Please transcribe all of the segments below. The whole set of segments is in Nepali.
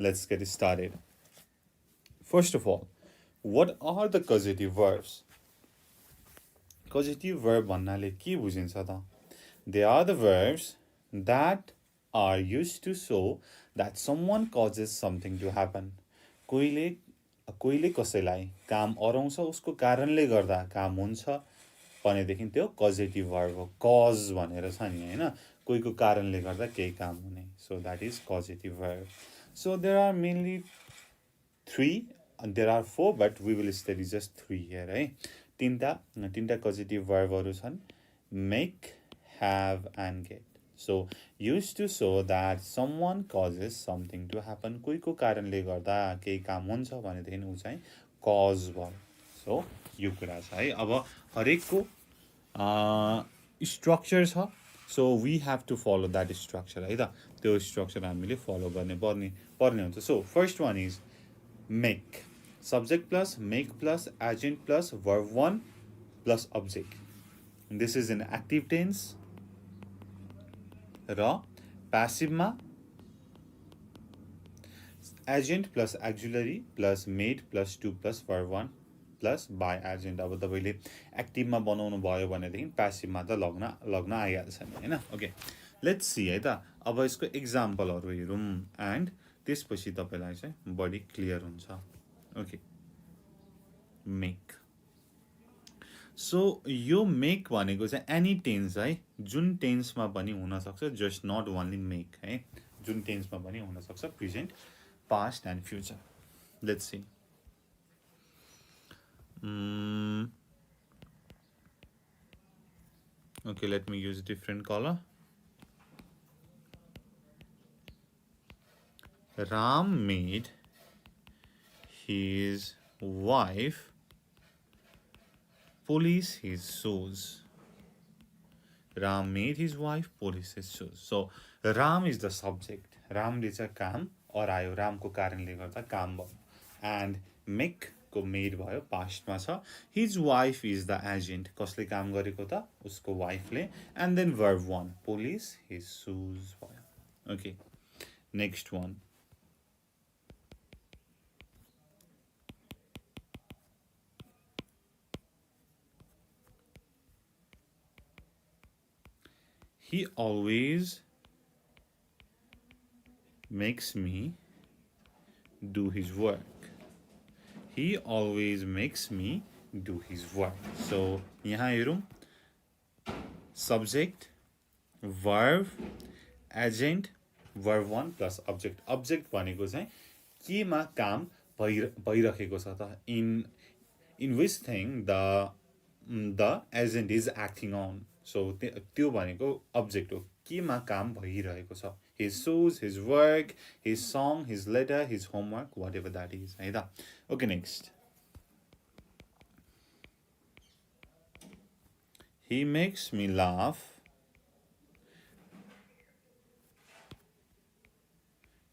Let's get started. First of all, what are the causative verbs? Causative verb भन्नाले के बुझिन्छ त? They are the verbs that are used to show that someone causes something to happen. कोहीले कसैलाई काम अराउँछ उसको कारणले गर्दा काम हुन्छ भनेदेखि त्यो कजेटिभ वर्ब हो. कज भनेर छ नि हैन, कोहीको कारणले गर्दा केही काम हुने. So that is causative verb. So there are mainly 3, there are 4, but we will study just 3 here है. तीनटा कजेटिभ वर्बहरू छन्, make, have and get. So used to show that someone causes something to happen. कोहीको कारणले गर्दा केही काम हुन्छ भनेदेखि उ चाहिँ कज भयो. सो यो कुरा छ है. अब हरेकको स्ट्रक्चर छ. So we have to follow that structure है त. त्यो स्ट्रक्चर हामीले फलो पर्ने हुन्छ. So first one is make. Subject plus make plus agent plus verb 1 plus object. This is in active tense. र प्यासिभमा agent plus auxiliary plus made plus 2 plus verb 1 plus by agent. अब तपाईँले एक्टिभमा बनाउनु भयो भनेदेखि प्यासिभमा त लग्न आइहाल्छ नि होइन. ओके, लेट्स सी है त. अब यसको इक्जाम्पलहरू हेरौँ एन्ड त्यसपछि तपाईँलाई चाहिँ बढी क्लियर हुन्छ. Okay, make. सो यो मेक भनेको चाहिँ एनी टेन्स है, जुन टेन्समा पनि हुनसक्छ, जस्ट नट ओन्ली मेक है, जुन टेन्समा पनि हुनसक्छ, present, past and future. Let's see. Okay, let me use a different color. Ram made his wife polish his shoes. Ram made his wife polish his shoes. So Ram is the subject. Ram ले चाहिँ काम अरायो, रामको कारणले गर्दा काम भयो. एन्ड मेक को मेड भयो, पास्टमा छ. His wife is the agent. कसले काम गरेको त? उसको वाइफले. And then verb 1 polish his shoes भयो. Okay, next one. He always makes me do his work. He always makes me do his work. So यहाँ हेरौँ, subject, verb, agent, verb 1 plus object. Object भनेको चाहिँ केमा काम भइरहेको छ त? In which thing the agent is acting on. So त्यो भनेको object हो, केमा काम भइरहेको छ. His shoes, his work, his song, his letter, his homework, whatever that is है त. Okay, next. He makes me laugh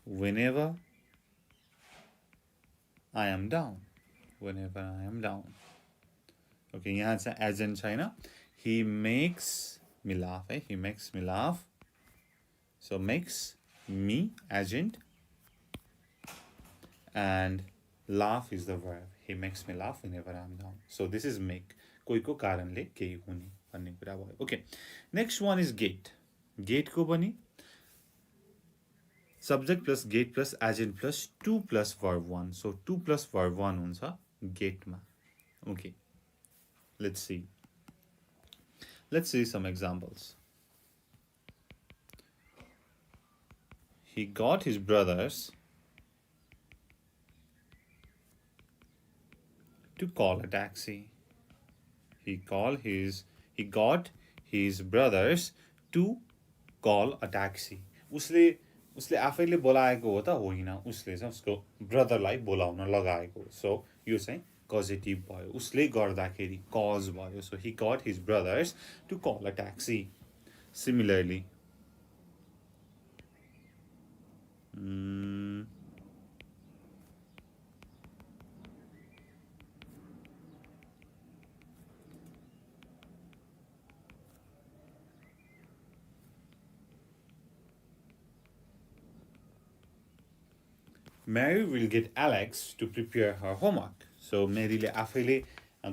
whenever I am down. Whenever I am down. Okay, यहाँ चाहिँ एजेन्ट छैन. He makes me laugh. He makes me laugh. So makes me agent and laugh is the verb. He makes me laugh whenever I'm down. So this is make. कोहीको कारणले केही हुने भन्ने कुरा भयो. Okay, next one is get. Get को पनि subject plus get plus agent plus 2 plus verb 1. So 2 plus verb 1 हुन्छ get मा. Okay, let's see. Let's see some examples. He got his brothers to call a taxi. He got his brothers to call a taxi. उसले आफैले बोलाएको हो त होइन, उसले चाहिँ उसको ब्रदरलाई बोलाउन लगाएको. सो यो चाहिँ कजेटिभ भयो, उसले गर्दाखेरि कज भयो. So he got his brothers to call a taxi. Similarly, Mary will get Alex to prepare her homework. So मेरीले आफैले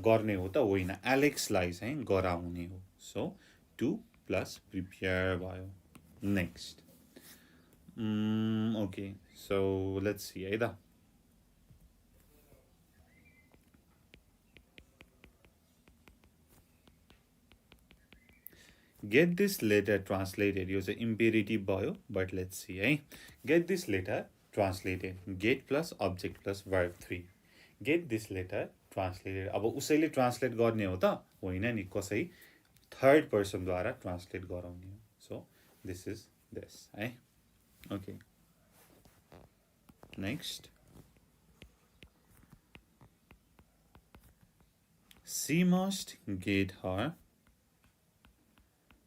गर्ने हो त होइन, एलेक्सलाई चाहिँ गराउने हो. So to plus prepare भयो. Next. Okay, so let's see है त. Get this letter translated. यो चाहिँ imperative भयो, but let's see है. Get this letter translated. Get plus object plus verb 3. Get this letter translated. अब उसैले translate गर्ने हो त होइन नि, कसै third person द्वारा translate गराउने हो. So this is this है. Okay. Next. She must get her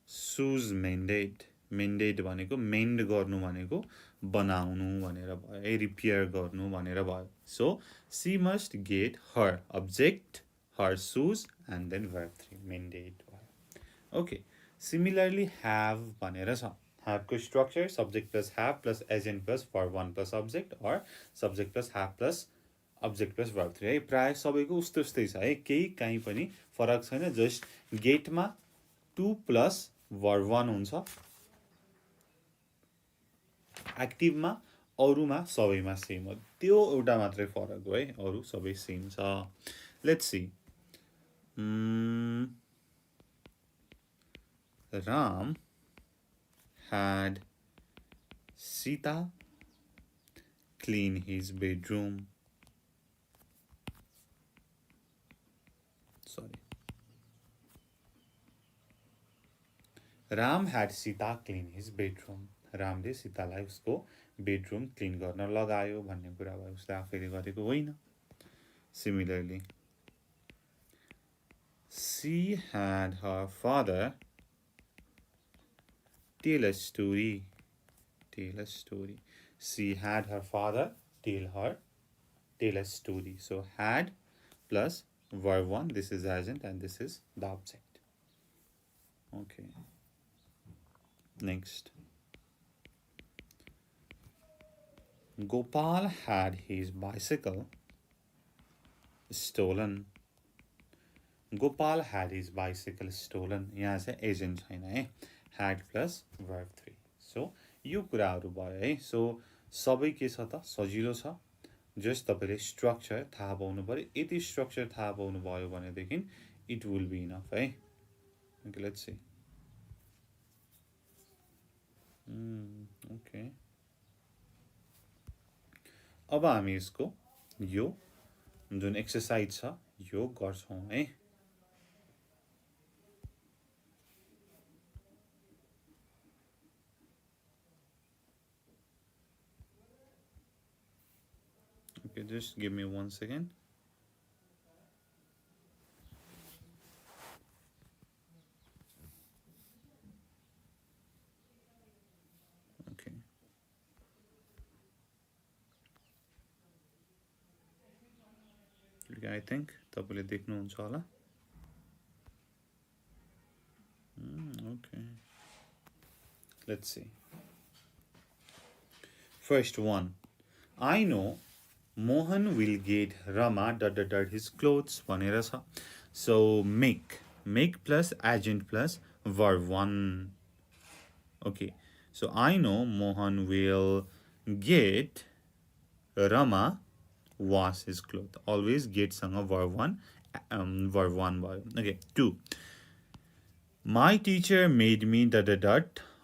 shoes mended. Mended भनेको mend गर्नु भनेको बनाउनु भनेर भयो है, रिपेयर गर्नु भनेर भयो. So she must get her object, her shoes and then verb 3 mended भयो. Okay. Similarly have भनेर छ. Have को structure subject plus have plus agent plus verb 1 plus object or subject plus have plus object plus verb 3 है. प्राय सबैको उस्तै उस्तै छ है, केही कहीँ पनि फरक छैन. जस्ट गेटमा 2 plus verb 1 हुन्छ, एक्टिभमा अरूमा सबैमा सेम हो. त्यो एउटा मात्रै फरक हो है, अरू सबै सेम छ. Let's see. Ram had Sita clean his bedroom. Sorry. Ram had Sita clean his bedroom. रामले सीतालाई उसको बेडरूम क्लिन गर्न लगायो भन्ने कुरा भयो, उसले आफैले गरेको होइन. Similarly, she had her father tell a story. Tell a story. She had her father tell a story. So had plus verb 1, this is agent and this is the object. Okay. Next. Gopal had his bicycle stolen. Gopal had his bicycle stolen. यहाँ चाहिँ एजेन्ट छैन है, had plus verb 3. So यो कुराहरू भयो है. So सबै के छ त, सजिलो छ. जस्ट तपाईँले स्ट्रक्चर थाहा पाउनु पर्यो. यदि स्ट्रक्चर थाहा पाउनु भयो भनेदेखि it will be enough है. Okay, let's see. Okay. अब हामी यसको यो जुन एक्सरसाइज छ यो गर्छौं है. Okay, just give me 1 second. Okay. I think तपाईले देख्नुहुन्छ होला. Okay. Let's see. First one. I know Mohan will get Rama ... his clothes भनेर छ. So make plus agent plus verb 1. Okay. So I know Mohan will get Rama wash his clothes. Always get सँग verb 1 भयो. Okay. 2. My teacher made me ...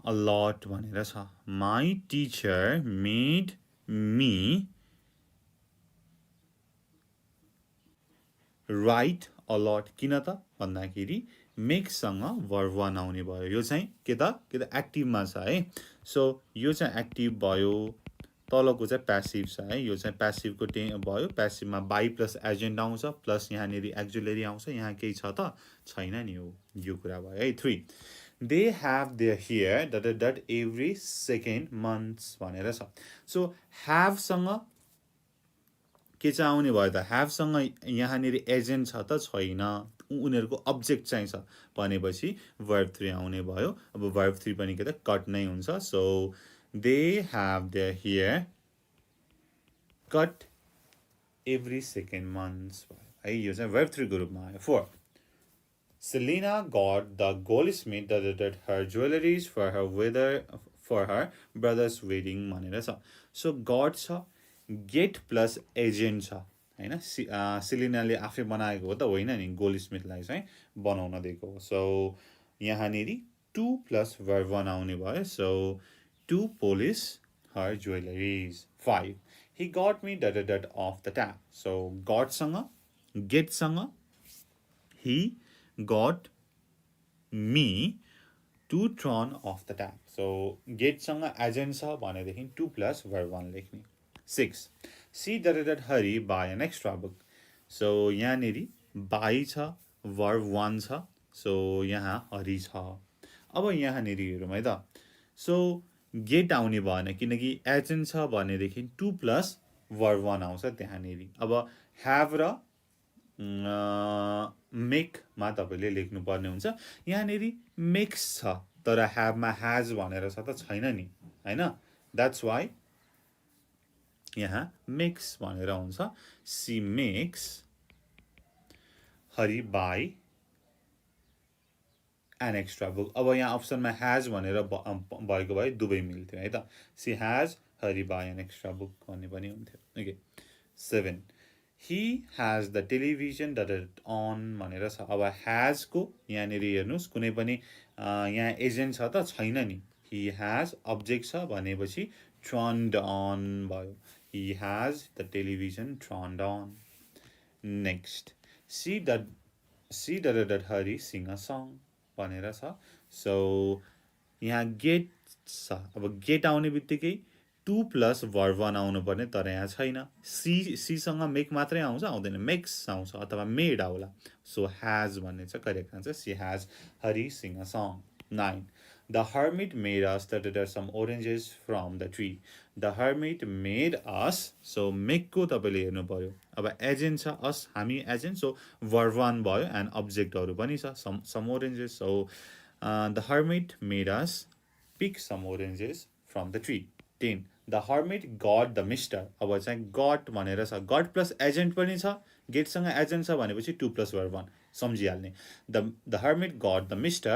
a lot भनेर छ. My teacher made me write a lot. किन त भन्दाखेरि make सँग verb 1 आउने भयो. यो चाहिँ के त एक्टिभमा छ है. सो यो चाहिँ एक्टिभ भयो, तलको चाहिँ प्यासिभ छ है. यो चाहिँ प्यासिभको भयो. प्यासिभमा बाई प्लस एजेन्ट आउँछ, प्लस यहाँनिर एक्जुलरी आउँछ. यहाँ केही छ त छैन नि, यो कुरा भयो है. 3. They have their hair ... every second months भनेर छ. सो have सँग के चाहिँ आउने भयो त, have सँग यहाँनिर एजेन्ट छ त छैन, उनीहरूको अब्जेक्ट चाहिँ छ भनेपछि verb 3 आउने भयो. अब verb 3 पनि के त कट नै हुन्छ. So they have their hair cut every second months है यो चाहिँ verb 3 को रूपमा आयो 4 Selena got the goldsmith that her jewelries for her brother's wedding भनेर छ so got छ get plus agent छ हैन सिलिनाले आफै बनाएको हो त होइन नि गोल्डस्मिथलाई चाहिँ बनाउन दिएको हो सो यहाँनेरि 2 plus verb 1 आउने भयो so to polish her jewelries 5 he got me off the tap so got सँग get सँग he got me to turn off the tap. So get सँग agent छ भनेदेखि 2 plus verb 1 लेख्ने 6 she hurry buy an extra book. So यहाँनेरि buy छ verb 1 छ so यहाँ hurry छ अब यहाँनेरि हेरौँ है त so get आउने भएन किनकि agent छ भनेदेखि 2 plus verb 1 आउँछ त्यहाँनेरि अब have र मेक मा तपाईले लेख्नु पर्ने हुन्छ यहाँनेरि मेक्स छ तर have मा has भनेर छ त छैन नि हैन that's why यहाँ makes भनेर हुन्छ she makes hurry buy an extra book अब यहाँ अप्सनमा has भनेर भएको भए दुबै मिल्थ्यो है त she has hurry buy an extra book भन्ने पनि हुन्थ्यो okay 7 he has the television on भनेर छ अब has को यहाँनेरि हेर्नुस् कुनै पनि यहाँ एजेन्ट छ त छैन नि he has object छ भनेपछि turned on भयो he has the television turned on next she hurry sing a song भनेर छ so यहाँ get छ अब get आउने बित्तिकै 2 plus verb 1 आउनु पर्ने तर यहाँ छैन सी सँग मेक मात्रै आउँछ आउँदैन मेक्स आउँछ अथवा मेड आउला सो has भन्ने चाहिँ correct answer she has hurry sing a song 9 the hermit made us some oranges from the tree the hermit made us so make को तपाईले हेर्नु पर्यो अब एजेन्ट छ us हामी एजेन्ट सो verb 1 भयो एन्ड अब्जेक्टहरु पनि छ some oranges so the hermit made us pick some oranges from the tree 10 the hermit got the mister अब चाहिँ got भनेर छ got plus agent पनि छ get सँग agent छ भनेपछि 2 plus verb 1 सम्झिहाल्ने the hermit got the mister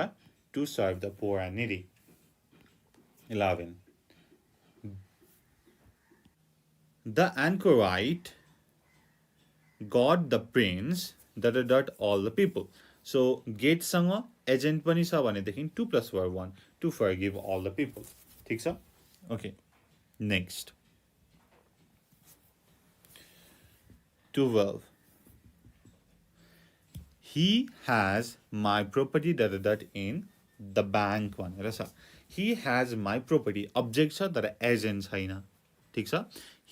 to serve the poor and needy 11 the anchorite got the prince all the people so get सँग agent पनि छ भनेदेखि 2 plus verb 1 to forgive all the people ठीक छ okay next 12 he has my property in the bank भनेर छ he has my property object छ तर एजेन्ट छैन ठीक छ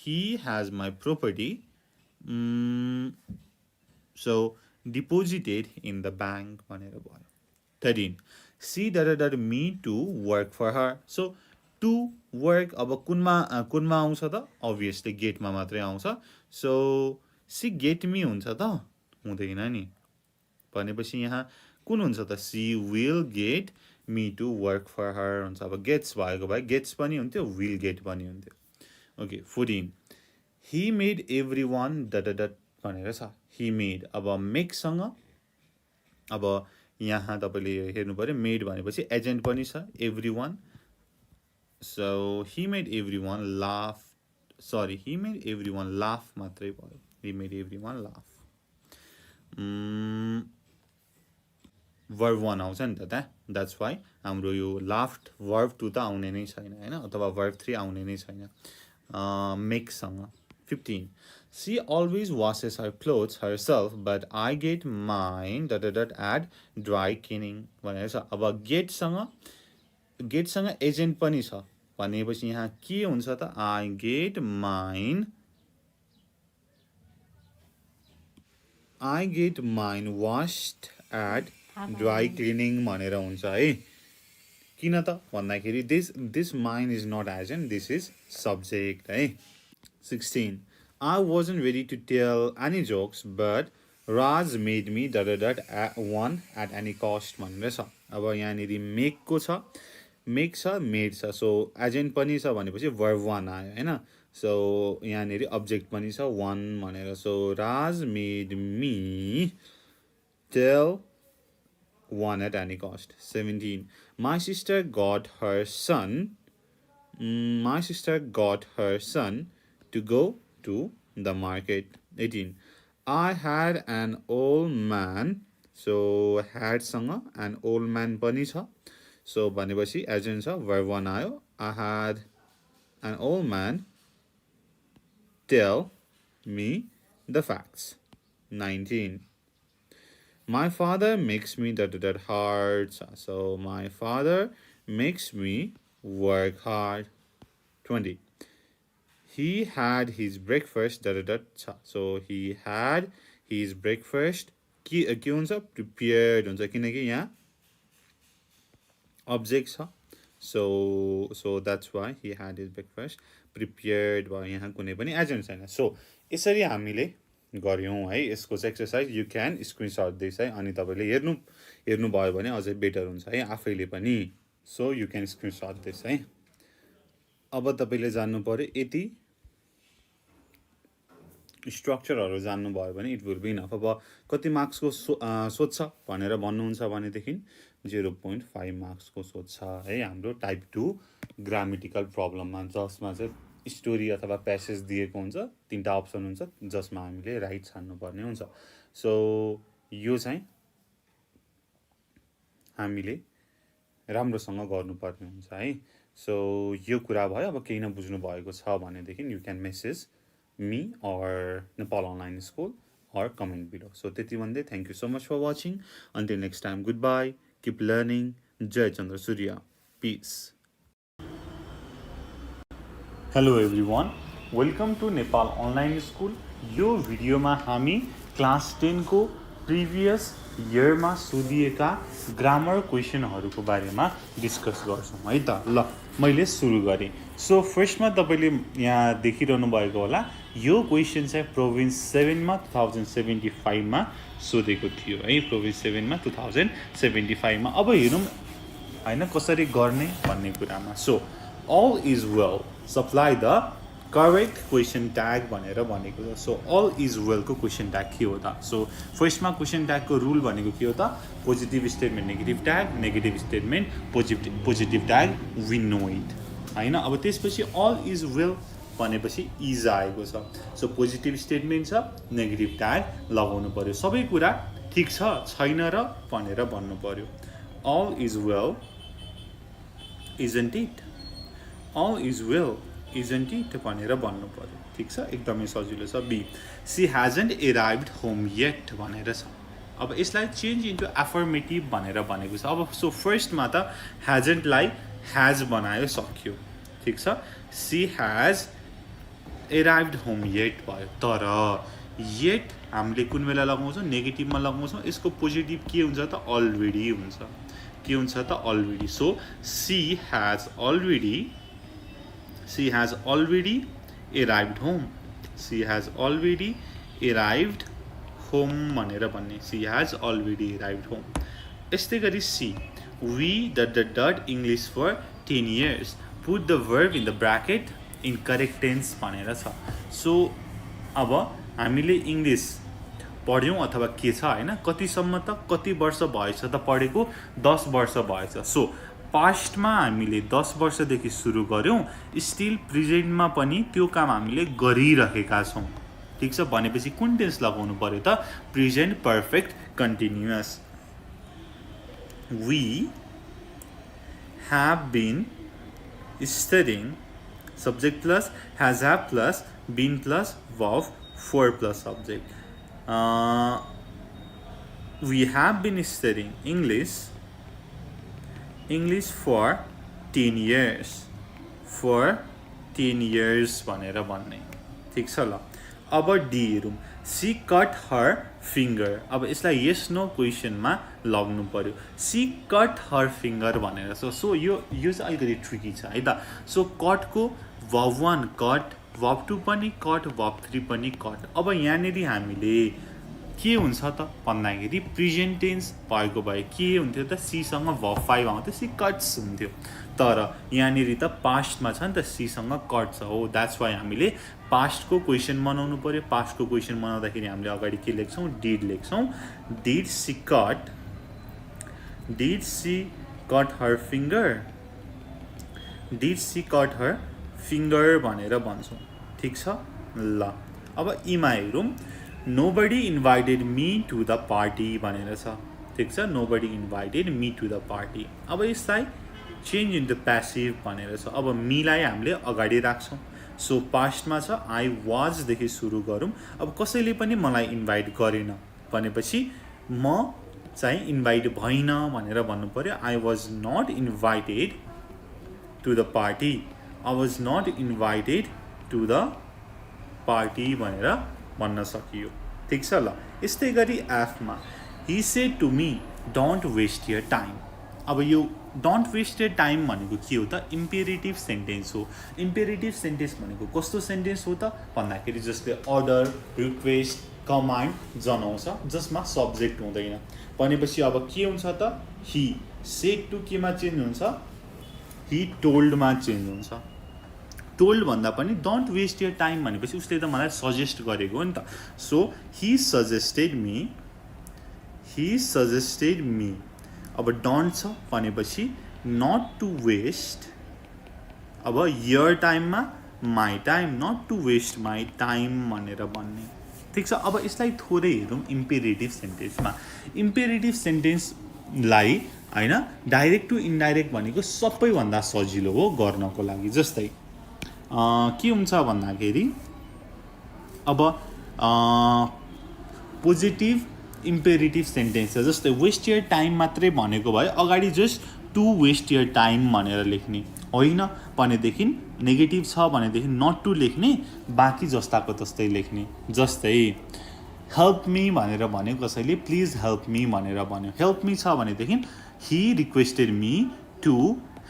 he has my property so deposited in the bank भनेर भयो 13 she me to work for her so to work अब कुनमा आउँछ त obviously get मा मात्रै आउँछ so she get me हुन्छ त हुँदैन नि भनेपछि यहाँ कुन हुन्छ त she will get me to work for her हुन्छ अब gets भएको भए gets पनि हुन्थ्यो will get पनि हुन्थ्यो okay 14 he made everyone भनेर छ he made अब make सँग अब यहाँ तपाईले हेर्नु पर्यो made भनेपछि एजेन्ट पनि छ everyone so he made everyone laugh मात्रै भयो he made everyone laugh verb 1 आउँछ नि त that's why हाम्रो यो laughed verb 2 त आउने नै छैन हैन अथवा verb 3 आउने नै छैन make सँग 15 she always washes her clothes herself but I get mine at dry cleaning भनेर छ अब get सँग एजेन्ट पनि छ भनेपछि यहाँ के हुन्छ त I get mine washed at dry cleaning भनेर हुन्छ है किन त भन्दाखेरि this mine is not agent this is subject है 16 I wasn't ready to tell any jokes but Raj made me one at any cost भनेर छ अब यहाँनेरि make को छ make छ made छ सो एजेन्ट पनि छ भनेपछि verb 1 आयो हैन सो यहाँनिर अब्जेक्ट पनि छ 1 भनेर so Raj made me tell 1 at any cost 17 my sister got her son to go to the market 18 I had an old man so had सँग an old man पनि छ so भनेपछि एजेन्ट छ verb 1 आयो I had an old man tell me the facts 19 my father makes me hard so my father makes me work hard 20 he had his breakfast so he had his breakfast के हुन्छ prepared हुन्छ किनकि यहाँ object छ so that's why he had his breakfast prepared भयो यहाँ कुनै पनि एजेन्ट छैन सो यसरी हामीले गर्यौं है यसको चाहिँ exercise you can screenshot this है अनि तपाईले हेर्नु भयो भने अझै बेटर हुन्छ है आफैले पनि so you can screenshot this है अब तपाईले जान्नु पर्यो यति स्ट्रक्चरहरु जान्नु भयो भने इट विल बी इनफ अब कति मार्क्स को सोध्छ भनेर भन्नुहुन्छ भने देखि 0.5 मार्क्स को सोध्छ है हाम्रो टाइप 2 ग्रामेटिकल प्रब्लममा जसमा चाहिँ स्टोरी अथवा प्यासेज दिएको हुन्छ तीनटा अप्सन हुन्छ जसमा हामीले राइट छान्नु पर्ने हुन्छ सो यो चाहिँ हामीले राम्रोसँग गर्नुपर्ने हुन्छ है सो यो कुरा भयो अब केही नबुझ्नु भएको छ भने देखि you can message me or Nepal Online School or comment below. So त्यति भन्दै thank you so much for watching. Until next time, goodbye. Keep learning. Jai Chandra Surya. Peace. Hello everyone. Welcome to Nepal Online School. यो भिडियोमा हामी क्लास 10 को प्रिभियस इयरमा सोधिएका ग्रामर क्वेशनहरुको बारेमा डिस्कस गर्छौं है त ल मैले सुरु गरे सो फर्स्टमा तपाईले यहाँ देखिरहनु भएको होला यो क्वेशन चाहिँ प्रोभिन्स 7 मा 2075 मा सोधेको थियो है प्रोभिन्स 7 मा 2075 मा अब हेरौं हैन कसरी गर्ने भन्ने कुरामा so all is well supply the correct question tag भनेर भनेको छ सो all is well को question tag के हो त सो फर्स्टमा question tag को रुल भनेको के हो त positive statement negative statement positive tag we know it हैन अब त्यसपछि all is well भनेपछि is आएको छ सो पोजिटिभ स्टेटमेन्ट छ नेगेटिभ ट्याग लगाउनु पर्यो सबै कुरा ठीक छ छैन र भनेर भन्नु पर्यो all is well isn't it all is well isn't it भनेर भन्नु पर्यो ठीक छ एकदमै सजिलो छ be she hasn't arrived home yet भनेर छ अब यसलाई चेन्ज इन्टु अफर्मेटिभ भनेर भनेको छ अब सो फर्स्टमा त hasn't लाई has बनायो सक्यो ठीक छ she has arrived home yet भयो तर yet हामीले कुन बेला लगाउँछौं नेगेटिभमा लगाउँछौं यसको पोजिटिभ के हुन्छ त अलरेडी हुन्छ के हुन्छ त already so she has already arrived home she has already arrived home भनेर भन्ने she has already arrived home यस्तै गरी C we English for 10 years put the verb in the bracket in correct tense भनेर छ सो अब हामीले इंग्लिश पढ्यौं अथवा के छ हैन कतिसम्म त कति वर्ष भएछ त पढेको 10 वर्ष भएछ सो पास्टमा हामीले 10 वर्षदेखि सुरु गर्यौं स्टिल प्रेजेन्टमा पनि त्यो काम हामीले गरिरहेका छौं ठीक छ भनेपछि कुन टेन्स लगाउनु पर्यो त present perfect continuous we have been studying subject plus has have plus been plus verb for plus subject we have been studying English for 10 years भनेर भन्ने ठीक छ ल अब डी हेरौं she cut her finger अब यसलाई yes no क्वेशनमा लाग्नु पर्यो she cut her finger भनेर सो यो चाहिँ अलिकति ट्रिकी छ है त सो कट को verb 1 कट verb 2 पनि कट verb 3 पनि कट अब यहाँनेरि हामीले के हुन्छ त भन्दाखेरि प्रेजेन्ट टेन्स भएको भए के हुन्थ्यो त सीसँग verb 5 आउँथ्यो सी कट्स हुन्थ्यो तर यहाँनिर त पास्टमा छ नि त सीसँग कट छ हो द्याट्स वाइ हामीले पास्टको क्वेसन बनाउनु पर्यो पास्टको क्वेसन बनाउँदाखेरि हामीले अगाडि के लेख्छौँ डिड लेख्छौँ did she cut her finger did she cut her finger भनेर भन्छौँ ठिक छ ल अब इमा हेरौँ nobody invited me to the party भनेर छ ठिक छ nobody invited me to the party अब यसलाई चेन्ज इन्टु प्यासिभ भनेर छ अब मीलाई हामीले अगाडि राख्छौँ सो पास्टमा छ आई वाजदेखि सुरु गरौँ अब कसैले पनि मलाई इन्भाइट गरेन भनेपछि म चाहिँ इन्भाइट भइनँ भनेर भन्नु पर्यो I was not invited to the party I was not invited to the party भनेर भन्न सकियो ठिक छ ल यस्तै गरी एफमा he said to me don't waste your time अब यो डोन्ट वेस्ट यर टाइम भनेको के हो त इम्पेरेटिभ सेन्टेन्स हो इम्पेरेटिभ सेन्टेन्स भनेको कस्तो सेन्टेन्स हो त भन्दाखेरि जसले अर्डर रिक्वेस्ट कमान्ड जनाउँछ जसमा सब्जेक्ट हुँदैन भनेपछि अब के हुन्छ त हि सेड टु केमा चेन्ज हुन्छ हि टोल्डमा चेन्ज हुन्छ टोल्ड भन्दा पनि डोन्ट वेस्ट यर टाइम भनेपछि उसले त मलाई सजेस्ट गरेको हो नि त सो हि सजेस्टेड मी अब डोन्ट छ भनेपछि नट टु वेस्ट अब यर टाइममा my time not to waste my time भनेर भन्ने ठिक छ अब यसलाई थोरै हेरौँ इम्पेरेटिभ सेन्टेन्समा इम्पेरेटिभ सेन्टेन्सलाई होइन डाइरेक्ट टु इन्डाइरेक्ट भनेको सबैभन्दा सजिलो हो गर्नको लागि जस्तै के हुन्छ भन्दाखेरि अब पोजिटिभ इम्पेरेटिभ सेन्टेन्स छ जस्तै वेस्ट यर टाइम मात्रै भनेको भए अगाडि just to waste your time भनेर लेख्ने होइन भनेदेखि नेगेटिभ छ भनेदेखि नट टु लेख्ने बाँकी जस्ताको तस्तै लेख्ने जस्तै हेल्प मी भनेर भन्यो कसैले प्लिज हेल्प मी भनेर भन्यो हेल्प मी छ भनेदेखि he requested me to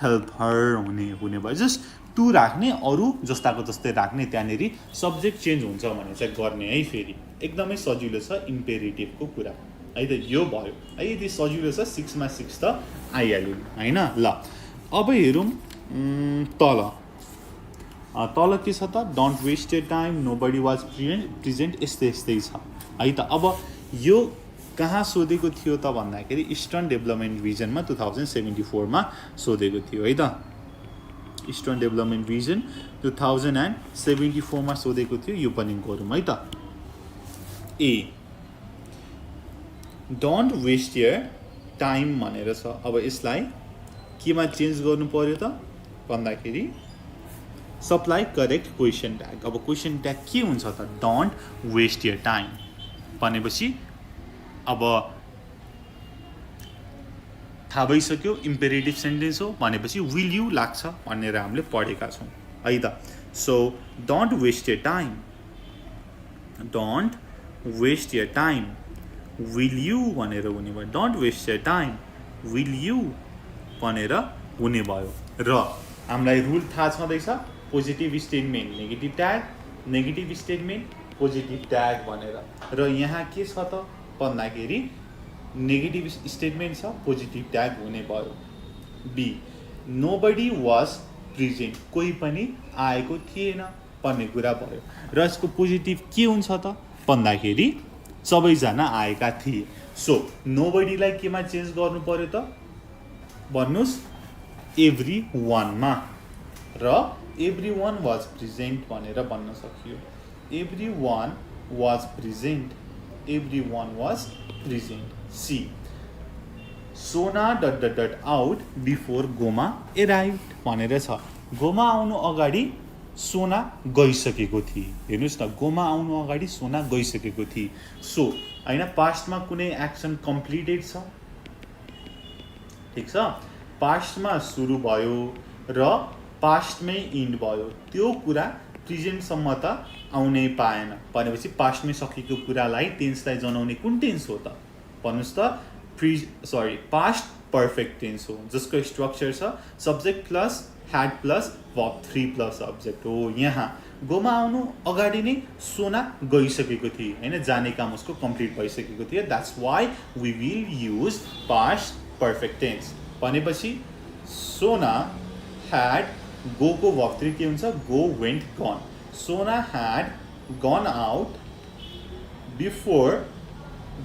help her हुने भयो जस्ट टु राख्ने अरू जस्ताको जस्तै राख्ने त्यहाँनिर सब्जेक्ट चेन्ज हुन्छ भने चाहिँ गर्ने है फेरि एकदमै सजिलो छ इम्पेरेटिभको कुरा है त यो भयो है यदि सजिलो छ 6 मा 6 त आइहाल्यो होइन ल अब हेरौँ तल के छ त don't waste your time nobody was present यस्तै छ है त अब यो कहाँ सोधेको थियो त भन्दाखेरि इस्टर्न डेभलपमेन्ट भिजनमा 2074 मा सोधेको थियो है त इस्टर्न डेभलपमेन्ट भिजन 2074 मा सोधेको थियो यो पनि गरौँ है त ए डोन्ट वेस्ट यर टाइम भनेर छ अब यसलाई केमा चेन्ज गर्नु पर्यो त भन्दाखेरि सप्लाई करेक्ट क्वेसन ट्याग अब क्वेसन ट्याग के हुन्छ त डोन्ट वेस्ट यर टाइम भनेपछि अब थाहा भइसक्यो इम्पेरेटिभ सेन्टेन्स हो भनेपछि विल यु लाग्छ भनेर हामीले पढेका छौँ है त so don't waste your time will you भनेर हुने भयो don't waste your time will you भनेर हुने भयो र हामीलाई रुल थाहा छँदैछ positive statement negative statement positive tag भनेर र यहाँ के छ त भन्दाखेरि नेगेटिभ स्टेटमेन्ट छ पोजिटिभ ट्याग हुने भयो बी नोबडी वाज प्रेजेन्ट कोही पनि आएको थिएन भन्ने कुरा भयो र यसको पोजिटिभ के हुन्छ त भन्दाखेरि सबैजना आएका थिए सो नोबडीलाई केमा चेन्ज गर्नु पर्यो त भन्नुहोस् एभ्री वानमा र एभ्री वान वाज प्रेजेन्ट भनेर भन्न सकियो everyone was present C Sona ... out before Goma एराइभ भनेर छ गोमा आउनु अगाडि सोना गइसकेको थिए हेर्नुहोस् न गोमा आउनु अगाडि सोना गइसकेको थिए सो होइन पास्टमा कुनै एक्सन कम्प्लिटेड छ ठिक छ पास्टमा सुरु भयो र पास्टमै इन्ड भयो त्यो कुरा प्रेजेन्टसम्म त आउनै पाएन भनेपछि पास्टमै सकेको कुरालाई टेन्सलाई जनाउने कुन टेन्स हो त भन्नुहोस् त पास्ट पर्फेक्ट टेन्स हो जसको स्ट्रक्चर छ subject plus had plus verb 3 plus subject हो। यहाँ गोमा आउनु अगाडि नै सोना गइसकेको थिए हैन, जाने काम उसको कम्प्लिट भइसकेको थियो। That's why we will use past perfect tense. भनेपछि सोना had go को verb 3 के हुन्छ, go went gone। सोना had gone out before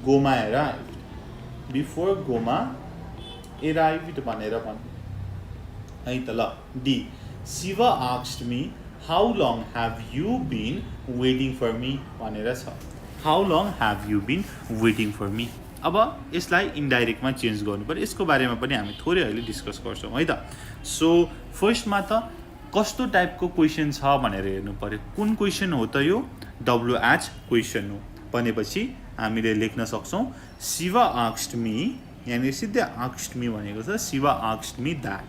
Goma arrived, before Goma arrived भनेर भन्नु है त। ल D, Shiva asked me how long have you been waiting for me भनेर छ। how long have you been waiting for me। अब यसलाई इन्डाइरेक्टमा चेन्ज गर्नु पर्यो, यसको बारेमा पनि हामी थोरै अहिले डिस्कस गर्छौँ है त। सो फर्स्टमा त कस्तो टाइपको क्वेसन छ भनेर हेर्नु पर्यो। कुन क्वेसन हो त यो, WH क्वेसन हो। भनेपछि हामीले लेख्न सक्छौँ शिवा asked me, यहाँनिर सिधै asked me भनेको छ, शिवा asked me that।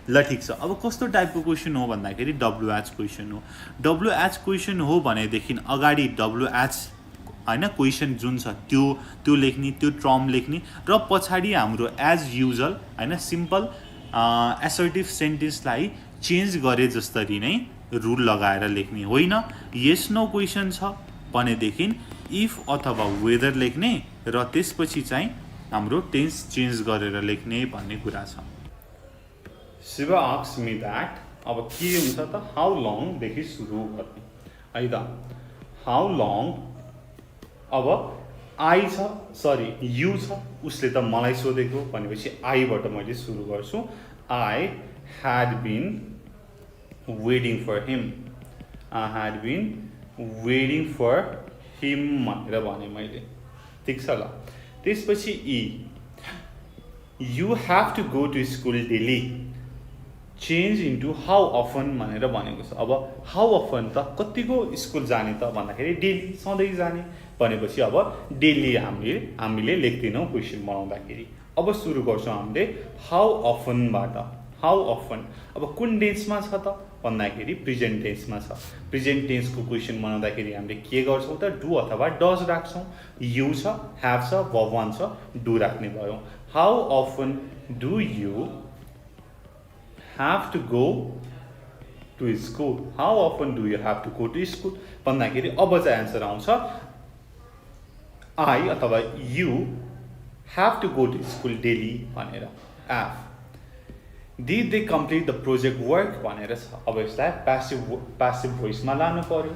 ल ठिक छ। अब कस्तो टाइपको क्वेसन हो भन्दाखेरि WH क्वेसन हो। WH क्वेसन हो भनेदेखि अगाडि WH हैन क्वेसन जुन छ त्यो लेख्ने, त्यो टर्म लेख्ने, र पछाडि हाम्रो एज युजल हैन सिम्पल एसर्टिभ सेन्टेन्सलाई चेन्ज गरे जस्तरी नै रुल लगाएर लेख्ने होइन। यस नो क्वेसन छ भनेदेखि इफ अथवा वेदर लेख्ने, र त्यसपछि चाहिँ हाम्रो टेन्स चेन्ज गरेर लेख्ने भन्ने कुरा छ। शिवा asked me that, अब के हुन्छ त, हाउ लङ देखि सुरु गर्ने है त। हाउ लङ, अब आई छ, सरी यु छ, उसले त मलाई सोधेको भनेपछि आईबाट मैले सुरु गर्छु। I had been waiting for him, I had been waiting for him भनेर भने मैले, ठिक छ ल। त्यसपछि E, you have to go to school daily, change into how often भनेर भनेको छ। अब हाउ अफन त कतिको स्कुल जाने त भन्दाखेरि डेली, सधैँ जाने भनेपछि अब डेली हामीले लेख्दैनौँ क्वेसन बनाउँदाखेरि। अब सुरु गर्छौँ हामीले हाउ अफनबाट। हाउ अफन, अब कुन टेन्समा छ त भन्दाखेरि प्रेजेन्ट टेन्समा छ। प्रेजेन्ट टेन्सको क्वेसन बनाउँदाखेरि हामीले के गर्छौँ त, डु अथवा डज राख्छौँ। यु छ, ह्याभ छ, वर्ब 1 छ, डु राख्ने भयो। How often do you have to go to school, how often do you have to go to school भन्दाखेरि अब चाहिँ एन्सर आउँछ I अथवा you have to go to school daily भनेर। F, did they complete the project work भनेर छ। अब यसलाई प्यासिभ भोइसमा लानु पर्यो,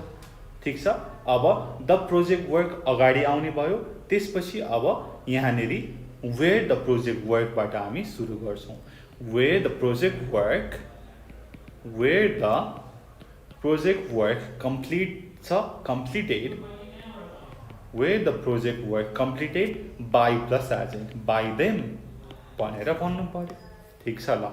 ठिक छ। अब द प्रोजेक्ट वर्क अगाडि आउने भयो, त्यसपछि अब यहाँनेरि where the project workबाट हामी सुरु गर्छौँ। where the project work completed, where the project work completed by plus agent, by them भनेर भन्नु पर्यो, ठिक छ ल।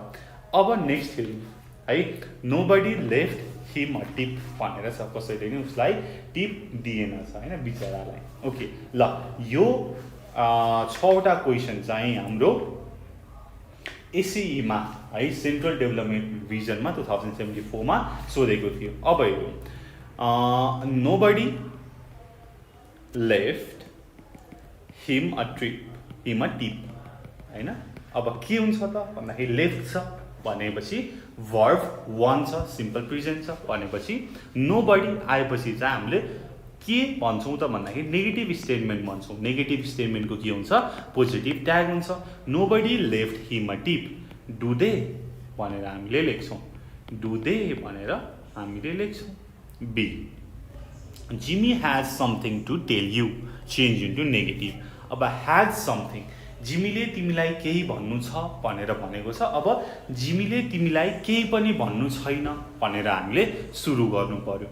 अब नेक्स्ट हेरौँ है, nobody left him a tip भनेर छ, कसैले नि उसलाई टिप दिएन छ हैन बिचरालाई। ओके ल, यो 6वटा क्वेसन चाहिँ हाम्रो एसिईमा है सेन्ट्रल डेभलपमेन्ट भिजनमा 2074 मा सोधेको थियो। अब हेरौँ, nobody left him a tip हैन। अब के हुन्छ त भन्दाखेरि लेफ्ट छ भनेपछि वर्ब 1 छ, सिम्पल प्रेजेन्ट छ भनेपछि नोबडी आएपछि चाहिँ हामीले के भन्छौँ त भन्दाखेरि नेगेटिभ स्टेटमेन्ट भन्छौँ। नेगेटिभ स्टेटमेन्टको के हुन्छ, पोजिटिभ ट्याग हुन्छ। Nobody left him a tip, do they भनेर हामीले लेख्छौँ, डु दे भनेर हामीले लेख्छौँ। B, Jimmy has something to tell you, change into negative. अब ह्याज समथिङ, जिमीले तिमीलाई केही भन्नु छ भनेर भनेको छ। अब जिमीले तिमीलाई केही पनि भन्नु छैन भनेर हामीले सुरु गर्नु पर्यो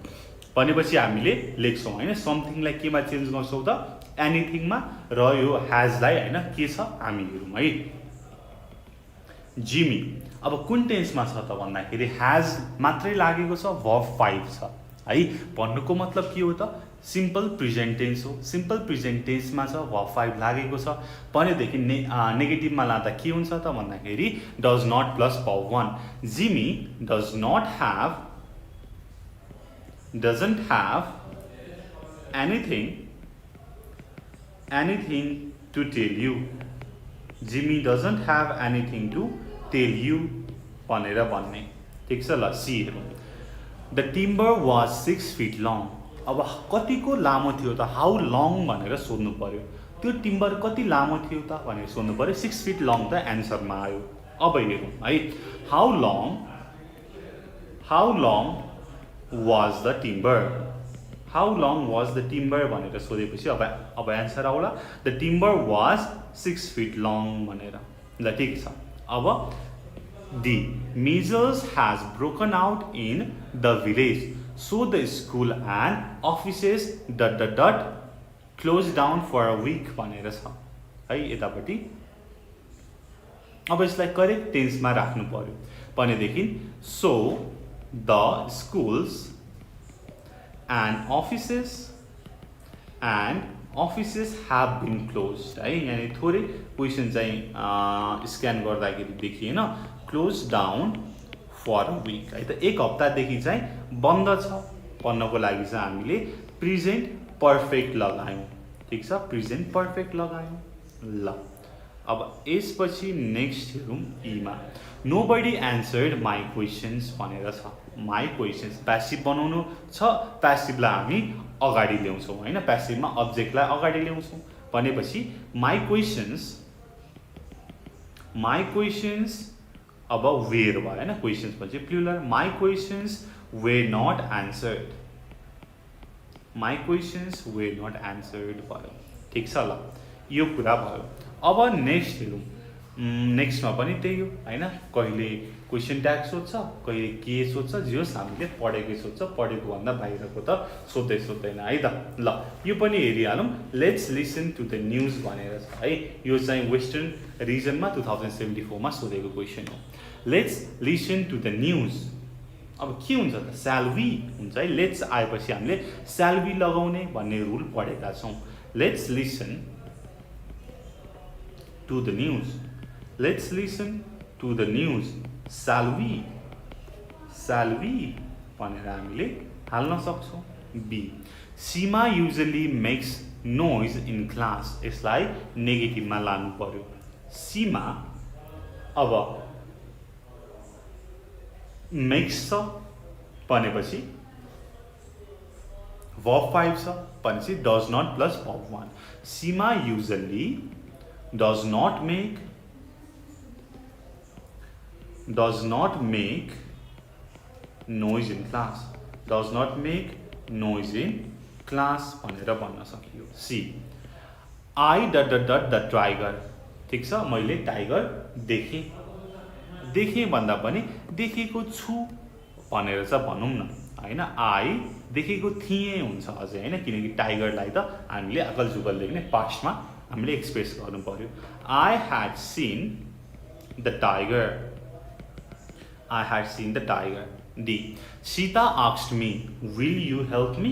भनेपछि हामीले लेख्छौँ हैन। समथिङलाई केमा चेन्ज गर्छौँ त, एनिथिङमा, र यो ह्याजलाई हैन के छ हामी हेरौँ है। जिमी अब कुन टेन्समा छ त भन्दाखेरि ह्याज मात्रै लागेको छ, वर्ब 5 छ है। भन्नुको मतलब के हो त, सिम्पल प्रेजेन्ट टेन्स हो। सिम्पल प्रेजेन्ट टेन्समा छ, वर्ब 5 लागेको छ भनेदेखि नेगेटिभमा लाँदा के हुन्छ त भन्दाखेरि does not plus verb 1। Jimmy doesn't have anything to tell you, Jimmy doesn't have anything to tell you भनेर भन्ने, ठिक छ ल सी हेरौँ the timber was 6 feet long अब कतिको लामो थियो त हाउ लङ भनेर सोध्नु पर्यो त्यो टिम्बर कति लामो थियो त भनेर सोध्नु पर्यो 6 feet long त एन्सरमा आयो अब हेरौँ है how long was the timber how long was the timber भनेर सोधेपछि अब एन्सर आउला the timber was 6 feet long भनेर ल ठिक छ अब D measles has broken out in the village so the school and offices ... closed down for a week भनेर छ है यतापट्टि अब यसलाई करेक्ट टेन्समा राख्नु पर्यो भनेदेखि so the schools and offices have been closed है यानी थोरै क्वेसन चाहिँ स्क्यान गर्दाखेरि देखिएन close down for a week है त एक हप्तादेखि चाहिँ बन्द छ भन्नको लागि चाहिँ हामीले प्रेजेन्ट पर्फेक्ट लगायौँ ठिक छ प्रेजेन्ट पर्फेक्ट लगायौँ ल अब यसपछि नेक्स्ट हेरौँ ईमा नोबडी एन्सर्ड माई क्वेसन्स भनेर छ माई क्वेसन्स प्यासिभ बनाउनु छ प्यासिभलाई हामी अगाडि ल्याउँछौँ होइन प्यासिभमा अब्जेक्टलाई अगाडि ल्याउँछौँ भनेपछि माई क्वेसन्स अब वेयर भयो होइन क्वेसन्स पछि plural my questions were not answered भयो ठिक छ ल यो कुरा भयो अब नेक्स्ट हेरौँ नेक्स्टमा पनि त्यही हो होइन कहिले क्वेसन ट्याग सोध्छ कहिले के सोध्छ जे होस् हामीले पढेकै सोध्छ पढेको भन्दा बाहिरको त सोध्दैन है त ल यो पनि हेरिहालौँ let's listen to the news भनेर छ है यो चाहिँ वेस्टर्न रिजनमा 2074 मा सोधेको क्वेसन हो let's listen to the news अब के हुन्छ त स्याल वी हुन्छ है लेट्स आएपछि हामीले स्याल वी लगाउने भन्ने रुल पढेका छौँ let's listen to the news shall we भनेर हामीले हाल्न सक्छौँ B Seema usually makes noise in class यसलाई नेगेटिभमा लानु पर्यो सीमा अब मेक्स छ भनेपछि verb 5 छ भनेपछि does not plus verb 1 Seema usually does not make noise in class भनेर भन्न सकियो सी आई ... द टाइगर ठिक छ मैले टाइगर देखेँ भन्दा पनि देखेको छु भनेर चाहिँ भनौँ न होइन आई देखेको थिएँ हुन्छ अझै होइन किनकि टाइगरलाई त हामीले अकल जुगल लेख्ने पास्टमा हामीले एक्सप्रेस गर्नु पर्यो I had seen the tiger D Sita asked me will you help me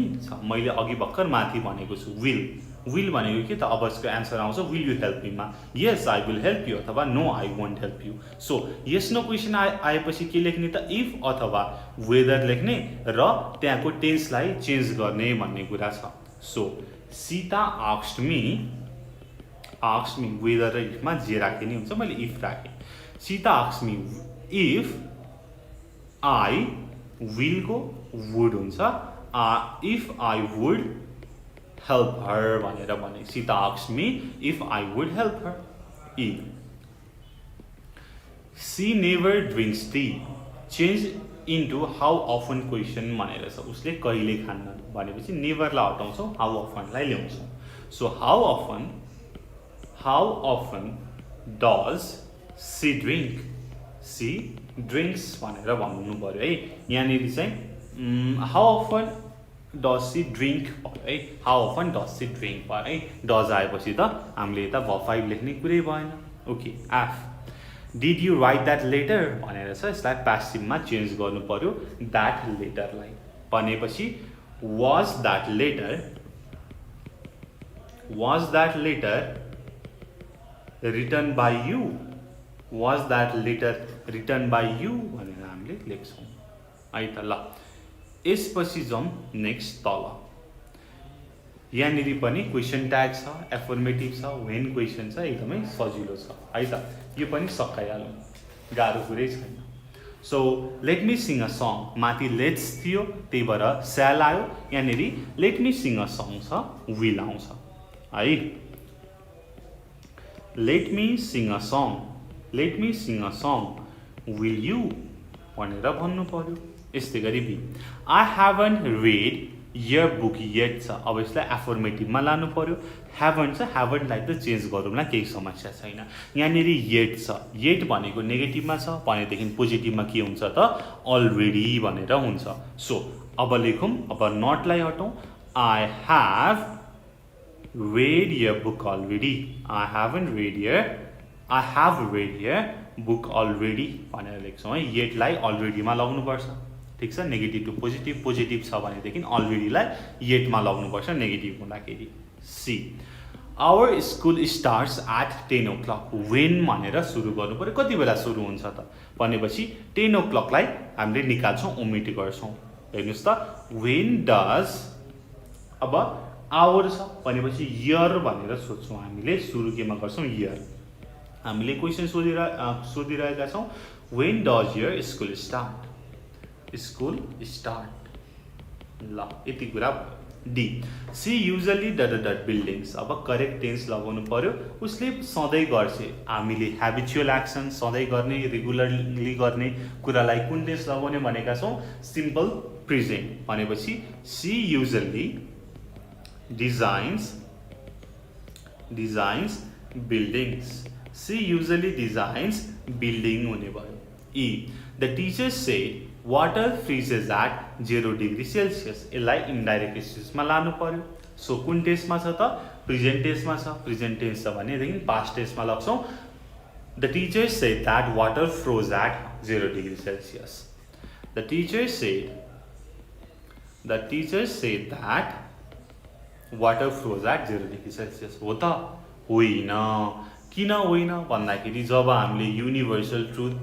मैले अघि भर्खर माथि भनेको छु विल भनेको के त अब यसको एन्सर आउँछ will you help मीमा yes I will help you अथवा no I won't help you so yes no question आएपछि के लेख्ने त इफ अथवा वेदर लेख्ने र त्यहाँको टेन्सलाई चेन्ज गर्ने भन्ने कुरा छ so Sita asked me whether र इफमा जे राखे नि हुन्छ मैले इफ राखेँ Sita asked me if I will को वुड हुन्छ if I would help her भनेर भने Sita asked me if I would help her E C never drinks T change into how often question भनेर छ उसले कहिले खान्न भनेपछि नेभरलाई हटाउँछौँ हाउ अफनलाई ल्याउँछौँ so how often does she drink she drinks भनेर भन्नु पर्यो है यहाँनिर चाहिँ how often does she drink भयो है how often does she drink भयो है डज आएपछि त हामीले यता verb 5 लेख्ने कुरै भएन okay F did you right that letter भनेर छ यसलाई प्यासिभमा चेन्ज गर्नु पर्यो द्याट लेटरलाई भनेपछि was that letter written by you was that letter written by you भनेर हामीले लेख्छौँ है त ल यसपछि जाउँ नेक्स्ट तल यहाँनिर पनि क्वेसन ट्याग छ एफर्मेटिभ छ वेन क्वेसन छ एकदमै सजिलो छ है त यो पनि सकाइहालौँ गाह्रो कुरै छैन so let me sing a song, माथि लेट्स थियो त्यही भएर स्याल आयो, यहाँनिर let me sing a song छ, विल आउँछ है। Let me sing a song, let me sing a song, will you भनेर भन्नु पर्यो। यस्तै गरी B, I haven't read your book yet छ, अब यसलाई एफर्मेटिभमा लानु पर्यो। हेभन्ट छ, हेभन्टलाई त चेन्ज गरौँला, केही समस्या छैन। यहाँनिर येट छ, येट भनेको नेगेटिभमा छ भनेदेखि पोजिटिभमा के हुन्छ त अलरेडी भनेर हुन्छ। सो अब लेखौँ, अब नटलाई हटौँ, I have read your book already, I haven't read your, I have read your book already भनेर लेख्छौँ है। येटलाई अलरेडीमा लगाउनुपर्छ, ठिक छ। नेगेटिभ टु पोजिटिभ, पोजिटिभ छ भनेदेखि अलरेडीलाई येटमा लगाउनुपर्छ नेगेटिभ हुँदाखेरि। C, our school starts at 10 o'clock, when भनेर सुरु गर्नु पऱ्यो, कति बेला सुरु हुन्छ त भनेपछि 10 o'clockलाई हामीले निकाल्छौँ, ओमिट गर्छौँ। हेर्नुहोस् त, वेन डज, अब आवर छ भनेपछि इयर भनेर सोध्छौँ हामीले, सुरु केमा गर्छौँ इयर। हामीले क्वेसन सोधिरहेका छौँ, when does your school start, school start, ल यति कुरा। D, she usually dot dot buildings, अब करेक्ट टेन्स लगाउनु पर्यो, उसले सधैँ गर्छ। हामीले ह्याबिचुअल एक्सन, सधैँ गर्ने, रेगुलरली गर्ने कुरालाई कुन टेन्स लगाउने भनेका छौँ, सिम्पल प्रेजेन्ट भनेपछि she usually designs buildings, she usually designs building हुने भयो। E, the teacher said water freezes at 0 degree Celsius, यसलाई इन्डाइरेक्ट स्टेजमा लानु पर्यो। सो कुन टेन्समा छ त, प्रेजेन्ट टेन्समा छ। प्रेजेन्ट टेन्स छ भनेदेखि पास्ट टेन्समा लाग्छौँ। The teacher said that water froze at 0 degree Celsius, the teacher said that water froze at 0 degree Celsius, हो त होइन। किन होइन भन्दाखेरि जब हामीले युनिभर्सल ट्रुथ,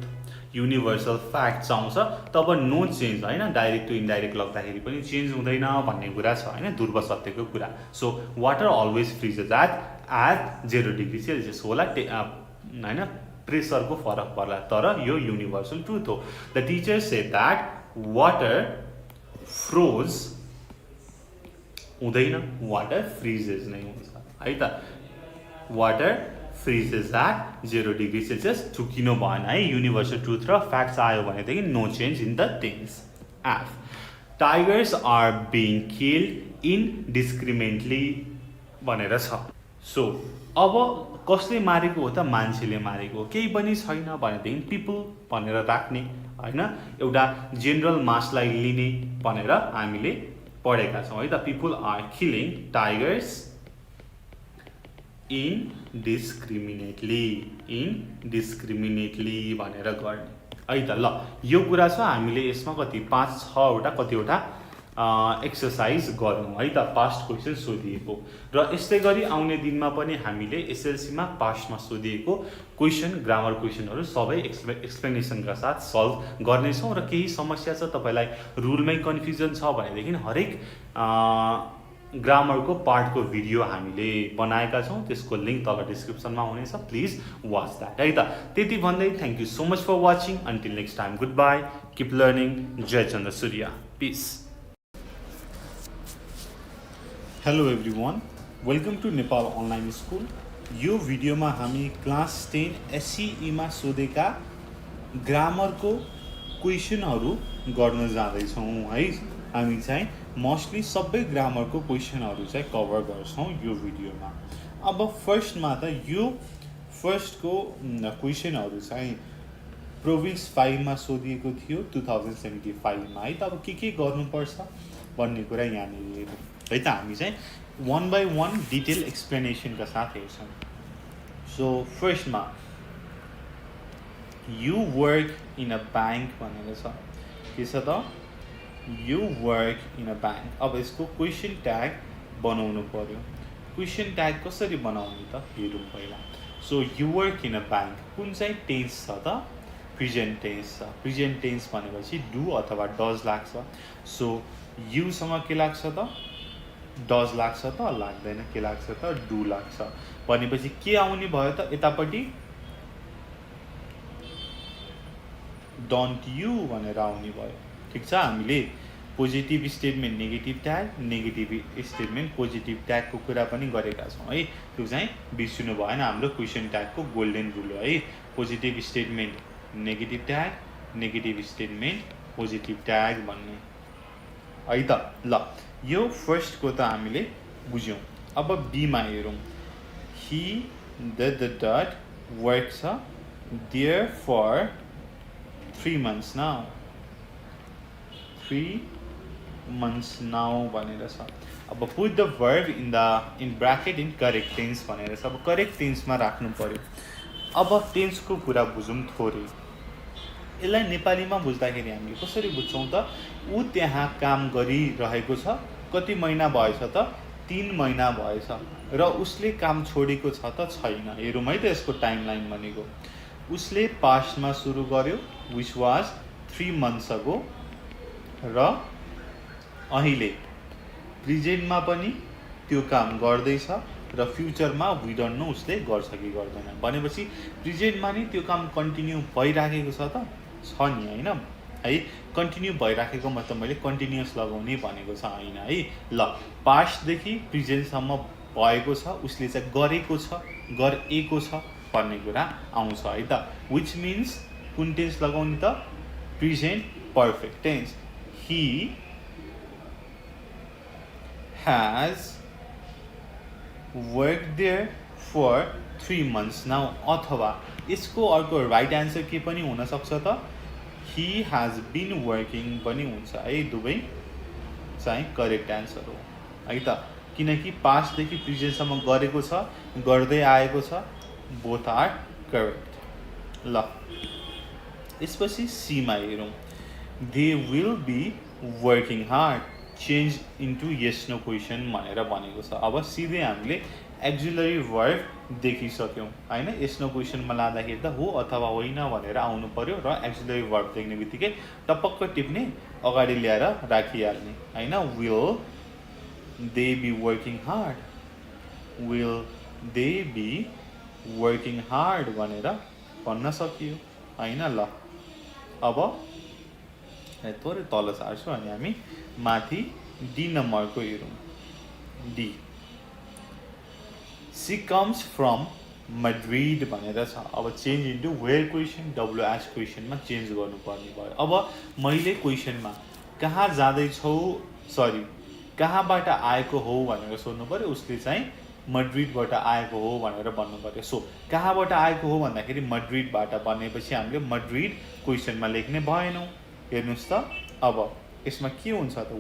युनिभर्सल फ्याक्ट आउँछ तब नो चेन्ज, होइन, डाइरेक्ट टु इन्डाइरेक्ट लाग्दाखेरि पनि चेन्ज हुँदैन भन्ने कुरा छ, होइन, ध्रुव सत्यको कुरा। So water always freezes at 0 degree Celsius होला, होइन, प्रेसरको फरक पर्ला, तर यो युनिभर्सल ट्रुथ हो। The teacher said that water froze हुँदैन, वाटर फ्रिजेस नै हुन्छ है त। Water freezes at 0 degree Celsius चुकिनु भएन है, युनिभर्सल ट्रुथ र फ्याक्ट्स आयो भनेदेखि no change in the tense. F, tigers are being killed indiscriminately भनेर छ। सो अब कसले मारेको हो त, मान्छेले मारेको हो, केही पनि छैन भनेदेखि पिपल भनेर राख्ने, होइन, एउटा जेनरल मासलाई लिने भनेर हामीले पढेका छौँ है त। People are killing tigers indiscriminately भनेर गर्ने है त। ल यो कुरा छ, हामीले यसमा कति 5-6वटा कतिवटा एक्सर्साइज गरौँ है त, पास्ट क्वेसन सोधिएको। र यस्तै गरी आउने दिनमा पनि हामीले एसएलसीमा पास्टमा सोधिएको क्वेसन, ग्रामर क्वेसनहरू सबै एक्सप्लेनेसनका साथ सल्भ गर्नेछौँ। र केही समस्या छ, तपाईँलाई रुलमै कन्फ्युजन छ भनेदेखि हरेक ग्रामरको पार्टको भिडियो हामीले बनाएका छौँ, त्यसको लिङ्क तल डिस्क्रिप्सनमा हुनेछ, प्लिज वाच द्याट है त। त्यति भन्दै thank you so much for watching, until next time, goodbye, keep learning, जय चन्द्र सूर्य, peace. Hello everyone, welcome to Nepal online school. यो भिडियोमा हामी क्लास 10 एससिईमा सोधेका ग्रामरको क्वेसनहरू गर्न जाँदैछौँ है। हामी चाहिँ मोस्टली सबै ग्रामरको क्वेसनहरू चाहिँ कभर गर्छौँ यो भिडियोमा। अब फर्स्टमा त यो फर्स्टको क्वेसनहरू चाहिँ प्रोभिन्स 5मा सोधिएको थियो 2075मा है त। अब के गर्नुपर्छ भन्ने कुरा यहाँनिर हेरौँ है त। हामी चाहिँ 1 by 1 डिटेल एक्सप्लेनेसनका साथ हेर्छौँ। सो फर्स्टमा you work in a bank भनेर छ, के छ त, you work in a bank. अब यसको क्वेसन ट्याग बनाउनु पर्यो। क्वेसन ट्याग कसरी बनाउने त हेरौँ पहिला। So you work in a bank, कुन चाहिँ टेन्स छ त, प्रेजेन्ट टेन्स छ। प्रेजेन्ट टेन्स भनेपछि डु अथवा डज लाग्छ। सो युसँग के लाग्छ त, डज लाग्छ त, लाग्दैन, के लाग्छ त, डु लाग्छ। भनेपछि के आउने भयो त, यतापट्टि डोन्ट यु भनेर आउने भयो ठिक छ हामीले positive statement negative statement positive ट्यागको कुरा पनि गरेका छौँ है त्यो चाहिँ बिर्सिनु भएन हाम्रो क्वेसन ट्यागको गोल्डन रुल हो है positive statement negative statement positive tag भन्ने है त ल यो फर्स्टको त हामीले बुझ्यौँ अब बीमा हेरौँ he the dot works there for 3 months now 3 months now भनेर छ अब put the verb in bracket in correct tense भनेर छ अब करेक्ट टेन्समा राख्नु पर्यो अब टेन्सको कुरा बुझौँ थोरै यसलाई नेपालीमा बुझ्दाखेरि हामीले कसरी बुझ्छौँ त ऊ त्यहाँ काम गरिरहेको छ कति महिना भएछ त 3 महिना भएछ र उसले काम छोडेको छ त छैन हेरौँ है त यसको टाइमलाइन भनेको उसले पास्टमा सुरु गर्यो which was 3 months ago र अहिले प्रेजेन्टमा पनि त्यो काम गर्दैछ र फ्युचरमा वी डोन्ट नो उसले गर्छ कि गर्दैन भनेपछि प्रेजेन्टमा नि त्यो काम कन्टिन्यू भइराखेको छ त छ नि होइन है कन्टिन्यू भइराखेको मतलब मैले कन्टिन्युअस लगाउने भनेको छ होइन है ल पास्टदेखि प्रेजेन्टसम्म भएको छ उसले चाहिँ गरेको छ गरेको छ भन्ने कुरा आउँछ है त विच मिन्स कुन टेन्स लगाउने त present perfect tense he has worked there for 3 months now अथवा यसको अर्को राइट आन्सर के पनि हुन सक्छ त he has been working पनि हुन्छ है दुवै चाहिँ करेक्ट आन्सर हो है त किनकि पास्टदेखि प्रेजेन्टसम्म गरेको छ गर्दै आएको छ बोथ आर करेक्ट ल यसपछि सीमा हेरौँ they will be working hard change into yes no question भनेर भनेको छ अब सिधै हामीले एक्जुलरी वर्ब देखिसक्यौँ होइन यस नो क्वेसनमा लाँदाखेरि त हो अथवा होइन भनेर आउनु पर्यो र एक्जुलरी वर्ब देख्ने बित्तिकै टपक्क टिप्ने अगाडि ल्याएर राखिहाल्ने होइन will they be working hard will they be working hard भनेर भन्न सकियो होइन ल अब थोरै तल सार्छु अनि हामी माथि डी नम्बरको हेरौँ D she comes from Madrid भनेर छ अब change into where question WH क्वेसनमा चेन्ज गर्नुपर्ने भयो अब मैले क्वेसनमा कहाँ जाँदैछौ सरी कहाँबाट आएको हो भनेर सोध्नु पऱ्यो उसले चाहिँ मड्रिडबाट आएको हो भनेर भन्नु पऱ्यो सो कहाँबाट आएको हो भन्दाखेरि मड्रिडबाट भनेपछि हामीले मड्रिड क्वेसनमा लेख्ने भएनौँ हेर्नुहोस् त अब यसमा के हुन्छ त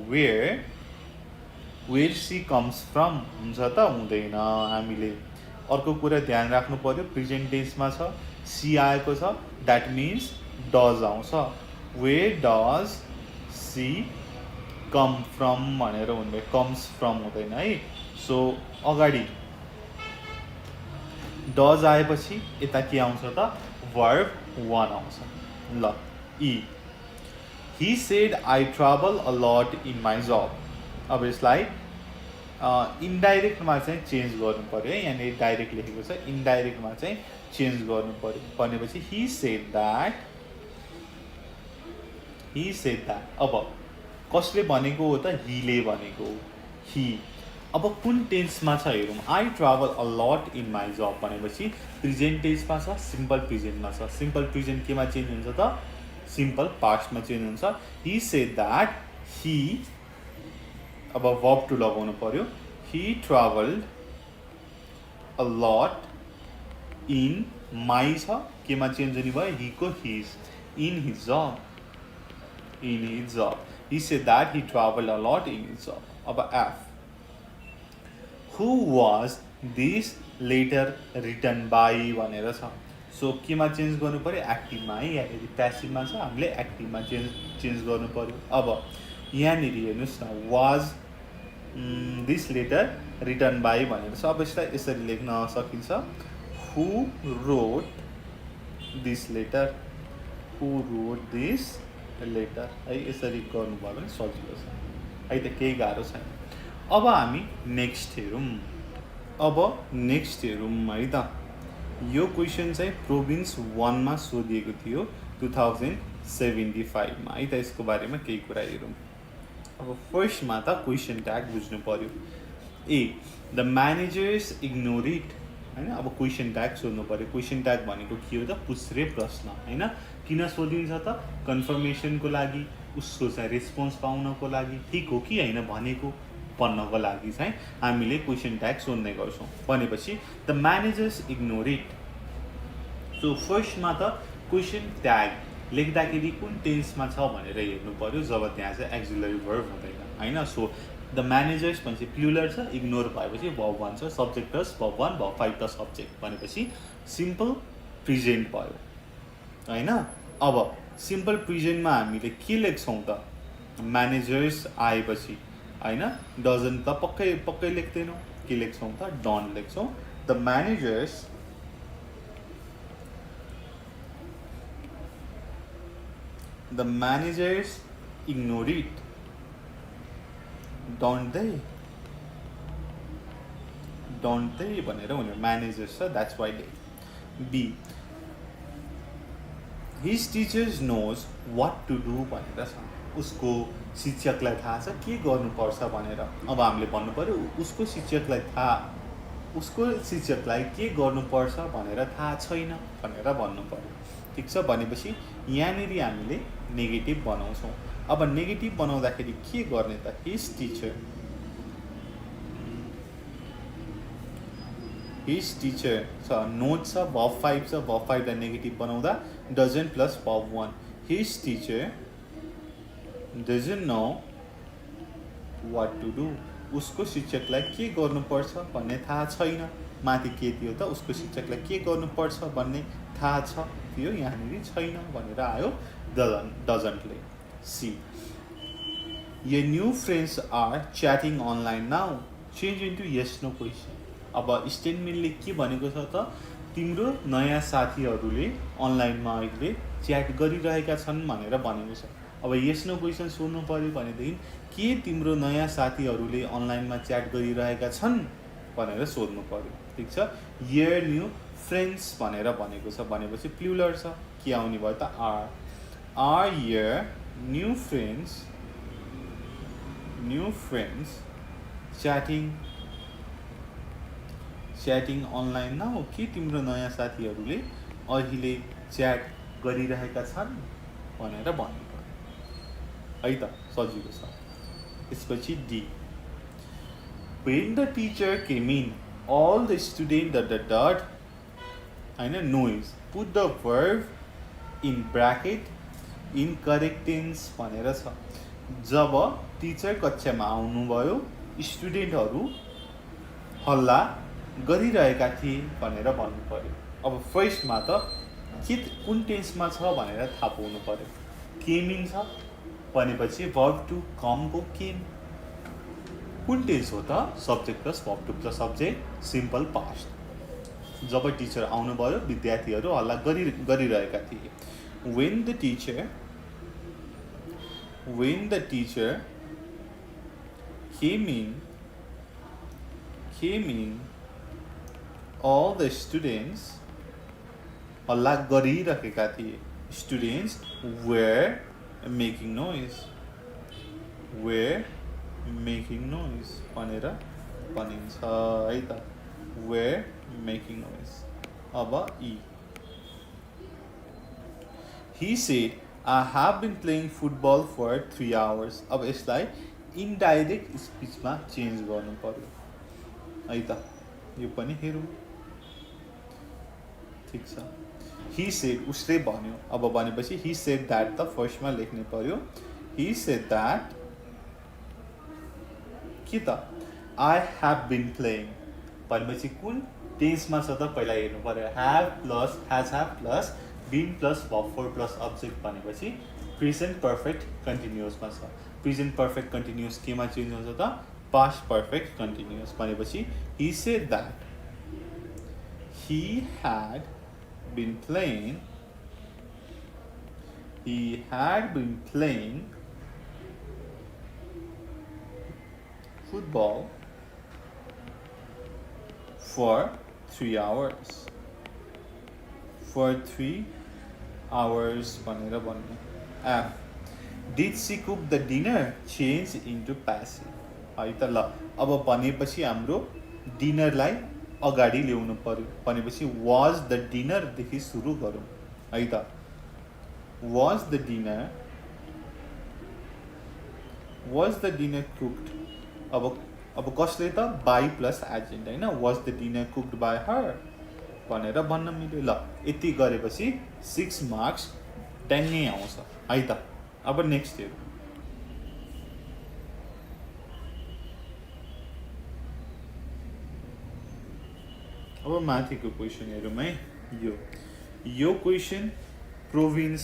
वेयर सी कम्स फ्रम हुन्छ त हुँदैन हामीले अर्को कुरा ध्यान राख्नु पर्यो प्रेजेन्ट टेन्समा छ सी आएको छ द्याट मिन्स डज आउँछ where does she come from भनेर हुँदैन कम्स फ्रम हुँदैन है सो अगाडि डज आएपछि यता के आउँछ त वर्ब 1 आउँछ ल ई He said I travel a lot in my job. अब यसलाई इन्डाइरेक्टमा चाहिँ चेन्ज गर्नु पर्यो है यहाँनिर डाइरेक्ट लेखेको छ इन्डाइरेक्टमा चाहिँ चेन्ज गर्नु पर्यो भनेपछि he said that अब कसले भनेको हो त हीले भनेको हो he अब कुन टेन्समा छ हेरौँ I travel a lot in my job भनेपछि प्रेजेन्ट टेन्समा छ सिम्पल प्रेजेन्टमा छ सिम्पल प्रेजेन्ट केमा चेन्ज हुन्छ त सिम्पल पास्टमा चेन्ज हुन्छ ही सेड द्याट ही अब वर्ब टु लगाउनु पर्यो he travelled a lot in my छ केमा चेन्ज हुने भयो हीको his in his job he said that he travelled a lot in his job अब F who was this letter written by भनेर छ सो केमा चेन्ज गर्नु पर्यो एक्टिभमा है यहाँनिर प्यासिभमा छ हामीले एक्टिभमा चेन्ज गर्नु पर्यो अब यहाँनिर हेर्नुहोस् न was this letter written by भनेर छ अब यसलाई यसरी लेख्न सकिन्छ हु रोट दिस लेटर है यसरी गर्नुभयो भने सजिलो छ है त केही गाह्रो छैन अब हामी नेक्स्ट हेरौँ है त यो क्वेसन चाहिँ प्रोभिन्स 1 मा सोधिएको थियो 2075 मा है त यसको बारेमा केही कुरा हेरौँ। अब फर्स्टमा त क्वेसन ट्याग बुझ्नु पर्यो। ए द म्यानेजर्स इग्नोर इट होइन। अब क्वेसन ट्याग सोध्नु पर्यो। क्वेसन ट्याग भनेको के हो त? पुच्छ्रे प्रश्न होइन। किन सोधिन्छ त? कन्फर्मेसनको लागि, उसको चाहिँ रेस्पोन्स पाउनको लागि, ठिक हो कि होइन भनेको भन्नको लागि चाहिँ हामीले क्वेसन ट्याग सोध्ने गर्छौँ। भनेपछि the managers ignore it. So फर्स्टमा त क्वेसन ट्याग लेख्दाखेरि कुन टेन्समा छ भनेर हेर्नु पर्यो जब त्यहाँ चाहिँ एक्जिलरी भर्ब हुँदैन होइन। सो द म्यानेजर्स भनेपछि प्लुरल छ, इग्नोर भएपछि वर्ब 1 छ, subject plus verb 1, verb 5 plus subject भनेपछि सिम्पल प्रेजेन्ट भयो होइन। अब सिम्पल प्रेजेन्टमा हामीले के लेख्छौँ त? म्यानेजर्स आएपछि होइन डजन त पक्कै लेख्दैनौँ। के लेख्छौँ त? डोन्ट लेख्छौँ। The managers ignore it don't they भनेर हुने म्यानेजर्स छ, that's why they. B his teachers knows what to do भनेर छ। उसको शिक्षकलाई थाहा छ के गर्नुपर्छ भनेर। अब हामीले भन्नु पर्यो उसको शिक्षकलाई के गर्नुपर्छ भनेर थाहा छैन भनेर भन्नु पर्यो। ठिक छ। भनेपछि यहाँनिर हामीले नेगेटिभ बनाउँछौँ। अब नेगेटिभ बनाउँदाखेरि के गर्ने त? हिज टिचर छ, नोट छ, वर्ब 5 छ, वर्ब 5 लाई नेगेटिभ बनाउँदा doesn't plus verb 1। His teacher doesn't know what to do. उसको शिक्षकलाई के गर्नुपर्छ भन्ने थाहा छैन। माथि के थियो त? उसको शिक्षकलाई के गर्नुपर्छ भन्ने थाहा छ, त्यो यहाँनिर छैन भनेर आयो डजन्टले। See your new friends are chatting online now, change into yes no question। अब स्टेटमेन्टले के भनेको छ त? तिम्रो नयाँ साथीहरूले अनलाइनमा अहिले च्याट गरिरहेका छन् भनेर भनेको छ। अब yes no क्वेसन सोध्नु पर्यो भनेदेखि के तिम्रो नयाँ साथीहरूले अनलाइनमा च्याट गरिरहेका छन् भनेर सोध्नु पर्यो। ठिक छ। your new friends भनेर भनेको छ भनेपछि प्लुरल छ, के आउने भयो त? are your new friends chatting online now? के तिम्रो नयाँ साथीहरूले अहिले च्याट गरिरहेका छन् भनेर भन्नु पर्यो है त। सजिलो छ। त्यसपछि D when the teacher came in all the student होइन noise put the verb in bracket in correct tense भनेर छ। जब टिचर कक्षामा आउनुभयो स्टुडेन्टहरू हल्ला गरिरहेका थिए भनेर भन्नु पर्यो। अब फर्स्टमा त के कुन टेन्समा छ भनेर थाहा पाउनु पर्यो। केम इन छ भनेपछि वर्ब टु कमको केम कुन टेन्स हो त? Subject plus verb two plus subject, simple past. जब टिचर आउनुभयो विद्यार्थीहरू हल्ला गरिरहेका थिए। when the teacher came in all the students हल्ला गरिरहेका थिए। students were making noise भनेर भनिन्छ है त। were making noise। अब ई he said I have been playing football for 3 hours। अब यसलाई इन्डाइरेक्ट स्पिचमा चेन्ज गर्नु पर्यो है त। यो पनि हेरौँ। ठिक छ। he said उसले भन्यो। अब भनेपछि he said that त फर्स्टमा लेख्ने पर्यो। he said that के त? I have been playing भनेपछि कुन टेन्समा छ त? पहिला हेर्नु पर्यो। have plus have plus been plus verb 4 plus object भनेपछि प्रेजेन्ट पर्फेक्ट कन्टिन्युअसमा छ। प्रेजेन्ट पर्फेक्ट कन्टिन्युअस केमा चेन्ज हुन्छ त? पास्ट पर्फेक्ट कन्टिन्युअस भनेपछि he said that he had been playing football for 3 hours. For 3 hours भनेर भन्नु. F. Did she cook the dinner? Change into passive. है त ल अब भनेपछि हाम्रो डिनरलाई अगाडि ल्याउनु पर्यो भनेपछि was the dinner देखि सुरु गरौँ है त. was the dinner cooked? अब कसले त by plus agent हैन, was the dinner cooked by her भनेर भन्न मिल्यो. ल यति गरेपछि 6 मार्क्स 10 नै आउँछ है त. अब नेक्स्ट हेरौँ. अब माथिको क्वेसन हेरौँ है. यो क्वेसन प्रोभिन्स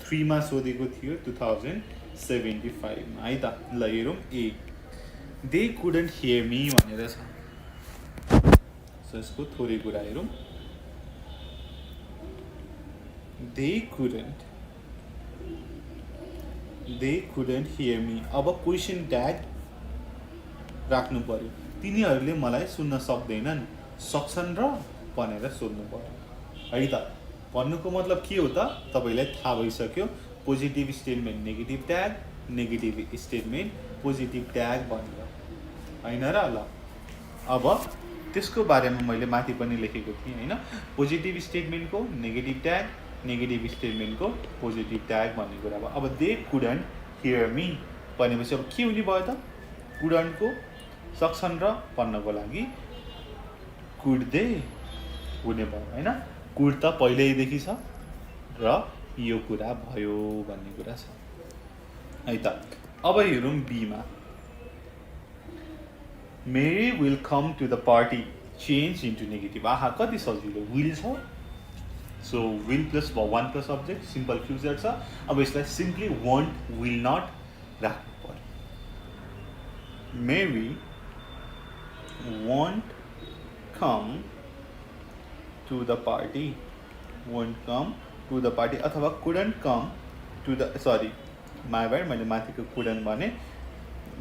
3 मा सोधेको थियो 2075 मा है त. ल हेरौँ. ए दे कुडन्ट हियर मी भनेर छ. सो यसको थोरै कुरा हेरौँ. They couldn't hear me. अब क्वेसन ट्याग राख्नु पर्यो. तिनीहरूले मलाई सुन्न सक्दैनन्, सक्छन् र भनेर सोध्नु पर्यो है त. भन्नुको मतलब के हो त तपाईँलाई थाहा भइसक्यो. Positive statement negative tag, negative statement positive tag भनेर होइन र. ल अब त्यसको बारेमा मैले माथि पनि लेखेको थिएँ होइन. पोजिटिभ स्टेटमेन्टको नेगेटिभ ट्याग, नेगेटिभ स्टेटमेन्टको पोजिटिभ ट्याग भन्ने कुरा भयो. अब दे कुडन्ट हियर मी भनेपछि अब के हुने भयो त. कुडन्टको सक्छन् र भन्नको लागि कुड दे हुने भयो होइन. कुड त पहिल्यैदेखि छ र यो कुरा भयो भन्ने कुरा छ है त. अब हेरौँ बीमा. Mary will come to the party change into negative. आहा कति सजिलो. विल छ, so will plus one plus object simple future छ. अब यसलाई सिम्पली वन्ट विल नट राख्नु पर्यो. Mary won't come to the party, won't come to the party अथवा couldn't come to the, sorry my bad, मैले माथिको couldn't भने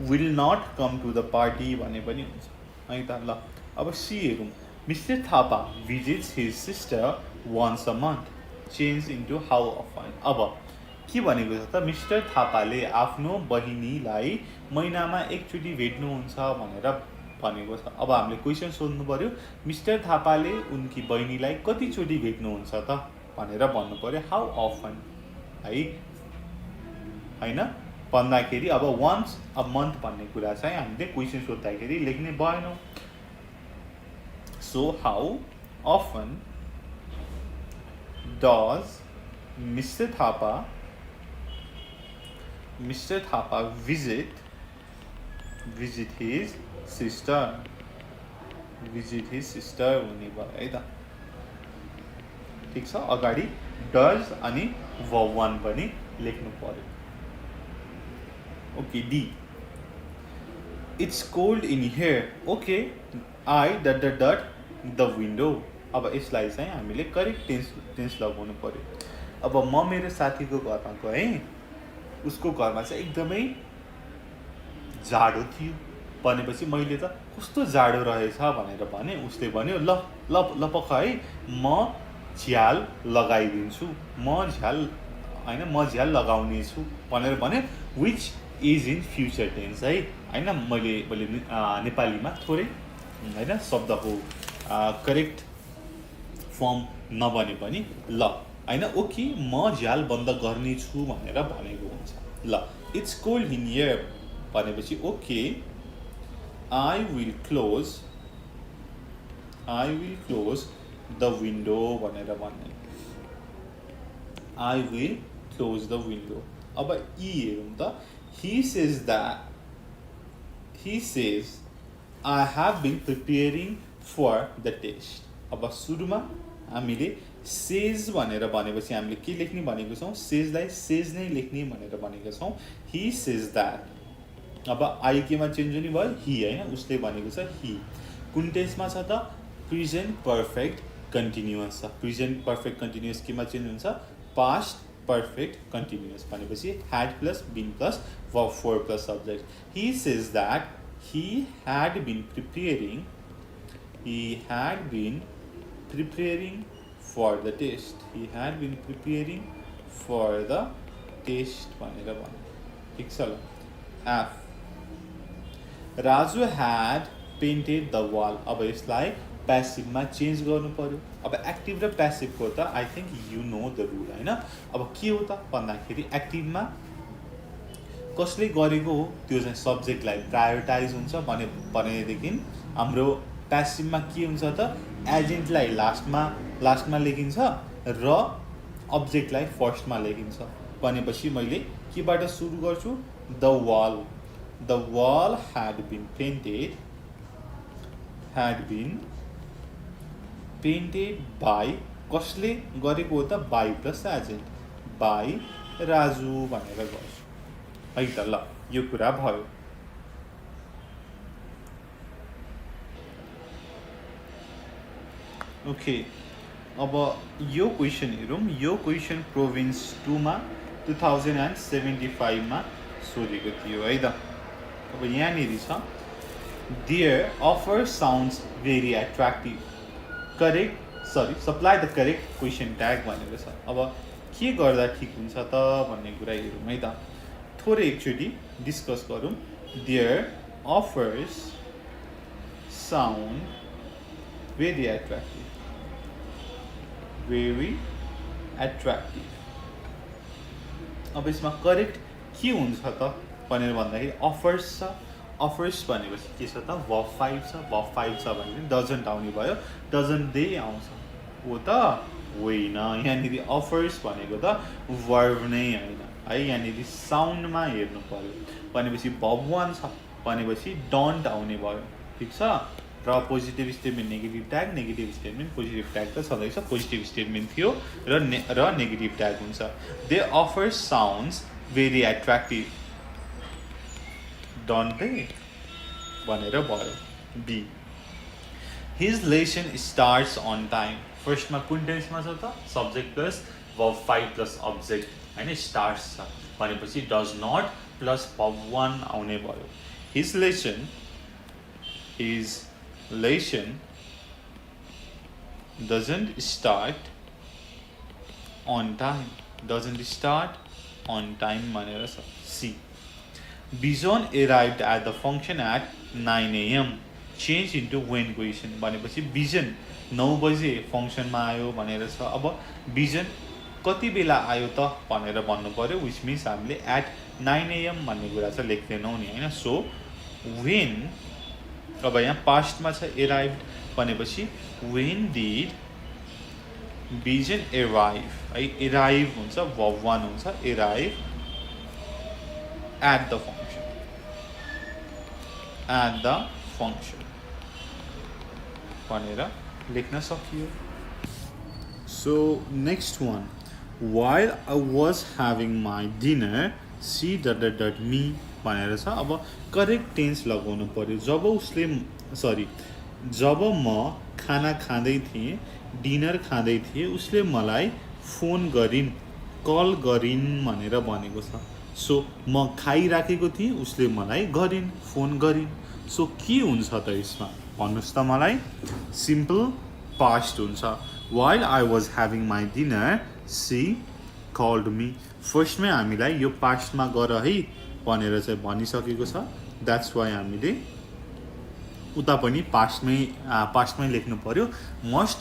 will not come to the party भने पनि हुन्छ है त. ल अब सी हेरौँ. Mister Thapa visits his sister once a month, change into how often. अब के भनेको छ त. मिस्टर थापाले आफ्नो बहिनीलाई महिनामा एकचोटि भेट्नुहुन्छ भनेर भनेको छ. अब हामीले क्वेसन सोध्नु पर्यो. मिस्टर थापाले उनकी बहिनीलाई कतिचोटि भेट्नुहुन्छ त भनेर भन्नु पर्यो. हाउ अफन है होइन भन्दाखेरि अब वन्स अ मन्थ भन्ने कुरा चाहिँ हामीले क्वेसन सोद्धाखेरि लेख्ने भएन. So how often does mister Thapa visit his sister हुने भयो है त. ठिक छ. अगाडि डज अनि वान पनि लेख्नु पर्यो. Okay. D it's cold in here. Okay. I dot the window. अब यसलाई चाहिँ हामीले करेक्ट टेन्स लगाउनु पर्यो. अब म मेरो साथीको घरमा गएँ. उसको घरमा चाहिँ एकदमै जाडो थियो भनेपछि मैले त कस्तो जाडो रहेछ भनेर भने. उसले भन्यो ल ल ल पख है म झ्याल लगाइदिन्छु, म झ्याल लगाउने छु भनेर भन्यो. Which is in future tense है होइन. मैले नेपालीमा थोरै होइन शब्दको करेक्ट फर्म नबने पनि ल होइन. ओके म झ्याल बन्द गर्नेछु भनेर भनेको हुन्छ. ल इट्स कोल्ड इन हियर भनेपछि okay I will close the window भनेर भन्ने. I will close the window. अब ई हेरौँ त. He says I have been preparing for the test. अब सुरुमा हामीले says भनेर भनेपछि हामीले के लेख्ने भनेको छौँ. saysलाई says नै लेख्ने भनेर भनेको छौँ. He says that. अब आई केमा चेन्ज हुने भयो. ही होइन. उसले भनेको छ ही. कुन टेन्समा छ त. प्रेजेन्ट पर्फेक्ट कन्टिन्युअस छ. प्रेजेन्ट पर्फेक्ट कन्टिन्युअस केमा चेन्ज हुन्छ. पास्ट पर्फेक्ट कन्टिन्युअस भनेपछि had plus been plus verb four plus subject. He says that he had been preparing for the test. He had been preparing for the test भनेर भन्नु ठिक छ ल F Raju had painted the wall. अब यसलाई प्यासिभमा चेन्ज गर्नु पर्यो अब एक्टिभ र प्यासिभको त I think you know the rule होइन अब के हो त भन्दाखेरि एक्टिभमा कसले गरेको हो त्यो चाहिँ सब्जेक्टलाई प्रायोरिटाइज हुन्छ भनेदेखि हाम्रो प्यासिभमा के हुन्छ त एजेन्टलाई लास्टमा लेखिन्छ र अब्जेक्टलाई फर्स्टमा लेखिन्छ भनेपछि मैले केबाट सुरु गर्छु the wall had been painted by कसले गरेको हो त by plus agent by Raju भनेर गर्छु है त ल यो कुरा भयो ओके अब यो क्वेसन हेरौँ यो क्वेसन प्रोभिन्स 2 मा 2075 मा सोधेको थियो है त अब यहाँनिर छ Their offer sounds very attractive. Supply the correct question tag भनेको छ अब के गर्दा ठिक हुन्छ त भन्ने कुरा हेरौँ है त थोरै एकचोटि डिस्कस गरौँ Their offers sound very attractive. अब यसमा करेक्ट के हुन्छ त भनेर भन्दाखेरि अफर्स छ अफर्स भनेपछि के छ त verb 5 छ verb 5 छ भने डजन्ट आउने भयो डजन्ट दे आउँछ हो त होइन यहाँनिर अफर्स भनेको त verb नै होइन है यहाँनिर साउन्डमा हेर्नु पर्यो भनेपछि verb 1 छ भनेपछि डोन्ट आउने भयो ठिक छ र positive statement negative statement positive tag त छँदैछ पोजिटिभ स्टेटमेन्ट थियो र नेगेटिभ ट्याग हुन्छ the offer sounds very attractive don't they भनेर भयो B his lesson starts on time फर्स्टमा कुन टेन्समा छ त subject plus verb 5 plus object होइन स्टार्ट्स छ भनेपछि डज नट प्लस verb 1 आउने भयो his lesson doesn't start on time भनेर छ C Bijon arrived at the function at 9 AM change into when question भनेपछि बिजन 9 बजे फंक्सनमा आयो भनेर छ अब बिजन कति बेला आयो त भनेर भन्नु पर्यो which means हामीले at 9 AM भन्ने कुरा चाहिँ लेख्दैनौं नि हैन सो when अब यहाँ पास्टमा छ arrived भनेपछि when did बिजन arrive है arrive हुन्छ verb 1 हुन्छ arrive at the function भनेर लेख्न सकियो so next one while I was having my dinner she ... me भनेर छ अब करेक्ट टेन्स लगाउनु पर्यो जब म खाना खाँदै थिएँ डिनर खाँदै थिएँ उसले मलाई फोन गरिन् कल गरिन् भनेर भनेको छ सो म खाइराखेको थिएँ उसले मलाई गरिन् फोन गरिन् सो के हुन्छ त यसमा भन्नुस् त मलाई सिम्पल पास्ट हुन्छ while I was having my dinner she called me फर्स्टमै हामीलाई यो पास्टमा गर है भनेर चाहिँ भनिसकेको छ द्याट्स वाइ हामीले उता पनि पास्टमै लेख्नु पर्यो मोस्ट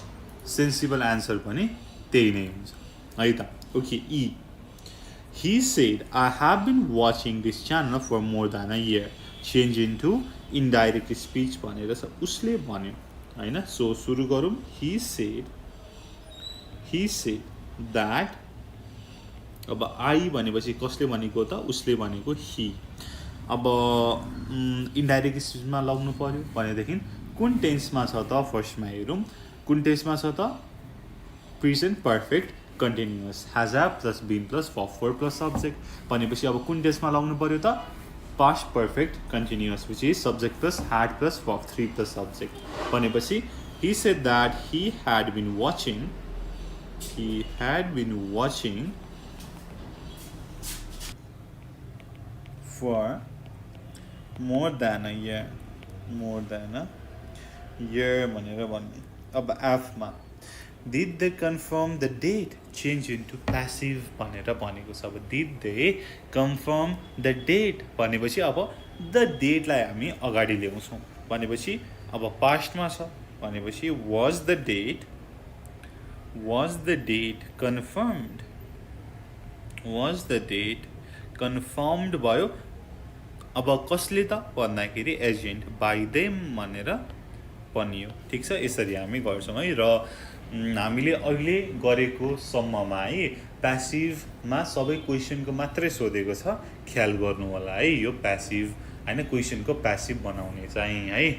सेन्सिबल आन्सर पनि त्यही नै हुन्छ है त okay E he said I have been watching this channel for more than a year change into indirect speech भनेर छ उसले भन्यो हैन सो सुरु गरौँ he said that अब I भनेपछि कसले भनेको त उसले भनेको he अब इन्डाइरेक्ट स्पिचमा लाग्नु पर्यो भनेदेखि कुन टेन्समा छ त फर्स्टमा हेरौँ कुन टेन्समा छ त present perfect continuous has have plus been plus verb 4 plus subject भनेपछि अब कुन टेन्समा लाग्नु पर्यो त past perfect continuous which is subject plus had plus verb 3 plus subject भनेपछि he said that he had been watching for more than a year भनेर भन्ने अब एफमा Did they confirm the date? Change into passive भनेर भनेको छ। अब did they confirm the date भनेपछि अब the date लाई हामी अगाडि ल्याउँछौँ भनेपछि अब पास्टमा छ भनेपछि was the date confirmed, was the date confirmed भयो। अब कसले त भन्दाखेरि एजेन्ट बाई देम भनेर भनियो। ठिक छ, यसरी हामी गर्छौँ है। र हामीले अहिले गरेको सम्ममा है प्यासिभमा सबै क्वेसनको मात्रै सोधेको छ, ख्याल गर्नु होला है। यो प्यासिभ होइन, क्वेसनको प्यासिभ बनाउने चाहिँ है।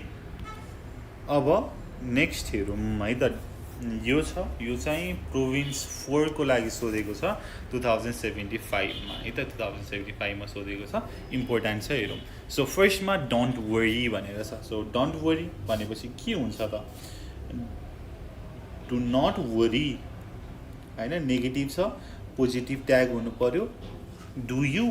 अब नेक्स्ट हेरौँ है त, यो छ, यो चाहिँ प्रोभिन्स 4 को लागि सोधेको छ 2075मा है त। 2075मा सोधेको छ, इम्पोर्टेन्ट छ, हेरौँ। सो फर्स्टमा डोन्ट वरी भनेर छ। सो डोन्ट वरी भनेपछि के हुन्छ त? डु नट वरी होइन, नेगेटिभ छ, पोजिटिभ ट्याग हुनु पर्यो। डु यु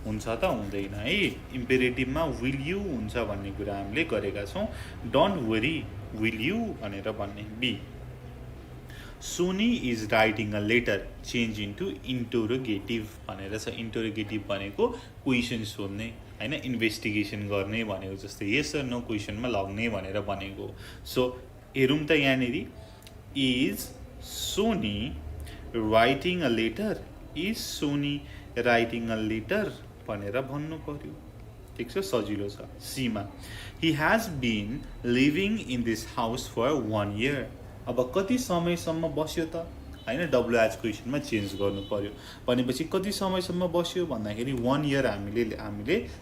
हुन्छ त हुँदैन है। इम्पेरेटिभमा विल यु हुन्छ भन्ने कुरा हामीले गरेका छौँ। डोन्ट वरी विल यु भनेर भन्ने। B, Sony is writing a letter, change into interrogative भनेर छ। इन्टोरोगेटिभ भनेको क्वेसन सोध्ने होइन, इन्भेस्टिगेसन गर्ने भनेको जस्तै यस र नो क्वेसनमा लग्ने भनेर भनेको। सो हेरौँ त, यहाँनिर is Sony writing a letter, is Sony writing a letter भनेर भन्नु पर्यो। ठिक छ, सजिलो छ। सीमा, he has been living in this house for 1 year, अब कति समयसम्म बस्यो त होइन, डब्लुएच क्वेसनमा चेन्ज गर्नु पर्यो भनेपछि कति समयसम्म बस्यो भन्दाखेरि 1 year हामीले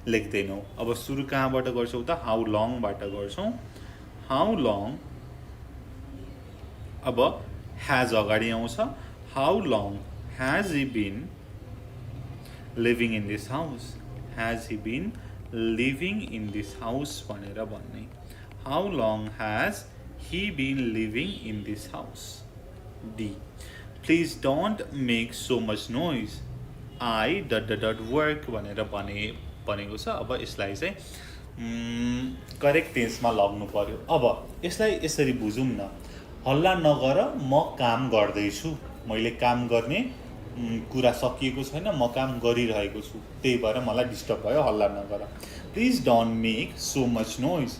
लेख्दैनौँ। अब सुरु कहाँबाट गर्छौँ त? हाउ लङबाट गर्छौँ। हाउ लङ, अब ह्याज अगाडि आउँछ। How long has he been living in this house, has he been living in this house भनेर भन्ने। How long has he been living in this house? D, please don't make so much noise, I ... work भनेर भनेको छ। अब यसलाई चाहिँ करेक्ट टेन्समा लग्नु पर्यो। अब यसलाई यसरी बुझौँ न, हल्ला नगर, म काम गर्दैछु, मैले काम गर्ने कुरा सकिएको छैन, म काम गरिरहेको छु, त्यही भएर मलाई डिस्टर्ब भयो, हल्ला नगर। Please don't make so much noise,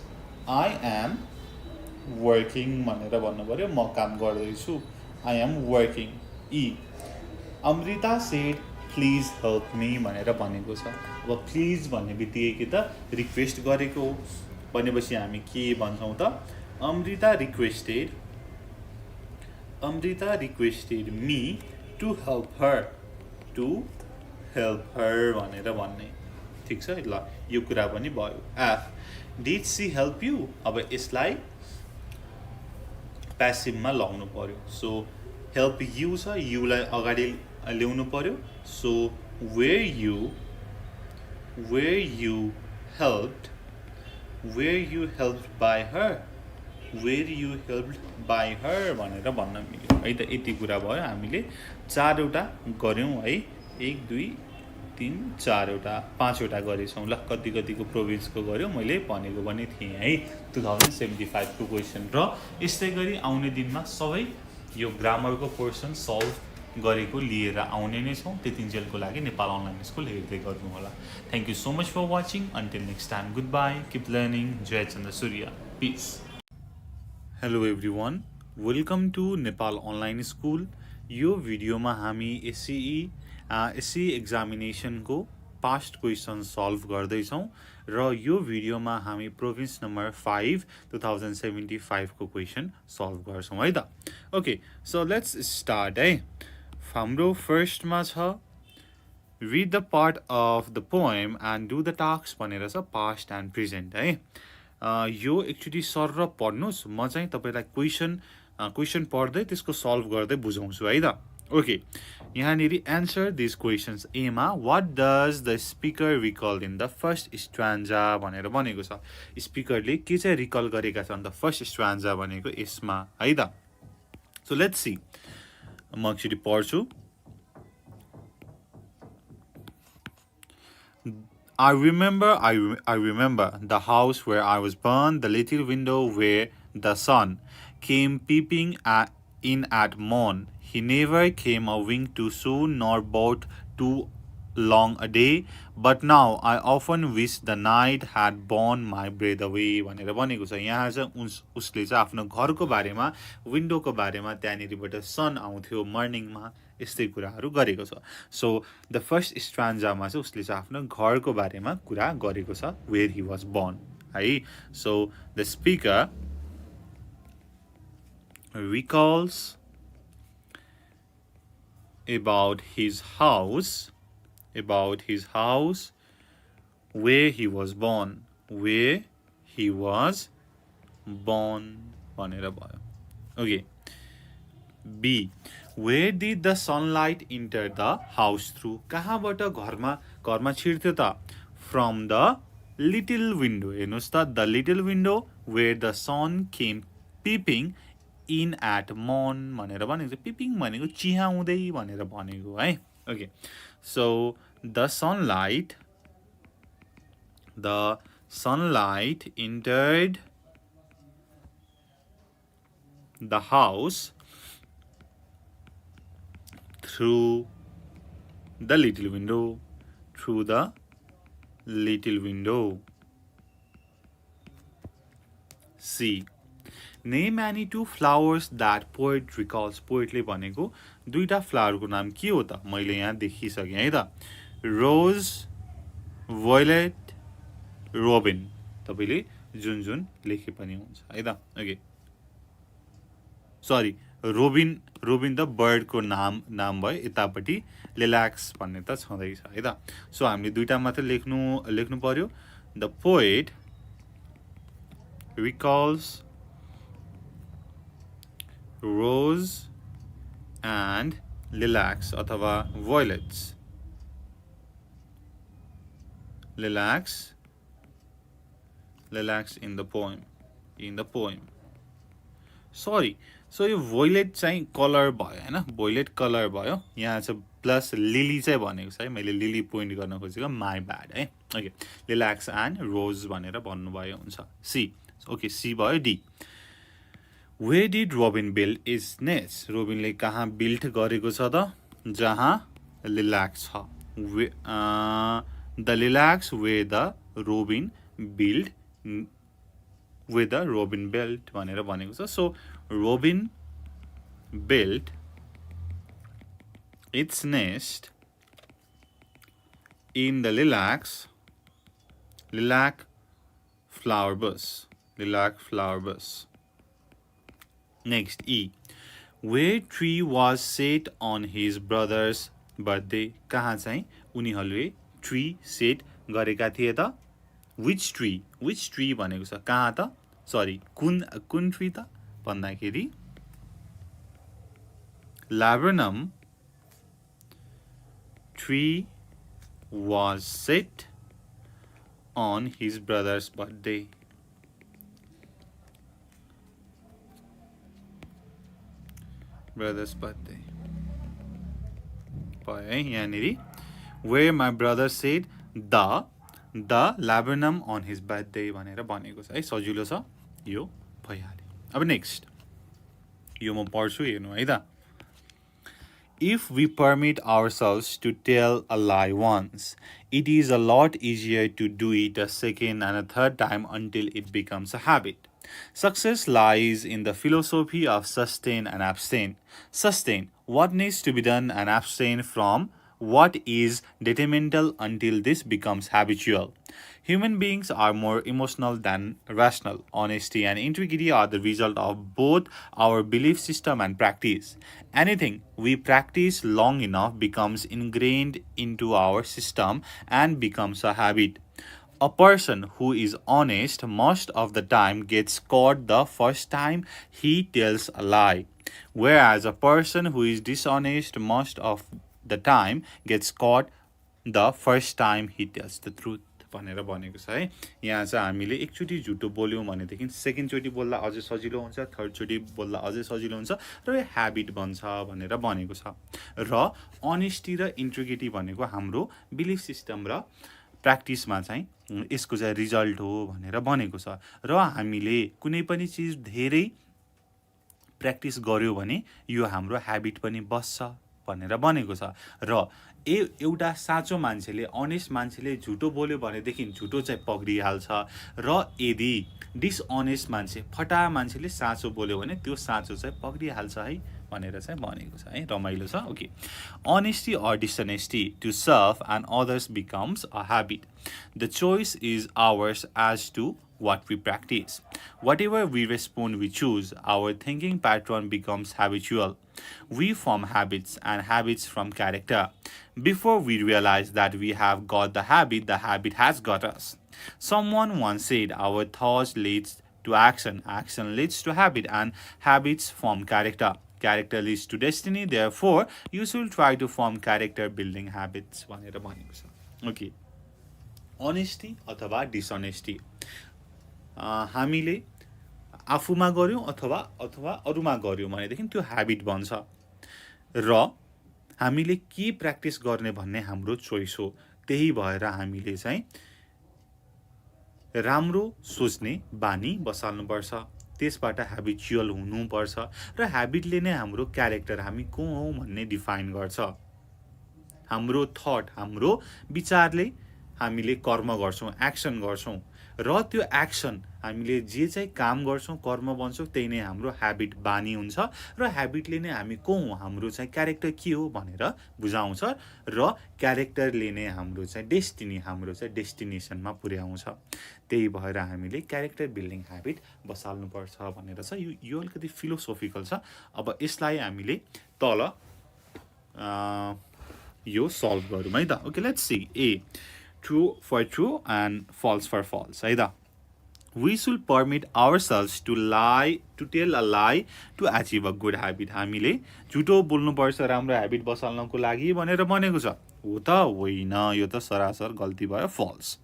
I am working भनेर भन्नु पर्यो, म काम गर्दैछु, I am working. E, Amrita said please help me भनेर भनेको छ। अब प्लिज भन्ने बित्तिकै त रिक्वेस्ट गरेको हो भनेपछि हामी के भन्छौँ त? Amrita requested me to help her भनेर भन्ने। ठिक छ ल, यो कुरा पनि भयो। F, did she help you, अब यसलाई प्यासिभमा लग्नु पर्यो। सो हेल्प यु छ, युलाई अगाडि ल्याउनु पर्यो। So were you helped by her भनेर भन्न मिल्यो है त। यति कुरा भयो। हामीले 4वटा गऱ्यौँ है, 1 2 3 4वटा 5वटा गरेछौँ ल। कतिको प्रोभिन्सको गऱ्यौँ मैले भनेको पनि थिएँ है 2075को क्वेसन। र यस्तै गरी आउने दिनमा सबै यो ग्रामरको पोर्सन सल्भ गरेको लिएर आउने नै छौँ। त्यतिन्जेलको लागि नेपाल अनलाइन स्कुल हेर्दै गर्नु होला। Thank you so much for watching. Until next time, goodbye, keep learning. जय चन्द्र सूर्य, peace. Hello everyone, welcome to Nepal online school. यो भिडियोमा हामी एसई एक्जामिनेसनको पास्ट क्वेसन सल्भ गर्दैछौँ र यो भिडियोमा हामी प्रोभिन्स नम्बर 5 2075को क्वेसन सल्भ गर्छौँ है त। ओके, सो लेट्स स्टार्ट है। हाम्रो फर्स्टमा छ read the part of the poem and do the task भनेर छ, पास्ट एन्ड प्रेजेन्ट है। यो एकचोटि सर पढ्नुहोस्, म चाहिँ तपाईँलाई क्वेसन पढ्दै त्यसको सल्भ गर्दै बुझाउँछु है त। ओके, यहाँनिर एन्सर दिस क्वेसन्स। एमा what does the speaker recall in the first stanza भनेर भनेको छ। स्पिकरले के चाहिँ रिकल गरेका छन् त फर्स्ट स्ट्रान्जा भनेको यसमा है त। सो लेट्स सी, म एकचोटि पढ्छु। I remember the house where I was born, the little window where the sun came peeping in at morn. He never came a wink too soon, nor brought too long a day. But now I often wish the night had borne my breath away भनेर भनेको छ। यहाँ चाहिँ उसले चाहिँ आफ्नो घरको बारेमा, विन्डोको बारेमा, त्यहाँनिरबाट सन आउँथ्यो मर्निङमा, यस्तै कुराहरू गरेको छ। सो द फर्स्ट स्ट्रान्जामा चाहिँ उसले चाहिँ आफ्नो घरको बारेमा कुरा गरेको छ, वेयर ही वाज born है। So the speaker recalls about his house where he was born भनेर भयो। Okay B where did the sunlight enter the house through? कहाँबाट घरमा छिर्थ्यो त? From the little window। हेर्नुहोस् त, the little window where the sun came peeping in at morn भनेर भनेको छ। peeping भनेको चिहाउँदै भनेर भनेको है। Okay so the sunlight entered the house through the little window. C. Name any two flowers that poet recalls. पोएटले भनेको दुईटा फ्लावरको नाम के हो त? मैले यहाँ देखिसकेँ है त, रोज, वायलेट, रोबिन। तपाईले जुन जुन लेखे पनि हुन्छ है त। ओके सरी, रोबिन त बर्डको नाम भयो, यतापट्टि लिलाक्स भन्ने त छँदैछ है त। सो हामीले दुईटा मात्र लेख्नु पर्यो। The poet recalls rose and lilacs अथवा violets, lilacs in the poem sorry। So यो violet चाहिँ कलर भयो हैन, violet कलर भयो। यहाँ चाहिँ प्लस लिली चाहिँ भनेको छ है, मैले लिली पोइन्ट गर्न खोजेको, माई ब्याड है। ओके लिलाक्स एन्ड रोज भनेर भन्नुभयो हुन्छ। सी ओके सी भयो। D Where did Robin build his nest? रोबिनले कहाँ बिल्ड गरेको छ त? जहाँ लिलाक्स छ। The lilacs where the Robin built भनेर भनेको छ। So Robin built its nest in the lilac flower bush. Next, E. Where tree was set on his brother's birthday? कहाँ चाहिँ उनीहरूले ट्री सेट गरेका थिए त? Which tree भनेको छ कहाँ त? सरी कुन ट्री त भन्दाखेरि laburnum tree was set on his brother's birthday. यहाँनिर where my brother said the laburnum on his birthday भनेर भनेको छ है। सजिलो छ यो, भइहाल्यो। अब नेक्स्ट यो म पढ्छु, हेर्नु है त। If we permit ourselves to tell a lie once, it is a lot easier to do it a second and a third time until it becomes a habit. Success lies in the philosophy of sustain and abstain. Sustain what needs to be done and abstain from what is detrimental until this becomes habitual. Human beings are more emotional than rational. Honesty and integrity are the result of both our belief system and practice. Anything we practice long enough becomes ingrained into our system and becomes a habit. A person who is honest most of the time gets caught the first time he tells a lie, whereas a person who is dishonest most of the time gets caught the first time he tells the truth भनेर भनेको छ है। यहाँ चाहिँ हामीले एकचोटि झुटो बोल्यौँ भनेदेखि सेकेन्डचोटि बोल्दा अझै सजिलो हुन्छ, थर्डचोटि बोल्दा अझै सजिलो हुन्छ र यो ह्याबिट बन्छ भनेर भनेको छ। र अनेस्टी र इन्टिग्रिटी भनेको हाम्रो बिलिफ सिस्टम र प्र्याक्टिसमा चाहिँ यसको चाहिँ रिजल्ट हो भनेर भनेको छ। र हामीले कुनै पनि चिज धेरै प्र्याक्टिस गर्यो भने यो हाम्रो ह्याबिट पनि बस्छ भनेर भनेको छ। र एउटा साँचो मान्छेले, अनेस्ट मान्छेले झुटो बोल्यो भनेदेखि झुटो चाहिँ पक्रिहाल्छ, र यदि डिसअनेस्ट मान्छे, फटा मान्छेले साँचो बोल्यो भने त्यो साँचो चाहिँ पक्रिहाल्छ है भनेर चाहिँ भनेको छ है। रमाइलो छ। Okay, honesty or dishonesty to self and others becomes a habit. The choice is ours as to what we practice. Whatever we respond, we choose. Our thinking pattern becomes habitual. We form habits, and habits from character. Before we realize that we have got the habit has got us. Someone once said, our thoughts leads to action, action leads to habit, and habits form character. Character leads to destiny. Therefore, you should try to form character building habits. भनेर भनेको छ। ओके, अनेस्टी अथवा डिसअनेस्टी हामीले आफूमा गर्यौँ अथवा अरूमा गर्यौँ भनेदेखि त्यो ह्याबिट बन्छ, र हामीले के प्र्याक्टिस गर्ने भन्ने हाम्रो चोइस हो। त्यही भएर हामीले चाहिँ राम्रो सोच्ने बानी बसाल्नुपर्छ, त्यसबाट ह्याबिचुअल हुनुपर्छ, र ह्याबिटले नै हाम्रो क्यारेक्टर, हामी को हौँ भन्ने डिफाइन गर्छ। हाम्रो थट, हाम्रो विचारले हामीले कर्म गर्छौँ, एक्सन गर्छौँ, र त्यो एक्सन हामीले जे चाहिँ काम गर्छौँ, कर्म बन्छौँ, त्यही नै हाम्रो ह्याबिट बानी हुन्छ, र ह्याबिटले नै हामी को हौँ, हाम्रो चाहिँ क्यारेक्टर के हो भनेर बुझाउँछ, र क्यारेक्टरले नै हाम्रो चाहिँ डेस्टिनी, हाम्रो चाहिँ डेस्टिनेसनमा पुर्याउँछ। त्यही भएर हामीले क्यारेक्टर बिल्डिङ ह्याबिट बसाल्नुपर्छ भनेर छ। यो अलिकति फिलोसोफिकल छ। अब यसलाई हामीले तल यो सल्भ गरौँ है त। Okay, let's C. A, true for true and false for false है त। We should permit ourselves to tell a lie to achieve a good habit. हामीले झुटो बोल्नुपर्छ राम्रो ह्याबिट बसाल्नको लागि भनेर भनेको छ। हो त होइन, यो त सरासर गल्ती भयो, false.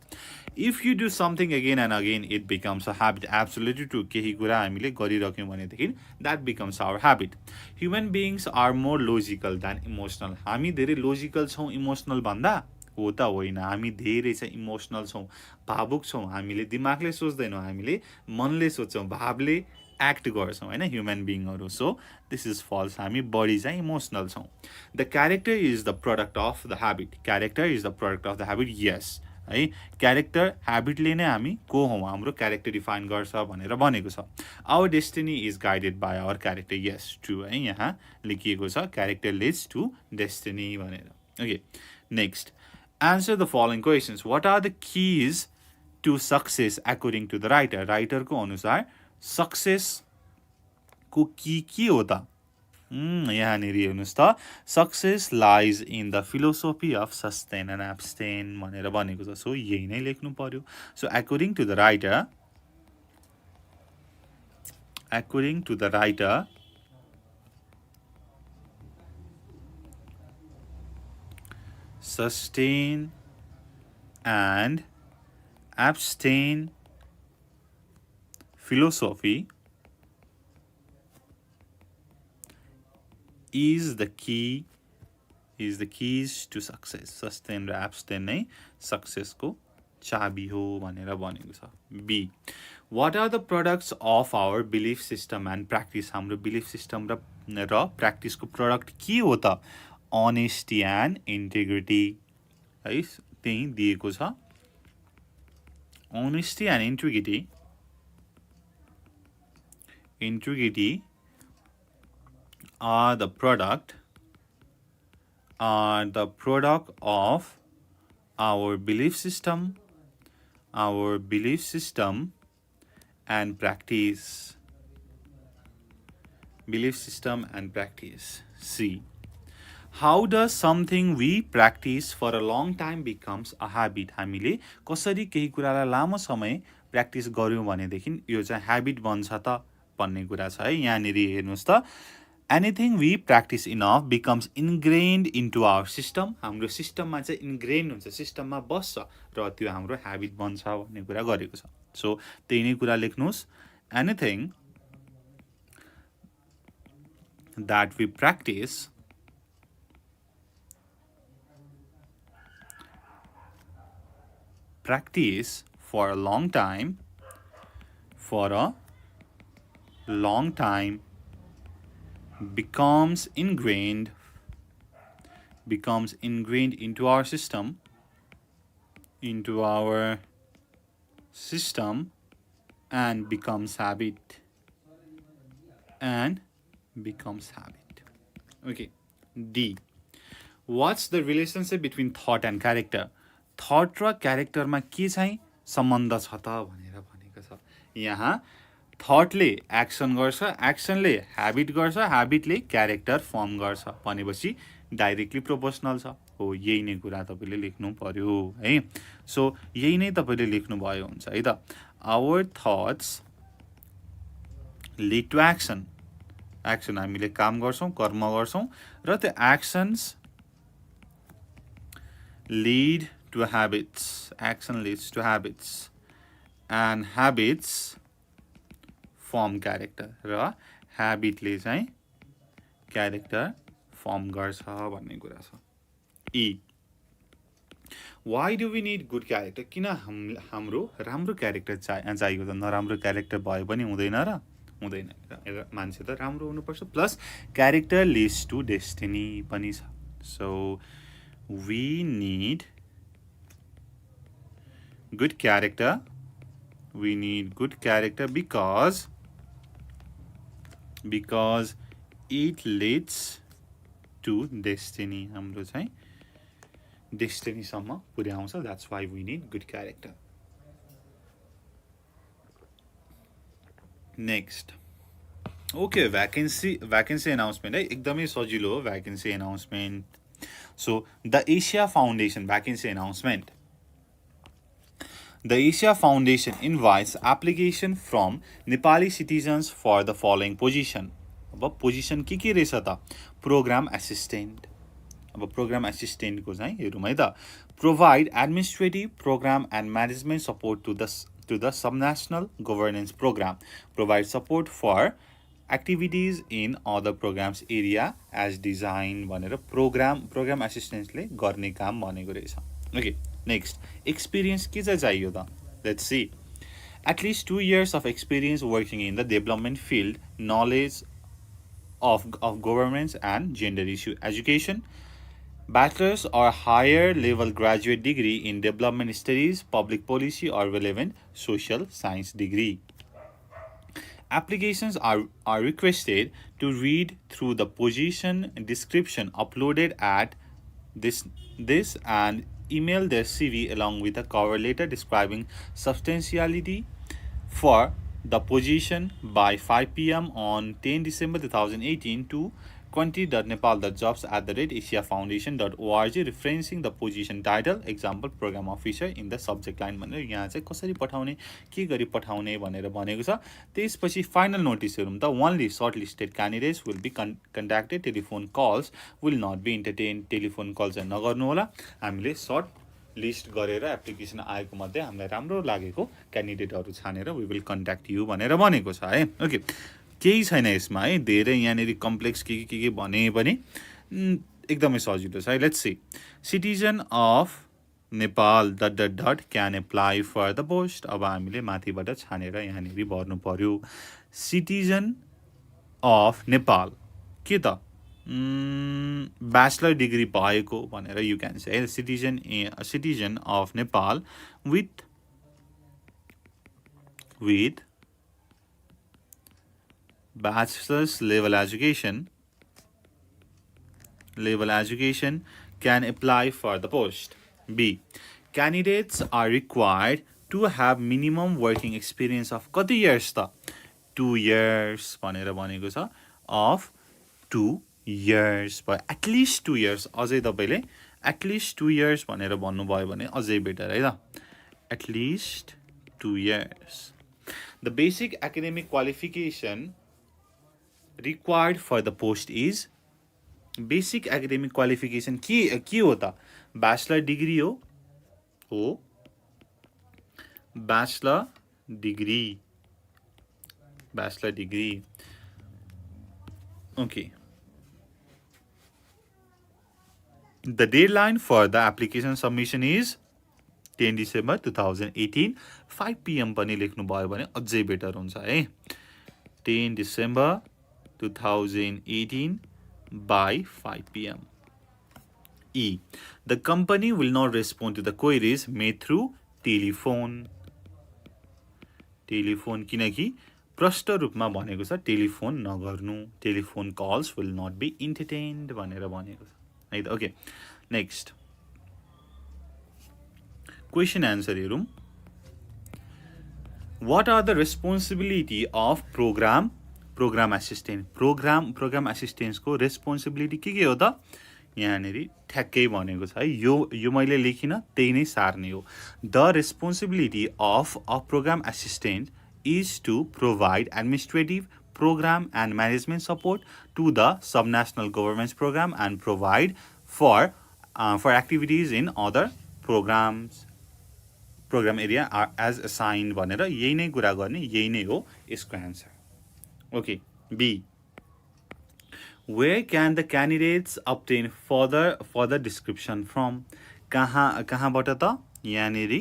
If you do something again and again, it becomes a habit. Absolutely true. केही कुरा हामीले गरिरह्यौँ भनेदेखि that becomes our habit. Human beings are more logical than emotional. हामी धेरै लोजिकल छौँ इमोसनल भन्दा? हो त होइन, हामी धेरै चाहिँ इमोसनल छौँ, भावुक छौँ। हामीले दिमागले सोच्दैनौँ, हामीले मनले सोच्छौँ, भावले एक्ट गर्छौँ होइन ह्युमन बिङहरू। सो दिस इज फल्स, हामी बढी चाहिँ इमोसनल छौँ। The character is the product of the habit. Character is the product of the habit. Yes है, क्यारेक्टर ह्याबिटले नै हामी को हौँ, हाम्रो क्यारेक्टर डिफाइन गर्छ भनेर भनेको छ। Our destiny is guided by our character. Yes true है, यहाँ लेखिएको छ क्यारेक्टर लिड्स टु डेस्टिनी भनेर। Okay, next, answer the following questions. What are the keys to success according to the writer? Writer को अनुसार सक्सेस को की के हो त? यहाँनिर हेर्नुहोस् त, success lies in the philosophy of sustain and abstain भनेर भनेको छ। सो यही नै लेख्नु पर्यो। So according to the writer, sustain and abstain philosophy is the keys to success. Sustain र abstain नै सक्सेसको चाबी हो भनेर भनेको छ। B, what are the products of our belief system and practice? हाम्रो बिलिफ सिस्टम र प्र्याक्टिसको प्रडक्ट के हो त? Honesty and integrity है, त्यही दिएको छ। Honesty and integrity are the product of our belief system and practice. Belief system and practice. C, how does something we practice for a long time becomes a habit? हामीले कसरी केही कुरालाई लामो समय प्र्याक्टिस गर्यौँ भनेदेखि यो चाहिँ ह्याबिट बन्छ त भन्ने कुरा छ है। यहाँनिर हेर्नुहोस् त, anything we practise enough becomes ingrained into our system. हाम्रो सिस्टममा चाहिँ इन्ग्रेन्ड हुन्छ, सिस्टममा बस्छ, र त्यो हाम्रो ह्याबिट बन्छ भन्ने कुरा गरेको छ। सो त्यही नै कुरा लेख्नुहोस्, anything that we practise for a long time becomes ingrained into our system and becomes habit Okay. D. What's the relationship between thought and character? Thought र क्यारेक्टरमा के चाहिँ सम्बन्ध छ त भनेर भनेको छ। यहाँ थटले एक्सन गर्छ, एक्सनले ह्याबिट गर्छ, ह्याबिटले क्यारेक्टर फर्म गर्छ भनेपछि डाइरेक्टली प्रोपोर्सनल छ। हो, यही नै कुरा तपाईँले लेख्नु पर्यो है। सो यही नै तपाईँले लेख्नुभयो हुन्छ है त। Our thoughts lead to action. Action हामीले काम गर्छौँ, कर्म गर्छौँ र त्यो actions lead to habits. Action leads to habits. And habits form character. र habitले चाहिँ character form गर्छ भन्ने कुरा छ। E. Why do we need good character? किन हाम्रो राम्रो क्यारेक्टर चाहिएको त? नराम्रो क्यारेक्टर भयो पनि हुँदैन र हुँदैन। मान्छे त राम्रो हुनुपर्छ। Plus character leads to destiny पनि छ। So we need good character. We need good character because it leads to destiny. हाम्रो चाहिँ destiny सम्म पुर्याउँछ. That's why we need good character. Next. Okay, vacancy announcement है, एकदमै सजिलो हो vacancy announcement. So, the Asia Foundation vacancy announcement. The Asia Foundation invites application from Nepali citizens for the following position. अब position के रहेछ त? Program assistant. अब program assistant को चाहिँ हेरौँ है त. Provide administrative, program and management support to the subnational governance program. Provide support for activities in other programs area as designed भनेर program assistance-ले गर्ने काम भनेको रहेछ। Okay, next. Experience के चाहिँ चाहियो त? Let's see. At least 2 years of experience working in the development field, knowledge of governance and gender issue education, bachelor's or higher level graduate degree in development studies, public policy or relevant social science degree. Applications are requested to read through the position description uploaded at this and email their CV along with a cover letter describing substantiality for the position by 5 p.m. on 10 December 2018 to 20.nepal.jobs@asiafoundation.org referencing the position title, example program officer in the subject line भनेर यहाँ चाहिँ कसरी पठाउने, के गरी पठाउने भनेर भनेको छ। त्यसपछि फाइनल नोटिस हेरौँ त। Only shortlisted candidates will be conducted. Telephone calls will not be entertained. Telephone call चाहिँ नगर्नु होला। हामीले सर्ट लिस्ट गरेर एप्लिकेसन आएको मध्ये हामीलाई राम्रो लागेको क्यान्डिडेटहरू छानेर we will contact you भनेर भनेको छ है। ओके, केही छैन यसमा है, धेरै यहाँनिर कम्प्लेक्स के भने पनि एकदमै सजिलो छ है। Let's see. Citizen of Nepal ... can apply for the post. अब हामीले माथिबाट छानेर यहाँनिर भर्नु पर्यो। सिटिजन अफ नेपाल के त? ब्याचलर डिग्री भएको भनेर you can say. Citizen of Nepal with bachelor's level education can apply for the post. B. Candidates are required to have minimum working experience of कति years त? 2 years भनेर भनेको छ। of 2 years भयो, at least 2 years। अझै तपाईले at least 2 years भनेर भन्नुभयो भने अझै बेटर है त। at least 2 years. The basic academic qualification required for the post is basic academic qualification के हो त? bachelor degree हो bachelor degree okay. The deadline for the application submission is 10 December 2018 5 PM पनि लेख्नु भयो भने अझै बेटर हुन्छ है। 10 December 2018 by 5 p.m. E. The company will not respond to the queries made through telephone. Telephone किनकि प्रष्ट रूपमा भनेको छ टेलिफोन नगर्नु telephone calls will not be entertained भनेर भनेको छ है त ओके नेक्स्ट क्वेसन एन्सर हेरौँ What are the responsibility of program assistant? Program assistants को responsibility के हो त यहाँनेरि ठ्याक्कै भनेको छ है यो मैले लेखिन त्यही नै सार्ने हो The responsibility of a program assistant is to provide administrative program and management support to the subnational government's program and provide for activities in other programs program area are as assigned भनेर यही नै कुरा गर्ने यही नै हो यसको answer okay B where can the candidates obtain further description from कहाँबाट त यहाँनेरि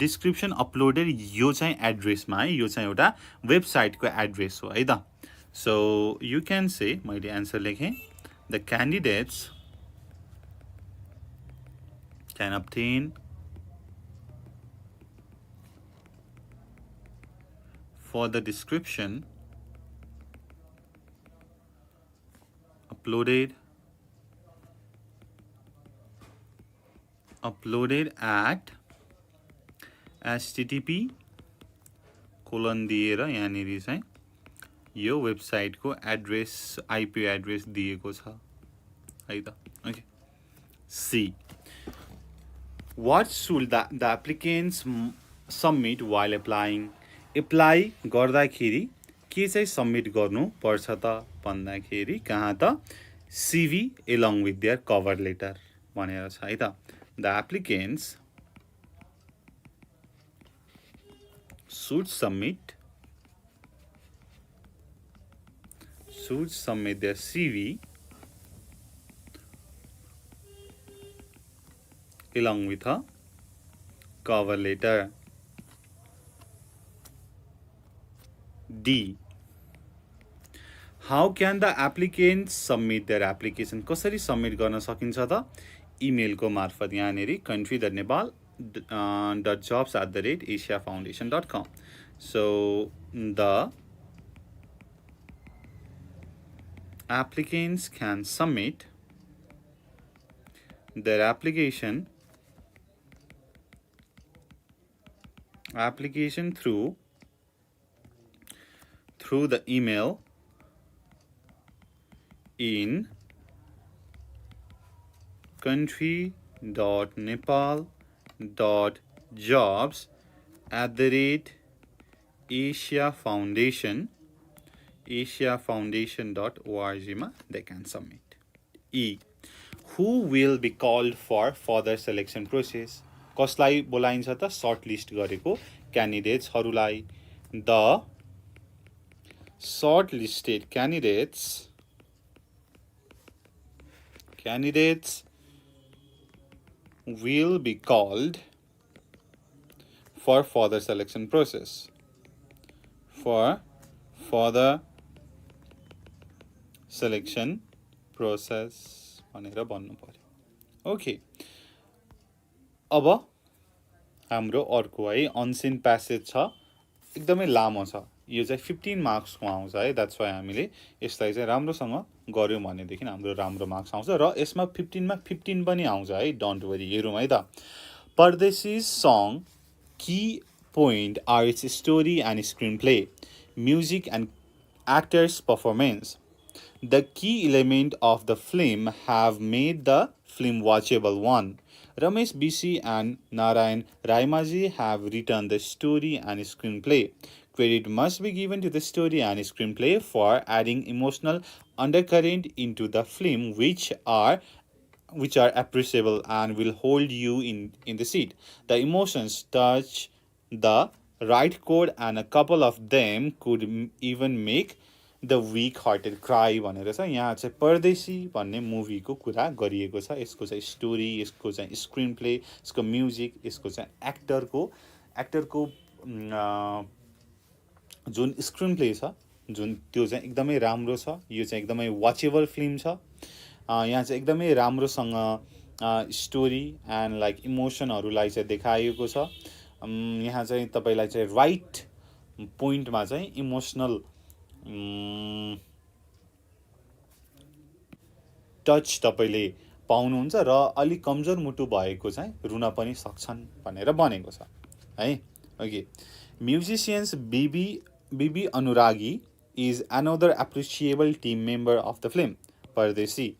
डिस्क्रिप्सन अपलोडेड यो चाहिँ एड्रेसमा है यो चाहिँ एउटा वेबसाइटको एड्रेस हो है त सो यु क्यान से मैले एन्सर लेखेँ the candidates can obtain for the description uploaded at http:// दिएर यहाँनेरि चाहिँ यो वेबसाइटको एड्रेस आइपी एड्रेस दिएको छ है त okay C What should the applicants submit while applying? Apply गर्दाखेरि के चाहिँ सबमिट गर्नु पर्छ त भन्दाखेरि कहाँ त CV along with their cover letter भनेर छ है त The applicants should submit their CV along with a cover letter. D. How can the applicants submit their application? कसरी सबमिट गर्न सकिन्छ त इमेलको मार्फत यहाँनेरि country.nepal.jobs@asiafoundation.com. So the applicants can submit their application through the email in country.nepal.jobs@asiafoundation.org मा they can submit. E. Who will be called for further selection process? कसलाई बोलाइन्छ त shortlist गरेको क्यान्डिडेट्सहरूलाई The shortlisted candidates will be called for further selection process. For further selection process भनेर भन्नु पर्यो ओके अब हाम्रो अर्को है अनसिन प्यासेज छ एकदमै लामो छ यो चाहिँ 15 मार्क्सको आउँछ है द्याट्स वाइ हामीले यसलाई चाहिँ राम्रोसँग गर्यौँ भनेदेखि हाम्रो राम्रो मार्क्स आउँछ र यसमा 15 मा 15 पनि आउँछ है डोन्ट वरी हेरौँ है त Pardeshi song key point are its story and screenplay music and actors' performance. The key element of the film have made the film watchable one. Ramesh BC and Narayan Raimaji have written the story and screenplay. Credit must be given to the story and screenplay for adding emotional undercurrent into the film which are appreciable and will hold you in the seat. The emotions touch the right chord and a couple of them could even make the weak hearted cry भनेर छ यहाँ चाहिँ परदेशी भन्ने मुभीको कुरा गरिएको छ यसको चाहिँ स्टोरी यसको चाहिँ स्क्रिन प्ले यसको म्युजिक यसको चाहिँ एक्टरको जुन स्क्रिन प्ले छ जुन त्यो चाहिँ एकदमै राम्रो छ, यो चाहिँ एकदमै वाचेबल फिल्म छ। यहाँ चाहिँ एकदमै राम्रोसँग स्टोरी एन्ड लाइक इमोसनहरूलाई चाहिँ देखाएको छ। यहाँ चाहिँ तपाईँलाई चाहिँ राइट पोइन्टमा चाहिँ इमोसनल टच तपाईँले पाउनुहुन्छ र अलिक कमजोर मुटु भएको चाहिँ रुन पनि सक्छन् भनेर बनेको छ है। Okay, musicians BB Anuragi is another appreciable team member of the film, Pardesi.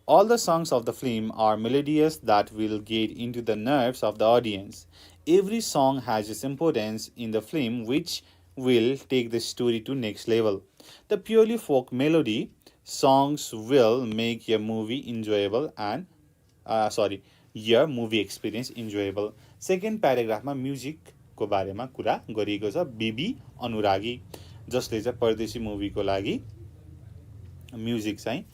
All the songs of the film are melodious that will get into the nerves of the audience. Every song has its importance in the film which will take the story to next level. The purely folk melody songs will make your movie enjoyable and your movie experience enjoyable. Second paragraph मा म्युजिक को बारेमा कुरा गरिएको छ। बिबी अनुरागी जसले चाहिँ परदेशी मुभीको लागि म्युजिक चाहिँ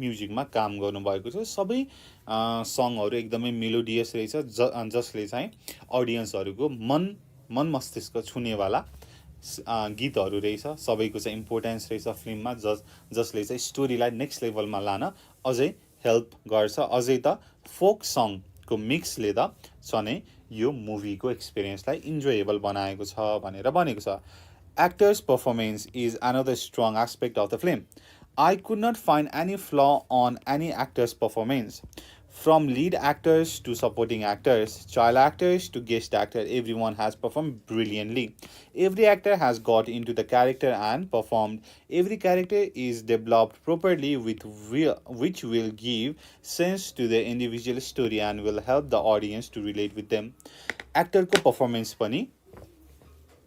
म्युजिकमा काम गर्नुभएको छ। सबै सङहरू एकदमै मेलोडियस रहेछ जसले चाहिँ अडियन्सहरूको मन मस्तिष्क छुनेवाला गीतहरू रहेछ। सबैको चाहिँ इम्पोर्टेन्स रहेछ फिल्ममा जसले चाहिँ स्टोरीलाई नेक्स्ट लेभलमा लान अझै हेल्प गर्छ। अझै त फोक सङको मिक्सले त सनै यो मुभीको एक्सपिरियन्सलाई इन्जोयेबल बनाएको छ भनेर बनेको छ। Actor's performance is another strong aspect of the film. I could not find any flaw on any actor's performance. From lead actors to supporting actors, child actors to guest actor, everyone has performed brilliantly. Every actor has got into the character and performed. Every character is developed properly which will give sense to the individual story and will help the audience to relate with them. Actor को performance पनि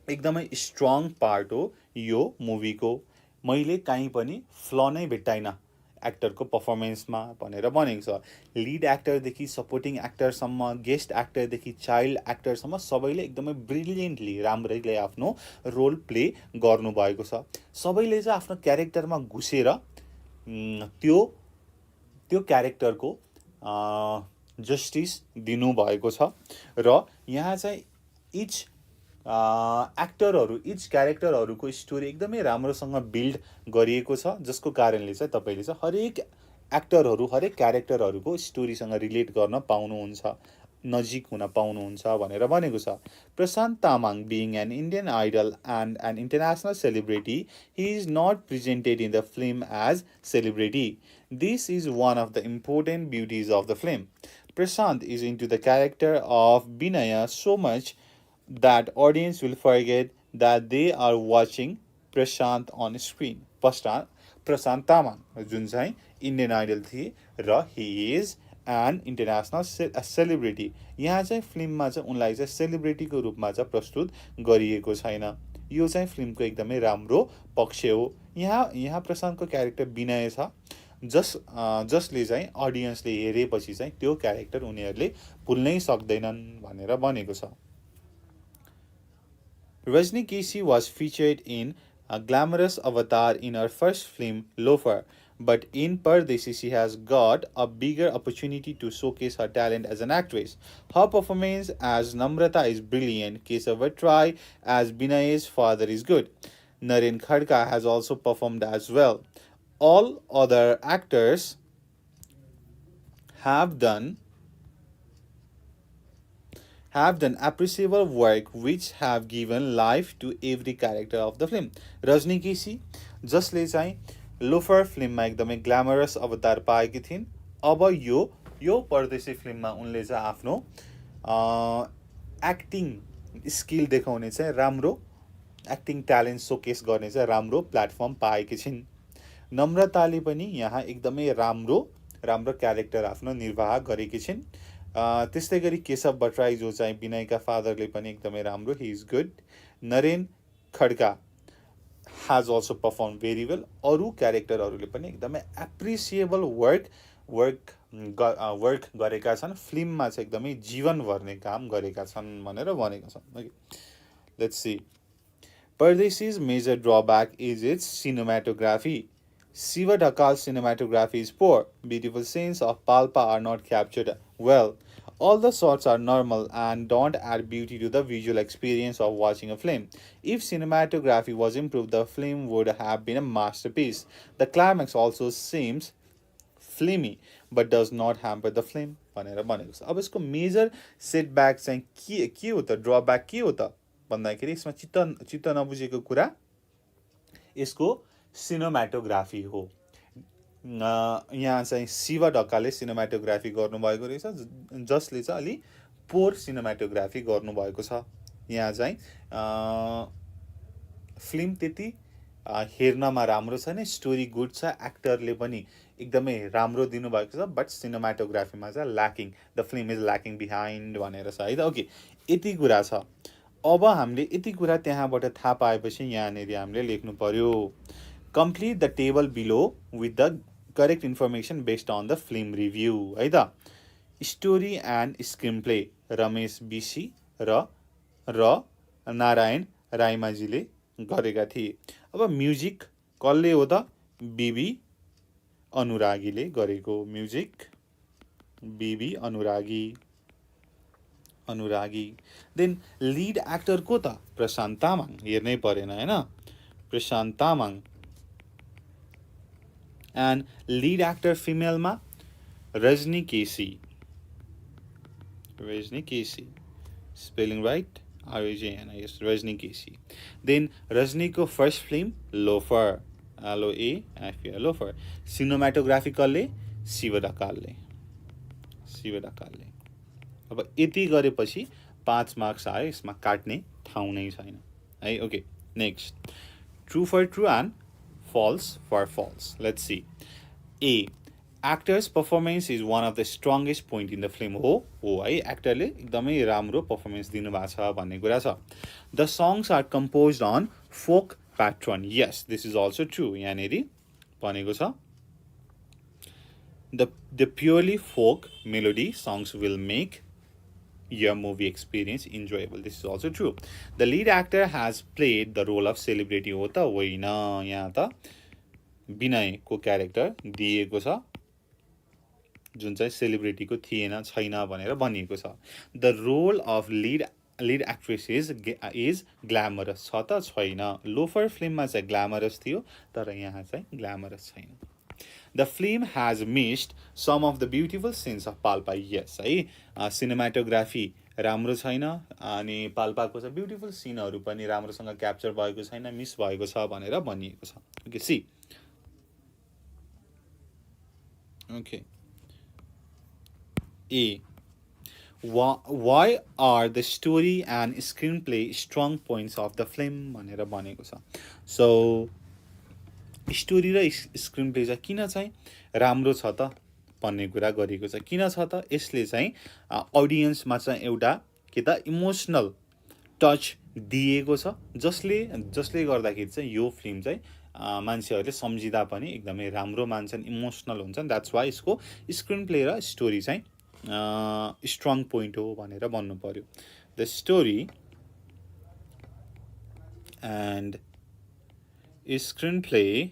एकदमै स्ट्रङ पार्ट हो यो मुभीको। मैले कहीँ पनि फ्ल नै भेट्टाइनँ एक्टरको पर्फर्मेन्समा भनेर भनेको छ। लिड एक्टरदेखि सपोर्टिङ एक्टरसम्म, गेस्ट एक्टरदेखि चाइल्ड एक्टरसम्म सबैले एकदमै ब्रिलियन्टली राम्रैले आफ्नो रोल प्ले गर्नुभएको छ। सबैले चाहिँ आफ्नो क्यारेक्टरमा घुसेर त्यो क्यारेक्टरको जस्टिस दिनुभएको छ र यहाँ चाहिँ इच एक्टरहरू इच क्यारेक्टरहरूको स्टोरी एकदमै राम्रोसँग बिल्ड गरिएको छ जसको कारणले चाहिँ तपाईँले चाहिँ हरेक एक्टरहरू हरेक क्यारेक्टरहरूको स्टोरीसँग रिलेट गर्न पाउनुहुन्छ, नजिक हुन पाउनुहुन्छ भनेर भनेको छ। Prashant Tamang being an Indian idol and an international celebrity, he is not presented in the film as celebrity. This is one of the important beauties of the film. Prashant is into the character of Binaya so much that audience will forget that they are watching Prashant on screen. Prashant Tamang जुन चाहिँ इन्डियन आइडल थिए र he is an international celebrity. यहाँ चाहिँ फिल्ममा चाहिँ उनलाई चाहिँ सेलिब्रिटीको रूपमा चाहिँ प्रस्तुत गरिएको छैन। यो चाहिँ फिल्मको एकदमै राम्रो पक्ष हो। यहाँ प्रशान्तको क्यारेक्टर विनय छ जसले चाहिँ अडियन्सले हेरेपछि चाहिँ त्यो क्यारेक्टर उनीहरूले भुल्नै सक्दैनन् भनेर भनेको छ। Rajni Kesi was featured in a glamorous avatar in her first film, Loafer, but in Pardesi she has got a bigger opportunity to showcase her talent as an actress. Her performance as Namrata is brilliant. Kesava Try as Binaye's father is good. Naren Khadka has also performed as well. All other actors have done appreciable work which have given life to every character of the film. रजनी केसी जसले चाहिँ लोफर फिल्ममा एकदमै ग्ल्यामरस अवतार पाएकी थिइन्, अब यो परदेशी फिल्ममा उनले चाहिँ आफ्नो एक्टिङ स्किल देखाउने चाहिँ राम्रो एक्टिङ ट्यालेन्ट सोकेस गर्ने चाहिँ राम्रो प्लेटफर्म पाएकी छिन्। नम्रताले पनि यहाँ एकदमै राम्रो क्यारेक्टर आफ्नो निर्वाह गरेकी छिन्। त्यस्तै गरी केशव भट्टराई जो चाहिँ विनयका फादरले पनि एकदमै राम्रो, he is good. Naren Khadka has also performed very well. अरू क्यारेक्टरहरूले पनि एकदमै एप्रिसिएबल वर्क गरेका छन्। फिल्ममा चाहिँ एकदमै जीवन भर्ने काम गरेका छन् भनेर भनेको छ। Let's see, Pardesi's major drawback is its cinematography. Shiva Dhakal's cinematography is poor. Beautiful scenes of Palpa are not captured well. All the shots are normal and don't add beauty to the visual experience of watching a film. If cinematography was improved, the film would have been a masterpiece. The climax also seems filmy but does not hamper the film भनेर भनेको छ। अब यसको मेजर सेटब्याक चाहिँ के हो त, ड्रब्याक के हो त भन्दाखेरि यसमा चित्त नबुझेको कुरा यसको सिनेमाटोग्राफी हो। यहाँ चाहिँ शिव ढकालले सिनेमाटोग्राफी गर्नुभएको रहेछ, जसले चाहिँ अलि पोर सिनेमाटोग्राफी गर्नुभएको छ। यहाँ चाहिँ फिल्म त्यति हेर्नमा राम्रो छैन, स्टोरी गुड छ, एक्टरले पनि एकदमै राम्रो दिनुभएको छ, बट सिनेमाटोग्राफीमा चाहिँ lacking, the film is lacking behind भनेर छ है त। ओके, यति कुरा छ। अब हामीले यति कुरा त्यहाँबाट थाहा पाएपछि यहाँनिर हामीले लेख्नु पर्यो, complete the table below with the correct information based on the film review है त। Story and screenplay Ramesh BC र नारायण राईमाझीले गरेका थिए। अब म्युजिक कसले हो त, बिबी अनुरागीले गरेको। Music BB Anuragi. Then lead actor को त, प्रशान्त तामाङ, हेर्नै परेन हैन, Prashant Tamang. And lead actor फिमेलमा Rajani KC, spelling right, RAJN, yes, Rajani KC. Then रजनीको first film Loafer, LOAFR, Loafer. Cinematography कसले, शिव ढकालले। अब यति गरेपछि 5 मार्क्स आयो, यसमा काट्ने ठाउँ नै छैन है। Okay, next, true for true and false for false. Let's see. A. Actor's performance is one of the strongest point in the film. हो है, एक्टरले एकदमै राम्रो पर्फर्मेन्स दिनुभएको छ भन्ने कुरा छ। The songs are composed on folk pattern. Yes, this is also true. यहाँनिर भनेको छ, the purely folk melody songs will make your movie experience enjoyable. This is also true. The lead actor has played the role of celebrity. हो त होइन, यहाँ त विनयको क्यारेक्टर दिएको छ, जुन चाहिँ सेलिब्रिटीको थिएन, छैन भनेर भनिएको छ। The role of lead actress is glamorous छ त छैन। लोफर फिल्ममा चाहिँ ग्ल्यामरस थियो, तर यहाँ चाहिँ ग्ल्यामरस छैन। The film has missed some of the beautiful scenes of Palpa. Yes, है, सिनेमाटोग्राफी राम्रो छैन अनि पाल्पाको चाहिँ ब्युटिफुल सिनहरू पनि राम्रोसँग क्याप्चर भएको छैन, मिस भएको छ भनेर भनिएको छ। Okay, C. Okay, A. Why are the story and screenplay strong points of the film भनेर भनेको छ। So स्टोरी र स्क्रिन प्ले चाहिँ किन चाहिँ राम्रो छ त भन्ने कुरा गरेको छ। किन छ त, यसले चाहिँ अडियन्समा चाहिँ एउटा के त इमोसनल टच दिएको छ, जसले गर्दाखेरि चाहिँ यो फिल्म चाहिँ मान्छेहरूले सम्झिँदा पनि एकदमै राम्रो मान्छन्, इमोसनल हुन्छन्। द्याट्स वाइ यसको स्क्रिन प्ले र स्टोरी चाहिँ स्ट्रङ पोइन्ट हो भनेर भन्नु पर्यो। The story and screenplay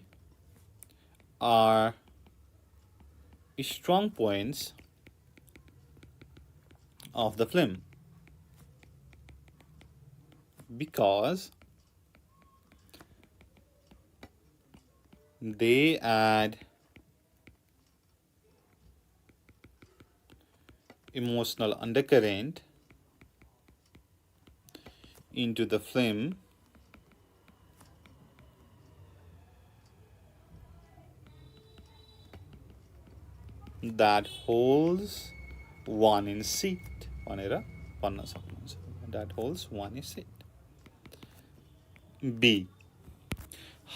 are strong points of the film because they add emotional undercurrent into the film that holds one in seat भनेर भन्न सक्नुहुन्छ। That holds one in seat. B.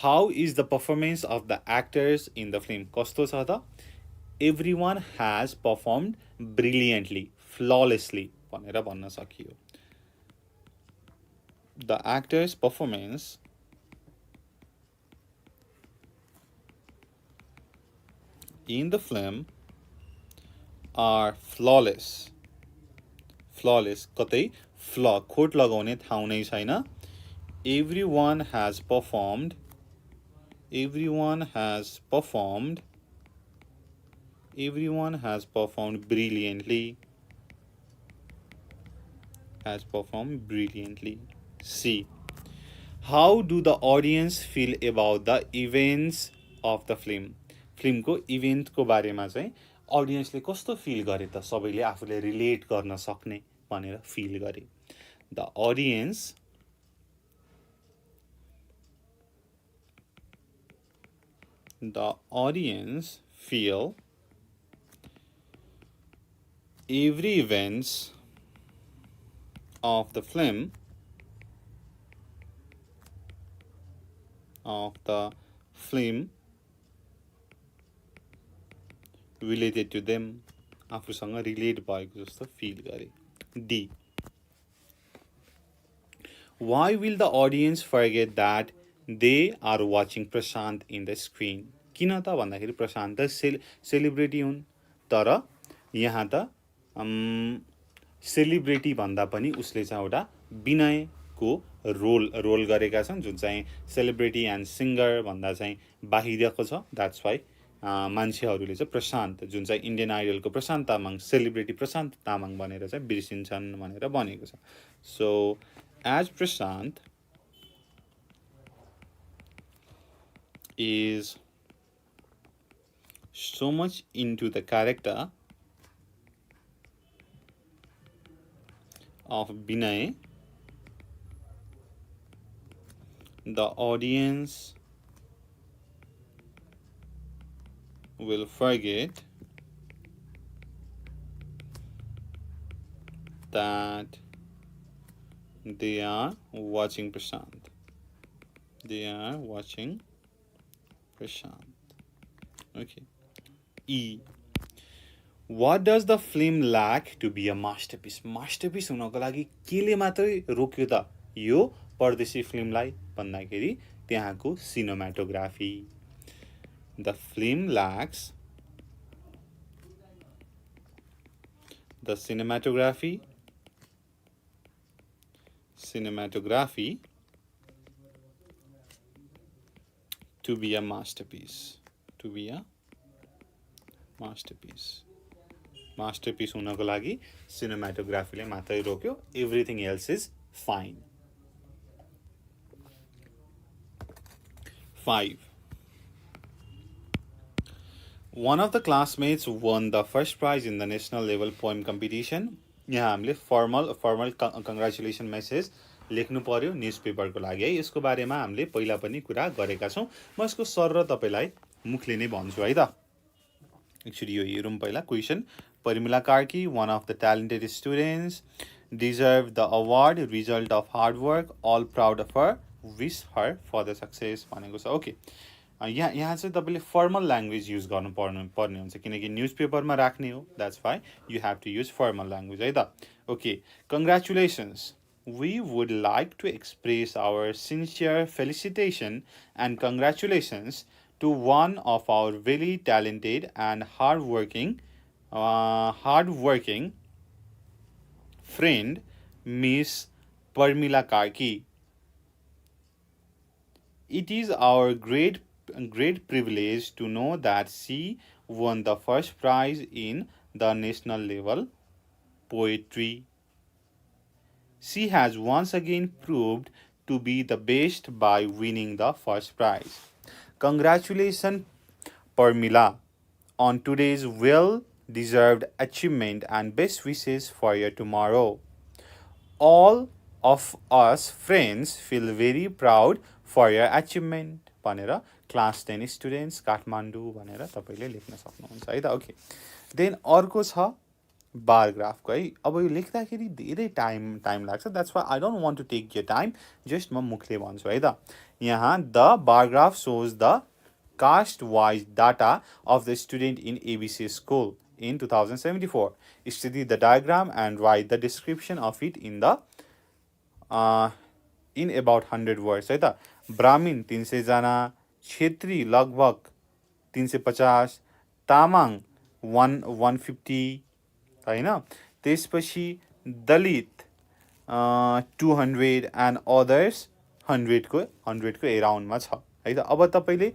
How is the performance of the actors in the film? कस्तो छ त? Everyone has performed brilliantly, flawlessly भनेर भन्न सकियो। The actors' performance in the film are flawless. Flawless कतै खोट लगाउने ठाउँ नै छैन। Everyone has performed brilliantly has performed brilliantly. C. How do the audience feel about the events of the film? फिल्मको इभेन्टको बारेमा चाहिँ अडियन्सले कस्तो फिल गरे त सबैले आफूले रिलेट गर्न सक्ने भनेर फिल गरे. The audience feel every events of the film related to them. आफूसँग रिलेट भएको जस्तो फिल गरे. D. Why will the audience forget that they are watching Prashant in the screen? किन त भन्दाखेरि प्रशान्त सेलिब्रिटी हुन् तर यहाँ त सेलिब्रिटी भन्दा पनि उसले चाहिँ एउटा विनयको रोल गरेका छन् जुन चाहिँ सेलिब्रिटी एन्ड सिङ्गर भन्दा चाहिँ बाहिरको छ. द्याट्स वाइ मान्छेहरूले चाहिँ प्रशान्त जुन चाहिँ इन्डियन आइडलको प्रशान्त तामाङ सेलिब्रिटी प्रशान्त तामाङ भनेर चाहिँ बिर्सिन्छन् भनेर भनेको छ. So as Prashant is so much into the character of Binay, the audience will forget that they are watching Prashant. They are watching Prashant. Okay. E. What does the film lack to be a masterpiece? Masterpiece हुनको लागि केले मात्रै रोक्यो त यो परदेशी फिल्मलाई भन्दाखेरि त्यहाँको cinematography. The film lacks the cinematography to be a masterpiece. To be a masterpiece. Masterpiece हुनको लागि सिनेमाटोग्राफीले मात्रै रोक्यो. Everything else is fine. 5. One of the classmates won the first prize in the national level poem competition. यहाँ हामीले फर्मल कङ्ग्रेचुलेसन मेसेज लेख्नु पर्यो न्युजपेपरको लागि है. यसको बारेमा हामीले पहिला पनि कुरा गरेका छौँ. म यसको सर र तपाईँलाई मुखले नै भन्छु है त. एक्चुअली यो हेरौँ पहिला question. Parimila Karki, one of the talented students, deserved the award, result of hard work, all proud of her, wish her for the success भनेको छ. ओके यहाँ चाहिँ तपाईँले फर्मल ल्याङ्ग्वेज युज गर्नु पर्ने हुन्छ किनकि न्युज पेपरमा राख्ने हो. That's why you have to use formal language है त. Okay congratulations. We would like to express our sincere felicitation and congratulations to one of our very talented and hardworking friend, Miss Parmila Karki. It is our great privilege to know that she won the first prize in the national level poetry. She has once again proved to be the best by winning the first prize. Congratulations, Parmila, on today's well-deserved achievement and best wishes for your tomorrow. All of us friends feel very proud for your achievement. भनेर क्लास 10 स्टुडेन्ट्स काठमाडौँ भनेर तपाईँले लेख्न सक्नुहुन्छ है त. ओके देन अर्को छ बारग्राफको है. अब यो लेख्दाखेरि धेरै टाइम लाग्छ. That's why I don't want to take your time. Just म मुखले भन्छु है त. यहाँ the bar graph shows the caste wise data of the student in ABC school in 2074. Study the diagram and write the description of it in about 100 words है त. ब्राह्मीण 300 जना, क्षेत्री लगभग 350, तामाङ 150 हैन. त्यसपछि दलित 200 एन्ड अदर्स 100 को एराउन्डमा छ है त. अब तपाईँले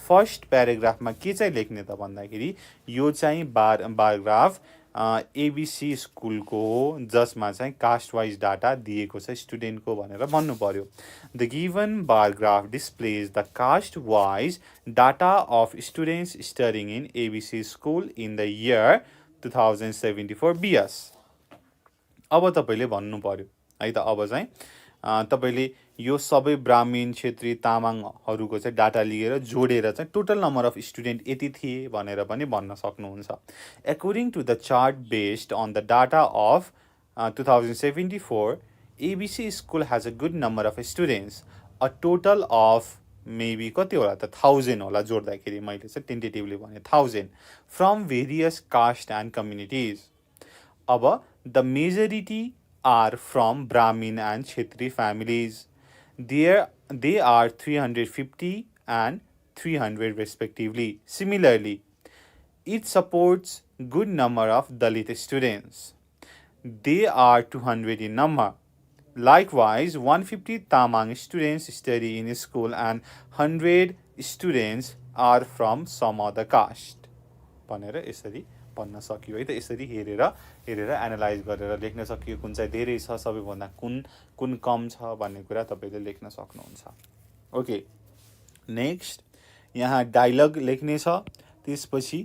फर्स्ट प्याराग्राफमा के चाहिँ लेख्ने त भन्दाखेरि यो चाहिँ बारग्राफ एबिसी स्कुलको हो जसमा चाहिँ कास्ट वाइज डाटा दिएको छ स्टुडेन्टको भनेर भन्नु पर्यो the given bar graph displays the caste wise data of students studying in ABC school in the year 2074 BS अब तपाईँले भन्नु पर्यो है त अब चाहिँ तपाईँले यो सबै ब्राह्मीण क्षेत्री तामाङहरूको चाहिँ डाटा लिएर जोडेर चाहिँ टोटल नम्बर अफ स्टुडेन्ट यति थिए भनेर पनि भन्न सक्नुहुन्छ according to the chart based on the data of 2074 ABC school has a good number of students a total of maybe कति होला त 1000 होला जोड्दाखेरि मैले चाहिँ टेन्टेटिभली भने 1000 from various caste and communities अब the majority are from Brahmin and Kshetri families. They are 350 and 300 respectively. Similarly, it supports good number of Dalit students. They are 200 in number. Likewise, 150 Tamang students study in school and 100 students are from some other caste. भनेर यसरी भन्न सकियो है त यसरी हेरेर एनालाइज गरेर लेख्न सकियो कुन चाहिँ धेरै छ सबैभन्दा कुन कम छ भन्ने कुरा तपाईँले लेख्न सक्नुहुन्छ ओके नेक्स्ट यहाँ डायलग लेख्ने छ त्यसपछि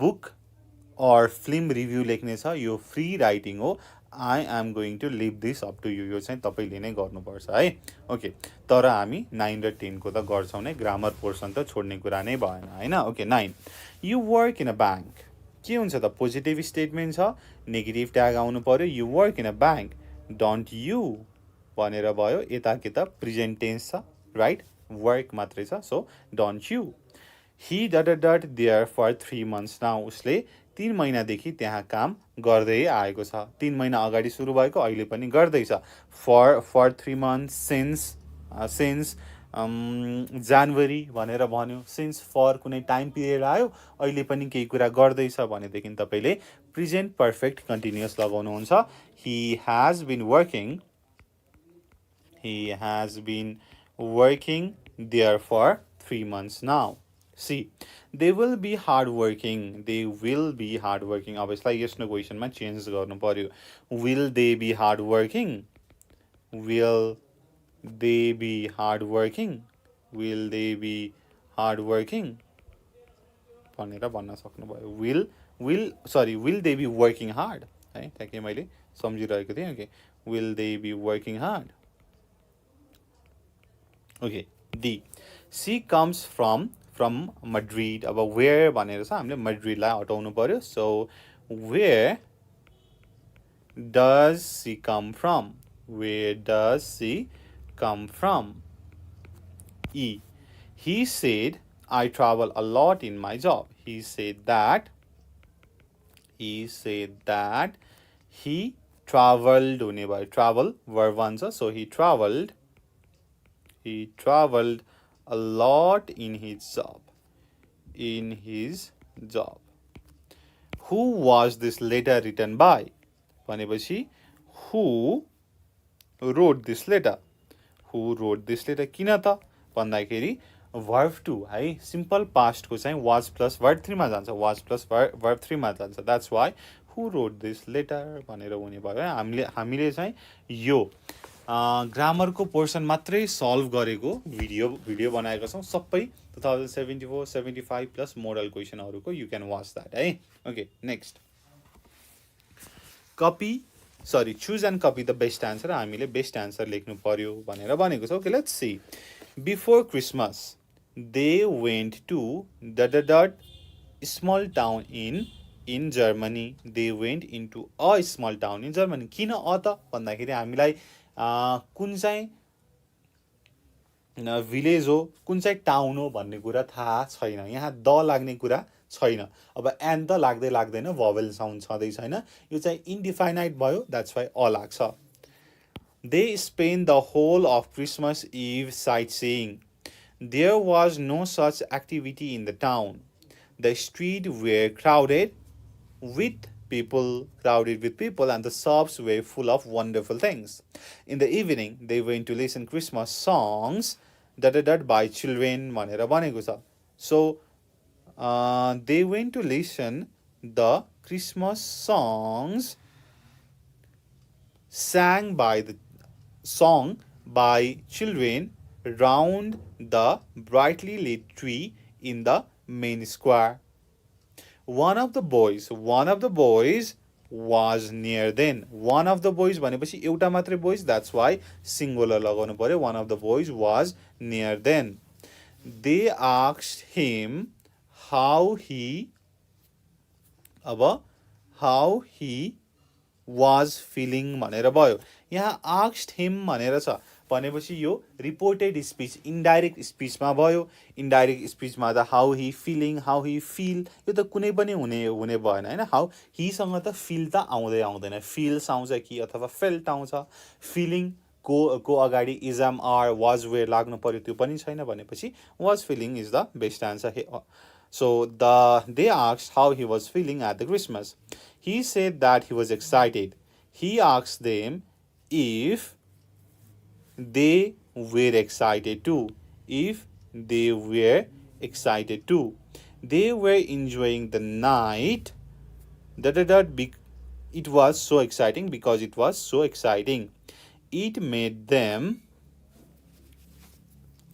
बुक अर फिल्म रिभ्यू लेख्ने छ यो फ्री राइटिङ हो I am going to leave this up to you यो चाहिँ तपाईँले नै गर्नुपर्छ है ओके तर हामी 9 र 10 को त गर्छौँ नै ग्रामर पोर्सन त छोड्ने कुरा नै भएन होइन okay 9 you work in a bank के हुन्छ त पोजिटिभ स्टेटमेन्ट छ नेगेटिभ ट्याग आउनु पर्यो you work in a bank don't you भनेर भयो यता के त प्रेजेन्ट टेन्स छ राइट वर्क मात्रै छ so don't you he dot there for 3 months now उसले 3 महिनादेखि त्यहाँ काम गर्दै आएको छ 3 महिना अगाडि सुरु भएको अहिले पनि गर्दैछ फर 3 months सिन्स जनवरी भनेर भन्यो सिन्स फर कुनै टाइम पिरियड आयो अहिले पनि केही कुरा गर्दैछ भनेदेखि तपाईँले प्रेजेन्ट पर्फेक्ट कन्टिन्युअस लगाउनुहुन्छ he has been working there for 3 months now see they will be hardworking अब यसलाई यस नो क्वेसनमा चेन्ज गर्नु पर्यो will they be hardworking भनेर भन्न सक्नुभयो will they be working hard है त्यहाँ मैले सम्झिरहेको थिएँ okay will they be working hard okay D she comes from Madrid अब where भनेर छ हामीले Madridलाई हटाउनु पर्यो so where does she come from E he said I travel a lot in my job he said that he traveled हुने भयो travel verb भन्छ so he traveled a lot in his job who was this letter written by भनेपछि who wrote this letter किन त भन्दाखेरि verb 2 है सिम्पल पास्ट को चाहिँ was plus verb 3 मा जान्छ verb 3 मा जान्छ that's why who wrote this letter भनेर हुने भयो हामीले चाहिँ यो ग्रामरको पोर्सन मात्रै सल्भ गरेको भिडियो बनाएका छौँ सबै 2074 75 प्लस मोडल क्वेसनहरुको यु क्यान वाच दैट है okay next choose and copy the best answer हामीले बेस्ट आन्सर लेख्नु पर्यो भनेर भनेको छ okay let's see before Christmas they went to small town in Germany they went into a small town in Germany किन अ त भन्दाखेरि हामीलाई कुन चाहिँ भिलेज हो कुन चाहिँ टाउन हो भन्ने कुरा थाहा छैन यहाँ द लाग्ने कुरा छैन अब एन त लाग्दैन भोवेल साउन्ड छँदै छैन यो चाहिँ इन्डिफाइनाइट भयो द्याट्स वाइ अ लाग्छ they spend the whole of Christmas Eve sightseeing there was no such activity in the town the street were crowded with people and the shops were full of wonderful things. In the evening, they went to listen Christmas songs by children भनेर भनेको छ. So, they went to listen the Christmas songs sang by children round the brightly lit tree in the main square. One of the boys was near then. One of the boys भनेपछि एउटा मात्रै boys, that's why singular लगाउनु पर्यो. One of the boys was near then. They asked him how he was feeling भनेर भयो. यहाँ asked him भनेर छ भनेपछि यो रिपोर्टेड स्पिच इन्डाइरेक्ट स्पिचमा भयो. इन्डाइरेक्ट स्पिचमा त how he feeling, how he feel, यो त कुनै पनि हुने भएन होइन. हाउ हीसँग त फिल त आउँदैन. फिल्स आउँछ कि अथवा फेल्ट आउँछ. फिलिङ को अगाडि इजम आर वाज वेयर लाग्नु पर्यो, त्यो पनि छैन भनेपछि was feeling is the best answer. So they asked how he was feeling at the Christmas. He said that he was excited. He asked them if they were excited too. They were enjoying the night. It was so exciting because it was so exciting. It made them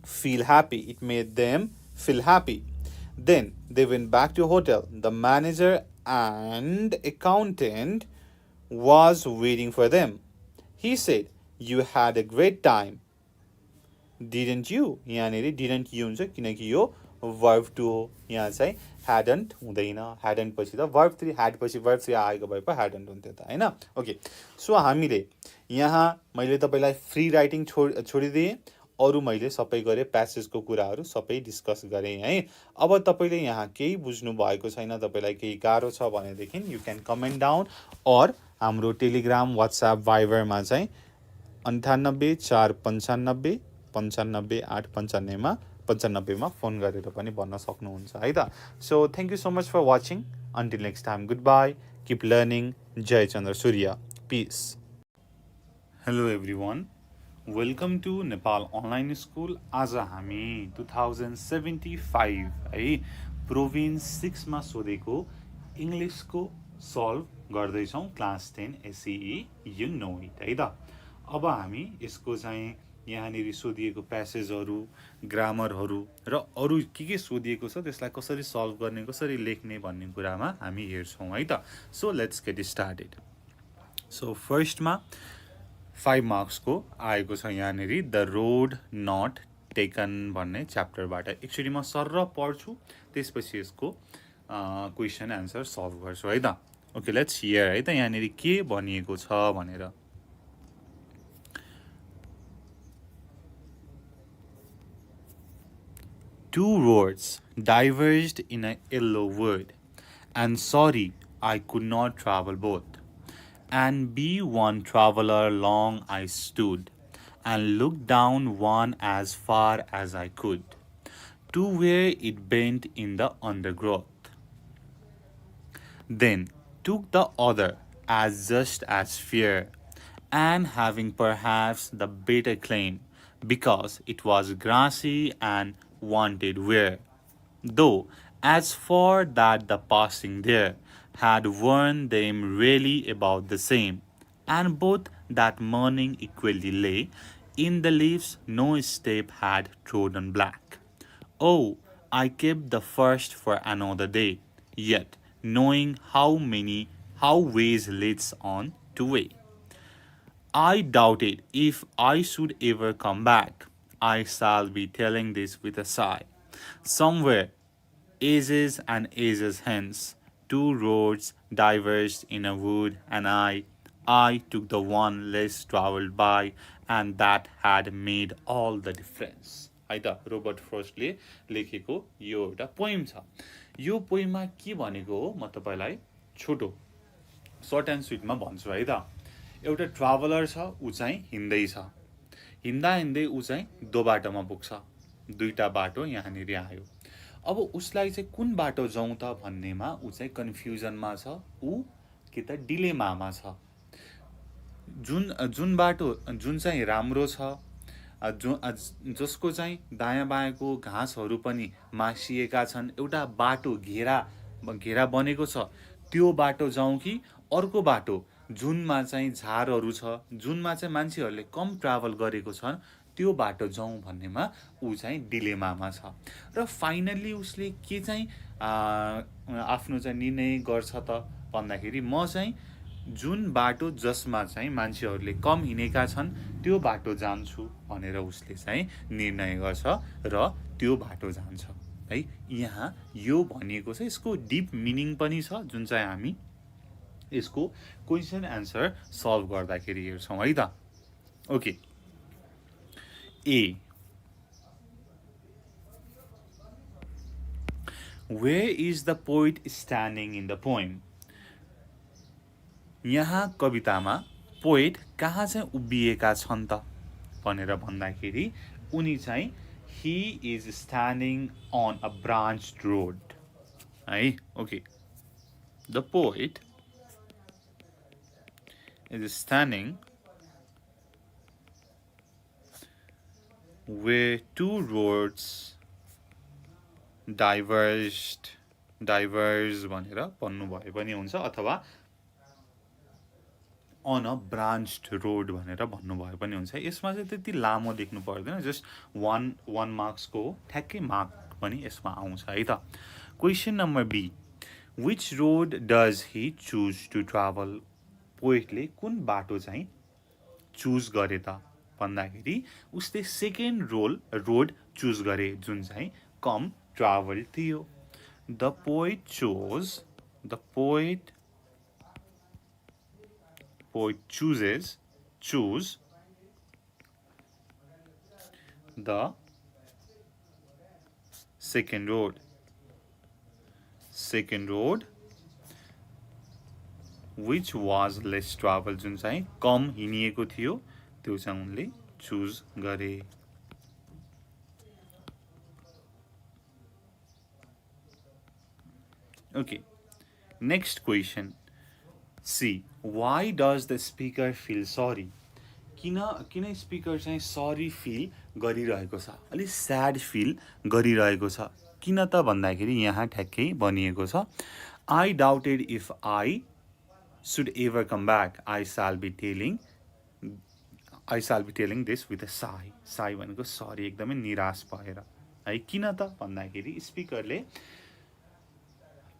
feel happy. Then they went back to hotel. The manager and accountant was waiting for them. He said, "You had a great time, didn't you?" यहाँनिर didn't you हुन्छ किनकि यो verb 2 हो. यहाँ चाहिँ hadn't हुँदैन. hadn't पछि त verb 3, had पछि verb 3 आएको भए पो hadn't हुन्थ्यो त होइन. ओके, सो हामीले यहाँ मैले तपाईँलाई फ्री राइटिङ छोडिदिएँ. अरू मैले सबै गरेँ, प्यासेजको कुराहरू सबै डिस्कस गरेँ है. अब तपाईँले यहाँ केही बुझ्नु भएको छैन, तपाईँलाई केही गाह्रो छ भनेदेखि यु क्यान कमेन्ट डाउन और हाम्रो टेलिग्राम, वाट्सएप, भाइबरमा चाहिँ 98 495 95 895 मा फोन गरेर पनि भन्न सक्नुहुन्छ है त. So thank you so much for watching. Until next time, goodbye, keep learning. जय चन्द्र सूर्य, peace. Hello everyone, welcome to Nepal online school. आज हामी 2075 है प्रोभिन्स 6मा सोधेको इङ्ग्लिसको सल्भ गर्दैछौँ. Class 10 SEE you know it है त. अब हामी यसको चाहिँ यहाँनिर सोधिएको प्यासेजहरू, ग्रामरहरू र अरू के सोधिएको छ त्यसलाई कसरी सल्भ गर्ने, कसरी लेख्ने भन्ने कुरामा हामी हेर्छौँ है त. So let's get started. So फर्स्टमा 5 मार्क्सको आएको छ यहाँनिर द रोड नट टेकन भन्ने च्याप्टरबाट. एक्चुअली म सरर पढ्छु, त्यसपछि यसको क्वेसन एन्सर सल्भ गर्छु है त. ओके, लेट्स हियर है त यहाँनिर के भनिएको छ भनेर. Two roads diverged in a yellow wood, and sorry, I could not travel both. And be one traveler long I stood, and looked down one as far as I could, to where it bent in the undergrowth. Then took the other as just as fair, and having perhaps the better claim, because it was grassy and wanted wear. Though as for that the passing there had worn them really about the same, and both that morning equally lay in the leaves, no step had trodden black. Oh, I kept the first for another day, yet knowing how ways leads on to way. I doubted if I should ever come back. I shall be telling this with a sigh. Somewhere, ages and ages hence, two roads diverged in a wood, and I took the one less traveled by, and that had made all the difference. है त. रोबर्ट फ्रोस्टले लेखेको यो एउटा पोइम छ. यो पोइममा के भनेको हो म तपाईँलाई छोटो सर्ट एन्ड स्विटमा भन्छु है त. एउटा ट्राभलर छ, ऊ चाहिँ हिँड्दैछ. हिँड्दै ऊ चाहिँ दो बाटोमा पुग्छ. दुईटा बाटो यहाँनिर आयो. अब उसलाई चाहिँ कुन बाटो जाउँ त भन्नेमा ऊ चाहिँ कन्फ्युजनमा छ. ऊ के त डिलेमामा छ. जुन बाटो जुन चाहिँ राम्रो छ, जसको चाहिँ दायाँ बायाँको घाँसहरू पनि मासिएका छन्, एउटा बाटो घेरा बनेको छ, त्यो बाटो जाउँ कि अर्को बाटो जुनमा चाहिँ झारहरू छ, जुनमा चाहिँ मान्छेहरूले कम ट्राभल गरेको छन्, त्यो बाटो जाउँ भन्नेमा ऊ चाहिँ डिलेमामा छ। र फाइनल्ली उसले के चाहिँ आफ्नो चाहिँ निर्णय गर्छ त भन्दाखेरि म चाहिँ जुन बाटो जसमा चाहिँ मान्छेहरूले कम हिँडेका छन् त्यो बाटो जान्छु भनेर उसले चाहिँ निर्णय गर्छ र त्यो बाटो जान्छ है। यहाँ यो भनिएको छ, यसको डिप मिनिङ पनि छ जुन चाहिँ हामी यसको क्वेसन एन्सर सल्भ गर्दाखेरि हेर्छौँ है त। Okay, A, where is the poet standing in the poem? यहाँ कवितामा पोएट कहाँ चाहिँ उभिएका छन् त भनेर भन्दाखेरि उनी चाहिँ he is standing on a branched road है। Okay, the poet is standing where two roads diverge भनेर भन्नु भए पनि हुन्छ, अथवा on a branched road भनेर भन्नु भए पनि हुन्छ। यसमा चाहिँ त्यति लामो देख्नु पर्दैन, जस्ट one मार्क्सको ठ्याक्कै मार्क पनि यसमा आउँछ है त। Question number B, which road does he choose to travel? पोएटले कुन बाटो चाहिँ चुज गरे त भन्दाखेरि उसले सेकेन्ड रोड चुज गरे जुन चाहिँ कम ट्राभल थियो। The poet chooses the second road which was less travel, जुन चाहिँ कम हिँडिएको थियो त्यो चाहिँ उनले चुज गरे। Okay, next question. C. Why does the speaker feel sorry? किन स्पिकर चाहिँ सरी फिल गरिरहेको छ, अलिक स्याड फिल गरिरहेको छ किन त भन्दाखेरि यहाँ ठ्याक्कै भनिएको छ, I doubted if I should ever come back. I shall be telling this with a sigh. Sigh भनेको सरी, एकदमै निराश भएर है। किन त भन्दाखेरि स्पिकरले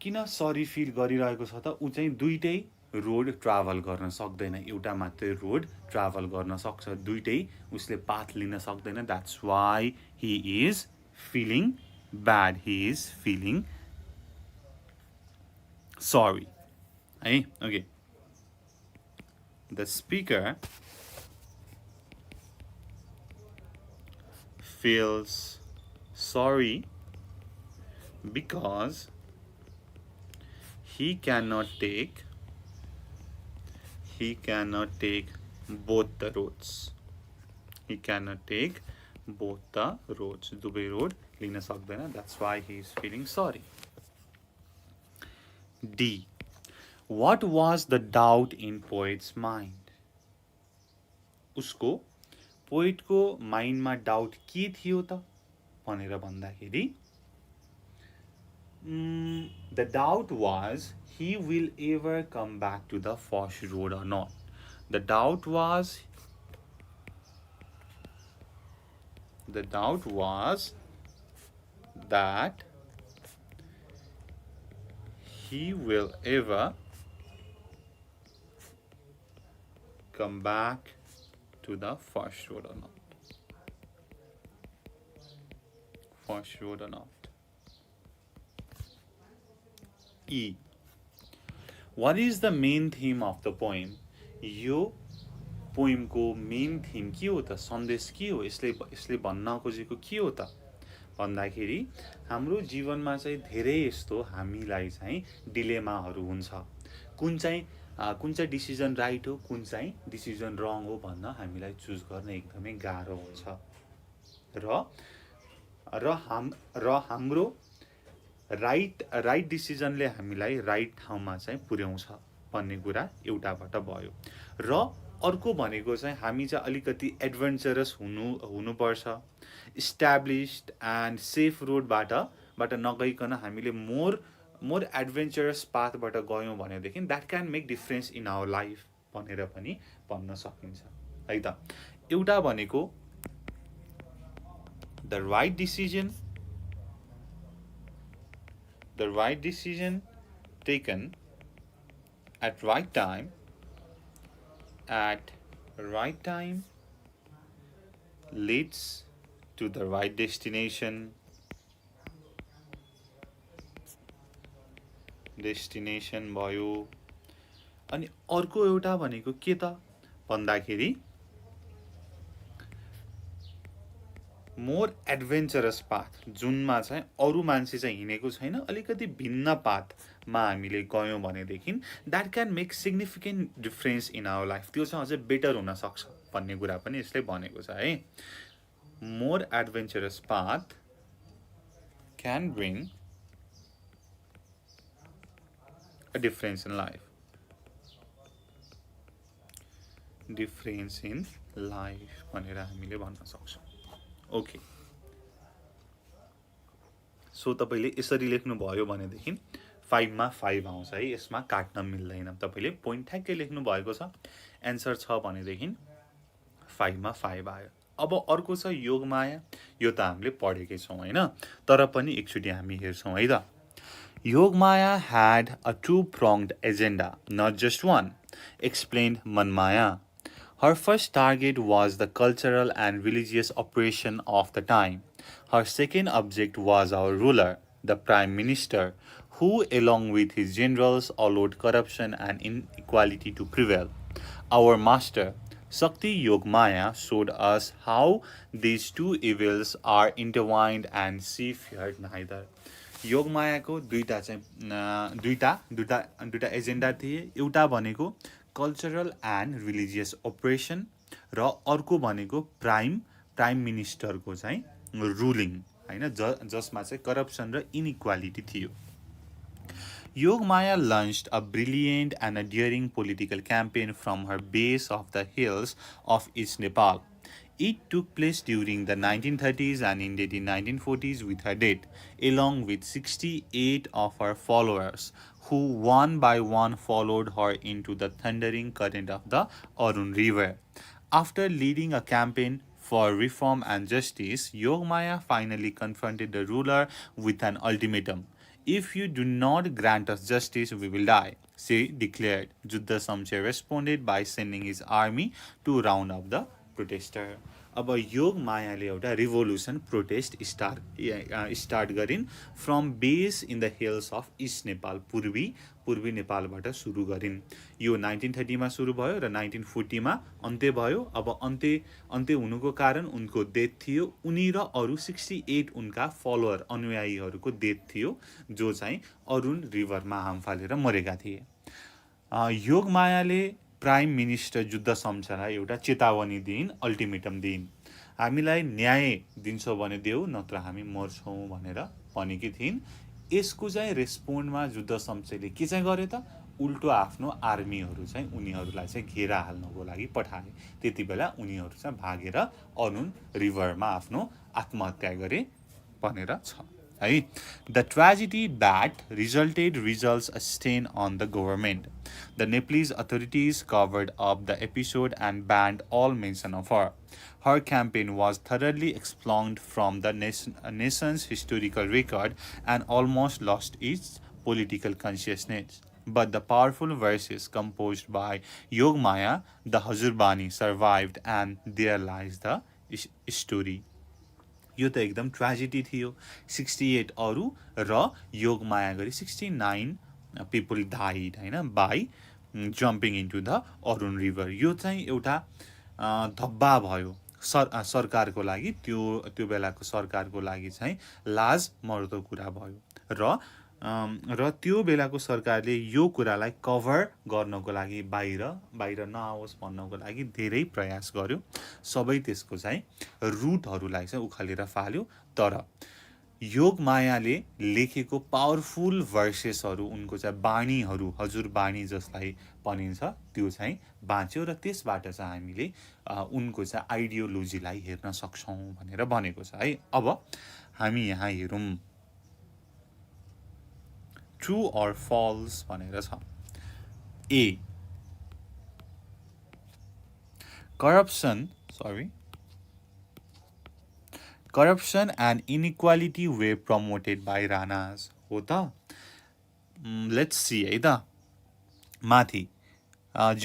किन सरी फिल गरिरहेको छ त, ऊ चाहिँ दुईटै रोड ट्राभल गर्न सक्दैन, एउटा मात्रै रोड ट्राभल गर्न सक्छ, दुईटै उसले पाथ लिन सक्दैन। That's why he is feeling bad, he is feeling sorry है। Okay, the speaker feels sorry because he cannot take both the roads. He cannot take both the roads. दुवै रोड लिन सक्दैन. That's why he is feeling sorry. D. What was the doubt in poet's mind? उसको पोइटको माइन्डमा डाउट के थियो त भनेर भन्दाखेरि the doubt was he will ever come back to the first road or not. The doubt was that he will ever come back to the first road or not. E. What is the main theme of the poem? यो पोइमको मेन थिम के हो त, सन्देश के हो, यसले भन्न खोजेको के हो त भन्दाखेरि हाम्रो जीवनमा चाहिँ धेरै यस्तो हामीलाई चाहिँ डिलेमाहरू हुन्छ, कुन चाहिँ डिसिजन राइट हो, कुन चाहिँ डिसिजन रङ हो भन्न हामीलाई चुज गर्न एकदमै गाह्रो हुन्छ र हाम्रो राइट डिसिजनले हामीलाई राइट ठाउँमा चाहिँ पुर्याउँछ भन्ने कुरा एउटाबाट भयो। र अर्को भनेको चाहिँ हामी चाहिँ अलिकति एडभेन्चरस हुनुपर्छ, इस्ट्याब्लिस्ड एन्ड सेफ रोडबाट नगइकन हामीले मोर एडभेन्चरस पाथबाट गयौँ भनेदेखि that can make difference in our life भनेर पनि भन्न सकिन्छ है त। एउटा भनेको the right decision taken at right time leads to the right destination भयो। अनि अर्को एउटा भनेको के त भन्दाखेरि मोर एडभेन्चरस पाथ, जुनमा चाहिँ अरू मान्छे चाहिँ हिँडेको छैन, अलिकति भिन्न पाथमा हामीले गयौँ भनेदेखि that can make significant difference in our life, त्यो चाहिँ अझै बेटर हुनसक्छ भन्ने कुरा पनि यसले भनेको छ है। More adventurous path can bring a difference in life, भनेर हामीले भन्न सक्छौँ। ओके, सो तपाईँले यसरी लेख्नुभयो भनेदेखि 5 मा 5 आउँछ है, यसमा काट्न मिल्दैन। तपाईँले पोइन्ट ठ्याक्कै लेख्नु भएको छ, एन्सर छ भनेदेखि 5 मा 5 आयो। अब अर्को छ योगमाया, यो त हामीले पढेकै छौँ होइन, तर पनि एकचोटि हामी हेर्छौँ है त। Yogmaya had a two-pronged agenda, not just one, explained Manmaya. Her first target was the cultural and religious oppression of the time. Her second object was our ruler, the Prime Minister, who, along with his generals, allowed corruption and inequality to prevail. Our master, Shakti Yogmaya, showed us how these two evils are intertwined and she feared neither. योगमायाको दुईटा एजेन्डा थिए, एउटा भनेको कल्चरल एन्ड रिलिजियस ओपरेसन र अर्को भनेको प्राइम मिनिस्टरको चाहिँ रुलिङ होइन, जसमा चाहिँ करप्सन र इनइक्वालिटी थियो। Yogmaya launched a brilliant and a daring political campaign from her base of the hills of East Nepal. It took place during the 1930s and ended in 1940s with her death, along with 68 of her followers, who one by one followed her into the thundering current of the Arun River. After leading a campaign for reform and justice, Yogmaya finally confronted the ruler with an ultimatum. If you do not grant us justice, we will die, she declared. Juddha Samche responded by sending his army to round up the protester. अब योगमायाले एउटा रिभोल्युसन प्रोटेस्ट स्टार्ट गरिन् from base in the hills of east Nepal, पूर्वी नेपालबाट सुरु गरिन्। यो 1930 मा सुरु भयो र 1940 मा अन्त्य भयो। अब अन्त्य हुनुको कारण उनको डेथ थियो, उनी र अरू 68 उनका फलोअर अनुयायीहरूको डेथ थियो, जो चाहिँ अरुण रिभरमा हाम फालेर मरेका थिए। योगमायाले प्राइम मिनिस्टर जुद्ध सम्झलाई एउटा चेतावनी दिइन्, अल्टिमेटम दिइन्। हामीलाई न्याय दिन्छौ भने देऊ, नत्र हामी मर्छौँ भनेर भनेकी थिइन्। यसको चाहिँ रेस्पोन्डमा जुद्ध सम्झले के चाहिँ गरे त, उल्टो आफ्नो आर्मीहरू चाहिँ उनीहरूलाई चाहिँ घेरा हाल्नको लागि पठाए। त्यति बेला उनीहरू चाहिँ भागेर अरुण रिभरमा आफ्नो आत्महत्या गरे भनेर छ है। The tragedy that results a stain on the government. The Nepalese authorities covered up the episode and banned all mention of her. Her campaign was thoroughly expunged from the nation's historical record and almost lost its political consciousness. But the powerful verses composed by Yogmaya, the Hazurbani, survived, and there lies the story. यो त एकदम ट्रेजेडी थियो। 68 अरू र योगमाया गरी 69 पिपल डाइड होइन, by jumping into the Arun river. यो चाहिँ एउटा धब्बा भयो सरकारको लागि, त्यो बेलाको सरकारको लागि चाहिँ लाज मर्दो कुरा भयो र त्यो बेलाको सरकारले यो कुरालाई कभर गर्नको लागि बाहिर नआओस् भन्नको लागि धेरै प्रयास गर्यो। सबै त्यसको चाहिँ रुटहरूलाई चाहिँ उखालेर फाल्यो। तर योगमायाले लेखेको पावरफुल भर्सेसहरू, उनको चाहिँ बाणीहरू, हजुर बाणी जसलाई भनिन्छ, त्यो चाहिँ बाँच्यो र त्यसबाट चाहिँ हामीले उनको चाहिँ आइडियोलोजीलाई हेर्न सक्छौँ भनेर भनेको छ है। अब हामी यहाँ हेरौँ ट्रू अर फल्स भनेर छ ए corruption and inequality were promoted by ranas हो त let's see है त माथि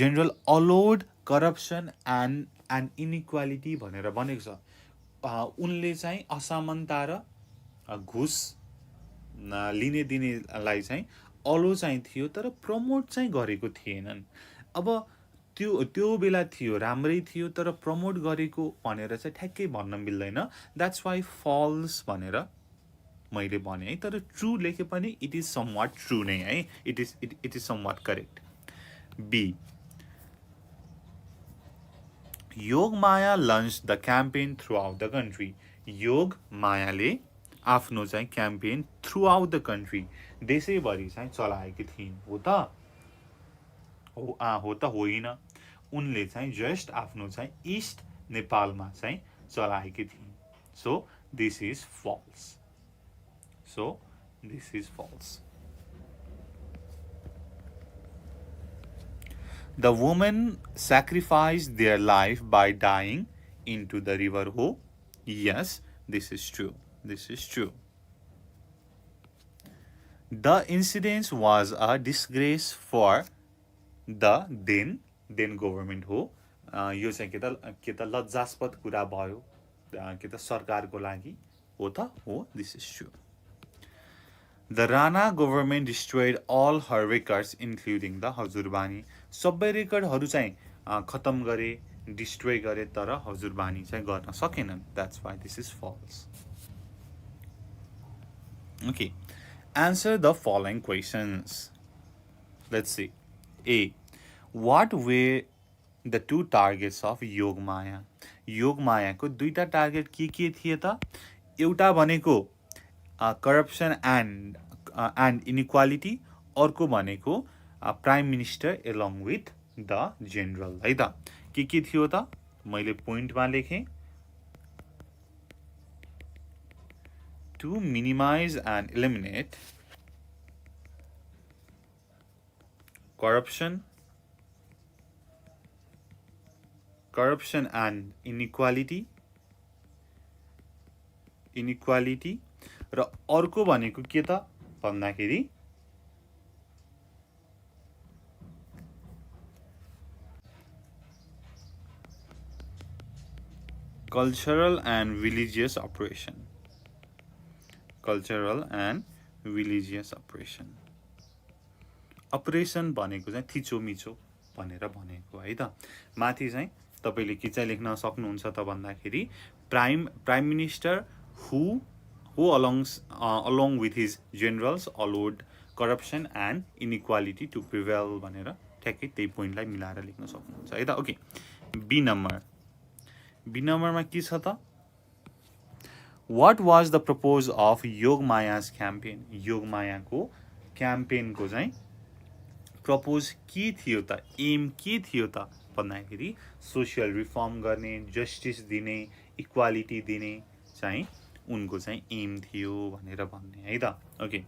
general allowed corruption and inequality भनेर भनेको छ उनले चाहिँ असमानता र घुस लिने दिनेलाई चाहिँ अलो चाहिँ थियो तर प्रमोट चाहिँ गरेको थिएनन् अब त्यो बेला थियो राम्रै थियो तर प्रमोट गरेको भनेर चाहिँ ठ्याक्कै भन्न मिल्दैन द्याट्स वाइ फल्स भनेर मैले भने है तर ट्रू लेखे पनि इट इज समवाट ट्रू नै है it is somewhat correct B Yogmaya launch the campaign throughout the country योगमायाले आफ्नो चाहिँ campaign throughout the country देशैभरि चाहिँ चलाएकी थिइन् हो त हो त होइन उनले चाहिँ जस्ट आफ्नो चाहिँ इस्ट नेपालमा चाहिँ चलाएकी थिइन् so this is falls The women sacrificed their life by dying into the river Ho. Yes, this is true. The incident was a disgrace for the then government Ho. यो चाहिँ के त लज्जास्पद कुरा भयो के त सरकारको लागि हो त हो this is true. The Rana government destroyed all her records including the हजुरबानी सबै रेकर्डहरू चाहिँ खतम गरे डिस्ट्रोय गरे तर हजुरबानी चाहिँ गर्न सकेनन् that's why this is false. Okay, answer the following questions. Let's see. A. What were the two targets of Yogmaya योगमायाको दुईटा टार्गेट के थिए त एउटा भनेको corruption and inequality अर्को भनेको prime minister along with the general है त के थियो त मैले पोइन्टमा लेखेँ to minimize and eliminate corruption and inequality र अर्को भनेको के त भन्दाखेरि cultural and religious operation operation भनेको चाहिँ थिचोमिचो भनेर भनेको है त माथि चाहिँ तपाईले के चाहिँ लेख्न सक्नुहुन्छ त भन्दाखेरि prime minister who along with his generals allowed corruption and inequality to prevail भनेर ठ्याक्कै त्यही पोइन्टलाई मिलाएर लेख्न सक्नुहुन्छ है त ओके बी नम्बरमा के छ त What was the purpose of योगमाया's campaign योगमायाको क्याम्पेनको चाहिँ प्रपोज के थियो त एम के थियो त भन्दाखेरि सोशल रिफर्म गर्ने जस्टिस दिने इक्वालिटी दिने चाहिँ उनको चाहिँ एम थियो भनेर भन्ने है त okay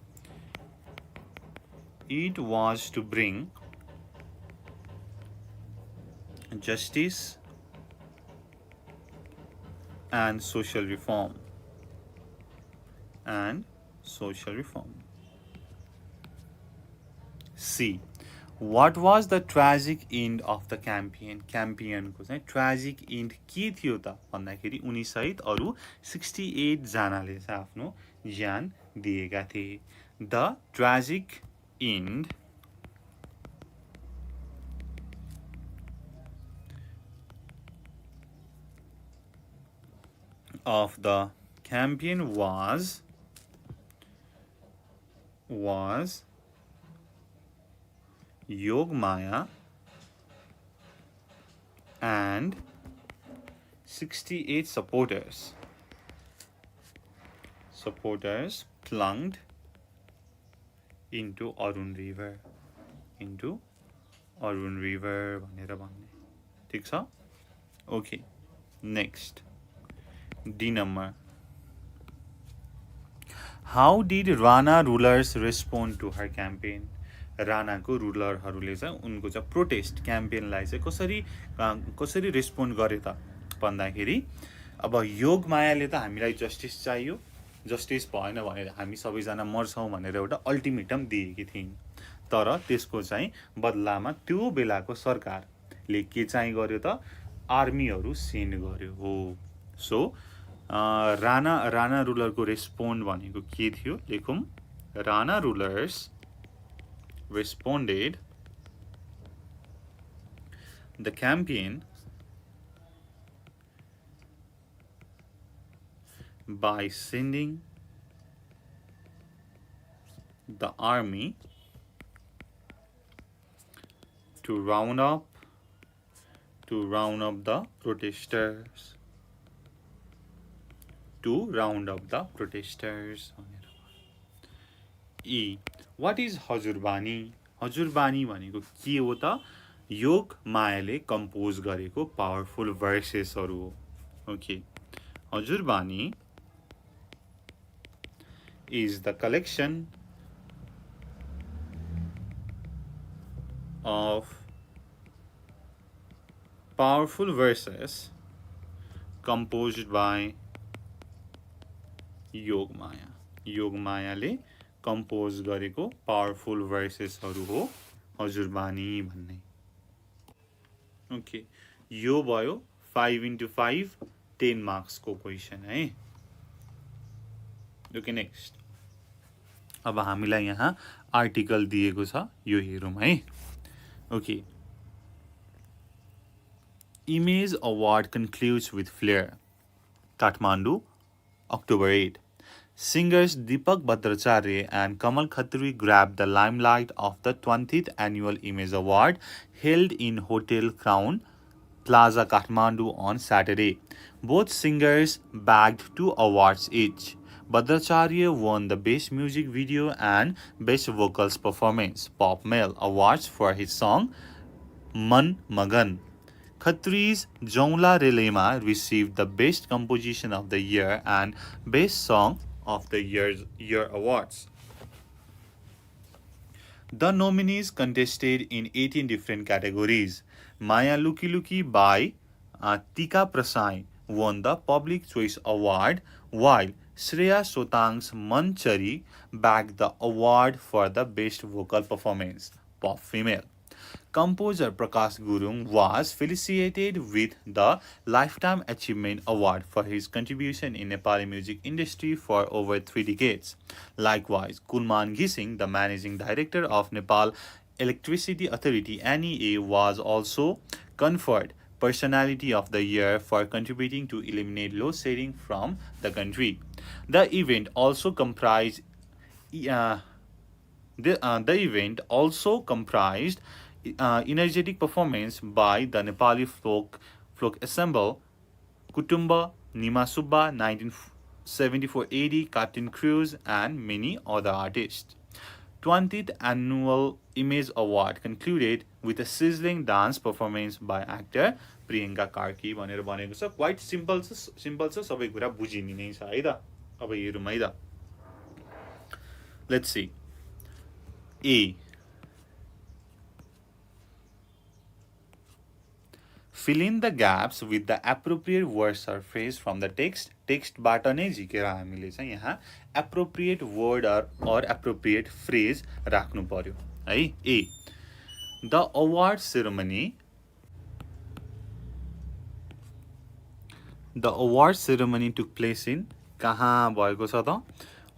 it was to bring justice and social reform C. What was the tragic end of the campaign? Campaign को चाहिँ tragic end के थियो त भन्दाखेरि उनी सहित अरु 68 जनाले चाहिँ आफ्नो ज्यान दिएका थिए. The tragic end of the campaign was Yogmaya and 68 supporters plunged into Arun River भनेर भन्ने ठीक छ okay next D number how did Rana rulers respond to her campaign राणाको रुलरहरूले चाहिँ उनको चाहिँ प्रोटेस्ट क्याम्पेनलाई चाहिँ कसरी रेस्पोन्ड गरे त भन्दाखेरि अब योग मायाले त हामीलाई जस्टिस चाहियो जस्टिस भएन भने हामी सबैजना मर्छौँ भनेर एउटा अल्टिमेटम दिएकी थिइन् तर त्यसको चाहिँ बदलामा त्यो बेलाको सरकारले के चाहिँ गर्यो त आर्मीहरू सेन्ड गर्यो हो सो राणा रुलरको रेस्पोन्ड भनेको के थियो लेखौँ Rana rulers responded the campaign by sending the army to round up the protesters E. What is हजुरबानी हजुरबानी भनेको के हो त योग मायाले कम्पोज गरेको पावरफुल भर्सेसहरू हो okay हजुरबानी is the collection of powerful verses composed by योग मायाले कम्पोज गरेको पावरफुल भर्सेसहरू हो हजुरबानी भन्ने ओके यो भयो 5 into 5 10 मार्क्सको क्वेसन है ओके नेक्स्ट अब हामीलाई यहाँ आर्टिकल दिएको छ यो हेरौँ है okay image award concludes with flare Kathmandu October 8 Singers Deepak Bhattacharya and Kamal Khatri grabbed the limelight of the 20th Annual Image Award held in Hotel Crown Plaza, Kathmandu on Saturday. Both singers bagged 2 awards each. Bhattacharya won the Best Music Video and Best Vocals Performance Pop Male Awards for his song Man Magan. Khatri's Jaunla Relema received the Best Composition of the Year and Best Song of the Year awards. The nominees contested in 18 different categories. Maya Luki Luki by Tika Prasai won the Public Choice Award, while Shreya Sotang's Manchari bagged the award for the Best Vocal Performance, Pop Female. Composer Prakash Gurung was felicitated with the Lifetime Achievement Award for his contribution in Nepali music industry for over 3 decades. Likewise, Kulman Gising, the managing director of Nepal Electricity Authority (NEA), was also conferred Personality of the Year for contributing to eliminate load shedding from the country. The event also comprised energetic performance by the Nepali folk ensemble Kutumba, Nima Subba, 1974 AD, Captain Cruz, and many other artists. 20th Annual Image Award concluded with a sizzling dance performance by actor Priyanka Karki भनेर भनेको छ क्वाइट सिम्पल छ सबै कुरा बुझिने नै छ है त अब हेरौँ है त let's see A Fill in the gaps with the appropriate words or phrase from the text. टेक्स्टबाट नै झिकेर हामीले चाहिँ यहाँ appropriate word or appropriate phrase राख्नु पर्यो है A The award ceremony took place in कहाँ भएको छ त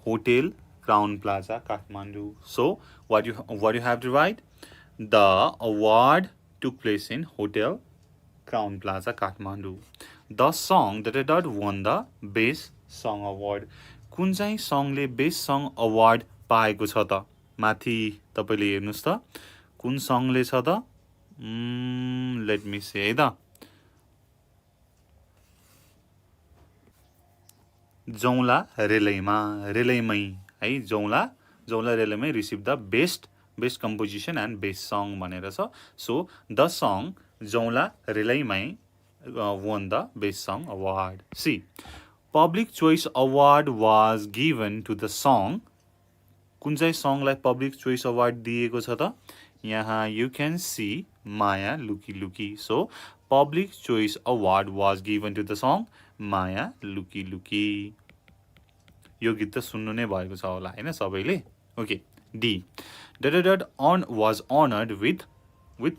Hotel Crown Plaza, Kathmandu. So what you have to write? The award took place in Hotel Crown Plaza, Kathmandu. The song that won the Best Song Award. कुन चाहिँ songले Best Song Award पाएको छ त माथि तपाईले हेर्नुस् त कुन songले छ त let me say है त जौला रेलैमै है जौला रेलैमै received the best composition and best song भनेर छ so the song जौला रेलैमै won the best song award. See, Public Choice Award was given to the song. कुन चाहिँ सङलाई पब्लिक चोइस अवार्ड दिएको छ त यहाँ you can C Maya Luki Luki so public choice award was given to the song Maya Luki Luki यो गीत त सुन्नु नै भएको छ होला हैन सबैले okay D dot on was honoured with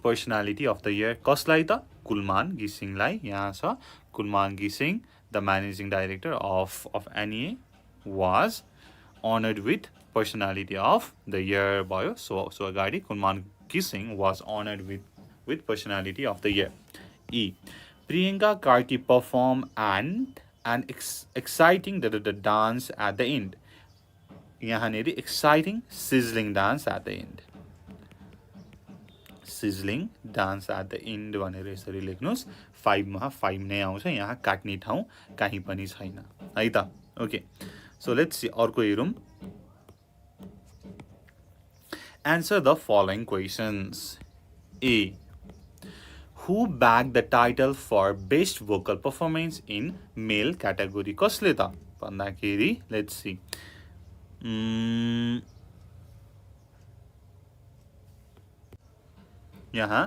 personality of the year कसलाई त कुलमान घिसिङलाई यहाँ छ कुलमान घिसिङ the managing director of NA वाज honored with personality of the year भयो so अगाडि कुलमान घिसिङ was honored with personality of the year E Priyanka Karki perform an exciting dance at the end यहाँनेरि exciting sizzling dance at the end sizzling dance at the end भनेर यसरी लेख्नुस् 5 मा 5 नै आउँछ यहाँ काट्ने ठाउँ कहीँ पनि छैन है त ओके So let's see अर्को हेरौँ Answer the following questions. A. Who bagged the title for best vocal performance in male category? कसले त भन्दाखेरि let's see. यहाँ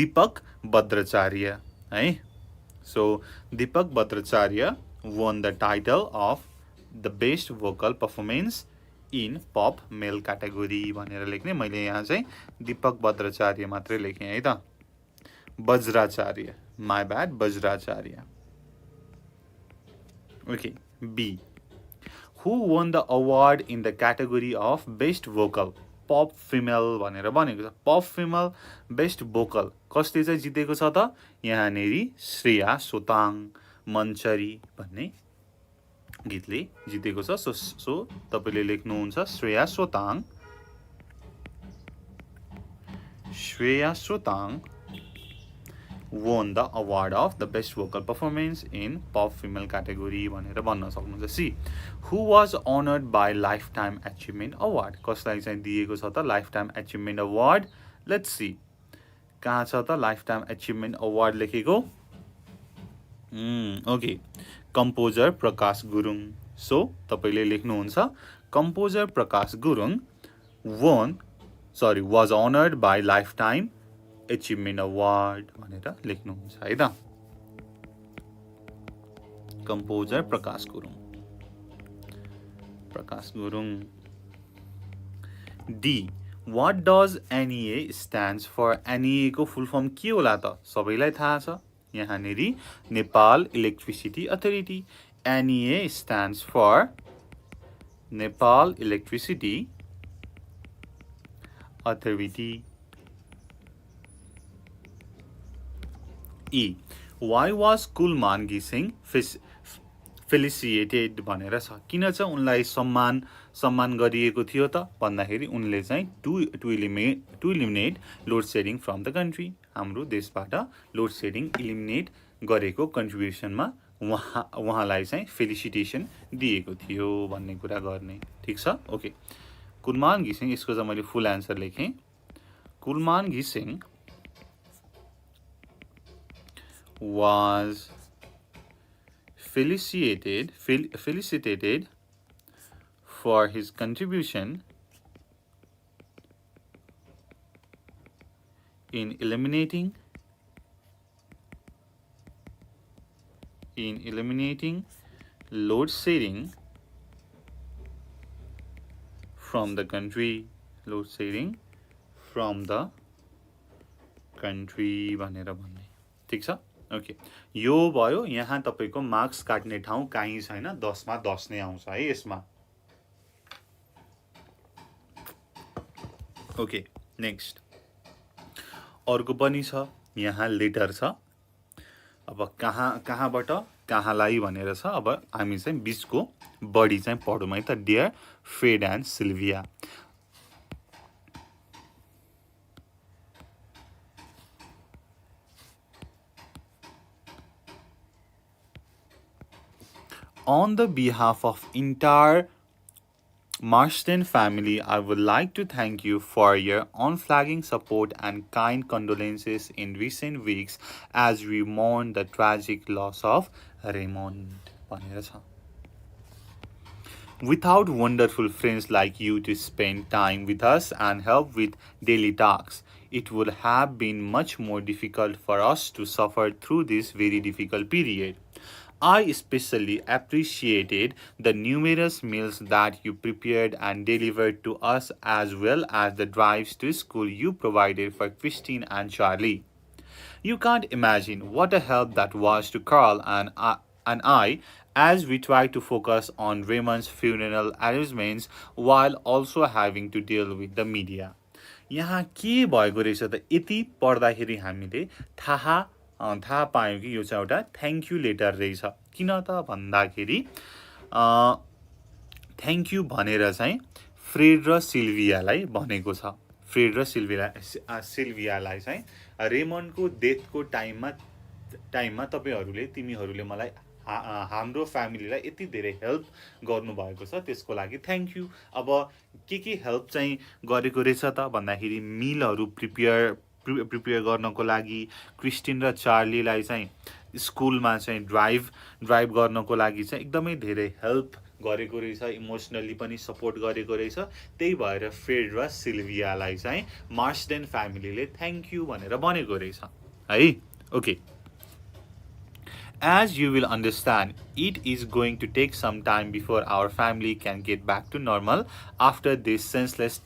दीपक भद्राचार्य है So Deepak Bhattacharya won the title of the best vocal performance in pop male category भनेर लेख्ने मैले यहाँ चाहिँ दीपक भद्राचार्य मात्रै लेखेँ है त Vajracharya my bad Vajracharya okay B who won the award in the category of best vocal pop female भनेर भनेको छ pop female best vocal कसले चाहिँ जितेको छ त यहाँनेरि श्रेया सोताङ मन्चरी भन्ने गीतले जितेको छ सो तपाईले लेख्नुहुन्छ Shreya Sotang won the award of the best vocal performance in pop female category भनेर भन्न सक्नुहुन्छ C who was honored by lifetime achievement award कसलाई चाहिँ दिएको छ त lifetime achievement award let's see कहाँ छ त lifetime achievement award लेखेको ओके कम्पोजर प्रकाश गुरुङ सो तपाईले लेख्नुहुन्छ composer Prakash Gurung was honored by lifetime achievement award भनेर लेख्नुहुन्छ है त composer Prakash Gurung D what does NEA stands for NEA को फुल फर्म के होला त सबैलाई थाहा छ यहाँनेरि Nepal electricity authority NEA stands for Nepal Electricity Authority E why was Kulman Gising felicitated भनेर छ किन चाहिँ उनलाई सम्मान गरिएको थियो त भन्दाखेरि उनले चाहिँ to eliminate load shedding from the country हाम्रो देशबाट लोड सेडिङ इलिमिनेट गरेको कन्ट्रिब्युसनमा उहाँलाई चाहिँ फेलिसिटेसन दिएको थियो भन्ने कुरा गर्ने ठीक छ ओके कुलमान घिसिङ यसको चाहिँ मैले फुल आन्सर लेखेँ कुलमान घिसिङ was felicitated for his contribution in eliminating load shedding from the country भनेर भन्ने ठीक छ ओके यो भयो यहाँ तपाईको मार्क्स काट्ने ठाउँ कहीँ छैन 10 मा 10 नै आउँछ है यसमा ओके नेक्स्ट अर्को पनि छ यहाँ लेटर छ अब कहाँबाट कहाँलाई भनेर छ अब हामी चाहिँ बीचको बढी चाहिँ पढौँ है त dear Fred and Sylvia On the behalf of entire Marsden family, I would like to thank you for your unflagging support and kind condolences in recent weeks as we mourn the tragic loss of Raymond. भनेर छ Without wonderful friends like you to spend time with us and help with daily tasks, it would have been much more difficult for us to suffer through this very difficult period. I especially appreciated the numerous meals that you prepared and delivered to us, as well as the drives to school you provided for Christine and Charlie. You can't imagine what a help that was to Carl and I as we tried to focus on Raymond's funeral arrangements while also having to deal with the media. यहाँ के भएको रहेछ त यति पढ्दाखेरि हामीले थाहा पायौँ कि यो चाहिँ एउटा थ्याङ्क यू लेटर रहेछ किन त भन्दाखेरि थ्याङ्क यू भनेर चाहिँ फ्रेड र सिल्भियालाई भनेको छ फ्रेड र सिल्भियालाई चाहिँ रेमन्डको डेथको टाइममा तिमीहरूले मलाई हाम्रो फ्यामिलीलाई यति धेरै हेल्प गर्नुभएको छ त्यसको लागि थ्याङ्क यू अब के हेल्प चाहिँ गरेको रहेछ त भन्दाखेरि मिलहरू प्रिपेयर गर्नको लागि क्रिस्टिन र चार्लीलाई चाहिँ स्कुलमा चाहिँ ड्राइभ गर्नको लागि चाहिँ एकदमै धेरै हेल्प गरेको रहेछ इमोसनली पनि सपोर्ट गरेको रहेछ त्यही भएर फ्रेड र सिल्भियालाई चाहिँ मार्सडेन फ्यामिलीले थ्याङ्क यू भनेर भनेको रहेछ है okay As you will understand, it is going to take some time before our family can get back to normal after this senseless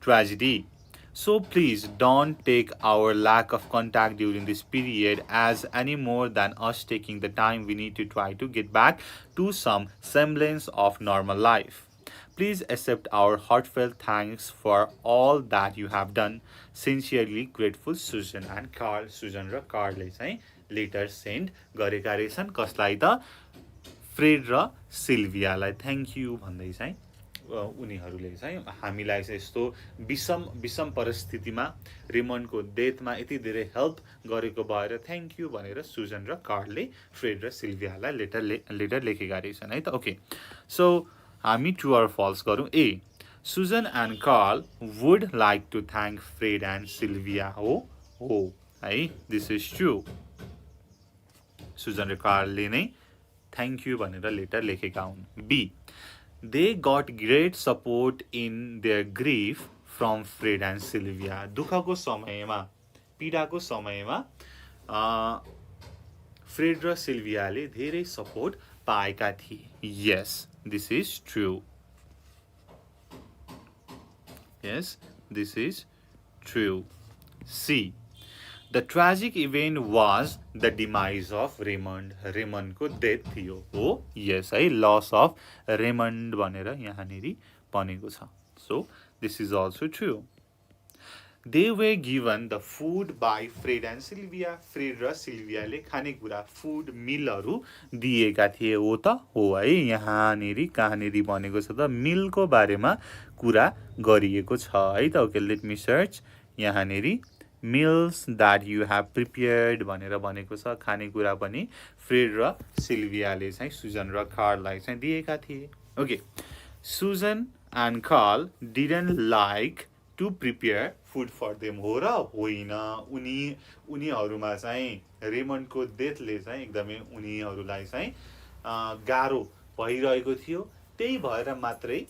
tragedy. So please don't take our lack of contact during this period as any more than us taking the time we need to try to get back to some semblance of normal life. Please accept our heartfelt thanks for all that you have done. Sincerely grateful, Susan and Carl. Susan र कार्लले चाहिँ लेटर सेन्ड गरेका रहेछन् कसलाई त फ्रेड र सिल्भियालाई थ्याङ्क यू भन्दै चाहिँ उनीहरूले चाहिँ हामीलाई चाहिँ यस्तो विषम परिस्थितिमा रेमन्डको डेथमा यति धेरै हेल्प गरेको भएर थ्याङ्क यू भनेर सुजन र कार्लले फ्रेड र सिल्भियालाई लेटर लेखेका रहेछन् है त ओके सो हामी ट्रु अर फल्स गरौँ ए Susan and Carl would like to thank Fred and Sylvia. Oh, hey, this is true. Susan and Carl ले thank you भनेर लेटर लेखेका हुन्. B. They got great support in their grief from Fred and Sylvia. दुःखको समयमा, पीडाको समयमा फ्रेड र सिल्भियाले धेरै सपोर्ट पाएका थिए. Yes, this is true. Yes, this is true. C. The tragic event was the demise of Raymond. Raymond को death थियो. Oh, yes, है loss of Raymond भनेर यहाँनेरि भनेको छ. So, this is also true. They were given the food by Fred and Sylvia. Fred र सिल्भियाले खानेकुरा फुड मिलहरू दिएका थिए हो त हो है यहाँनेरि कहाँनेरि भनेको छ त मिलको बारेमा कुरा गरिएको छ है त ओके लेट मी सर्च यहाँनेरि meals that you have prepared भनेर भनेको छ खानेकुरा पनि फ्रेड र सिल्भियाले चाहिँ सुजन र कार्ललाई चाहिँ दिएका थिए okay Susan and Carl didn't like to prepare food for them हो र होइन उनीहरुमा चाहिँ रेमन्डको डेथले चाहिँ एकदमै उनीहरुलाई चाहिँ गाह्रो भइरहेको थियो त्यही भएर मात्रै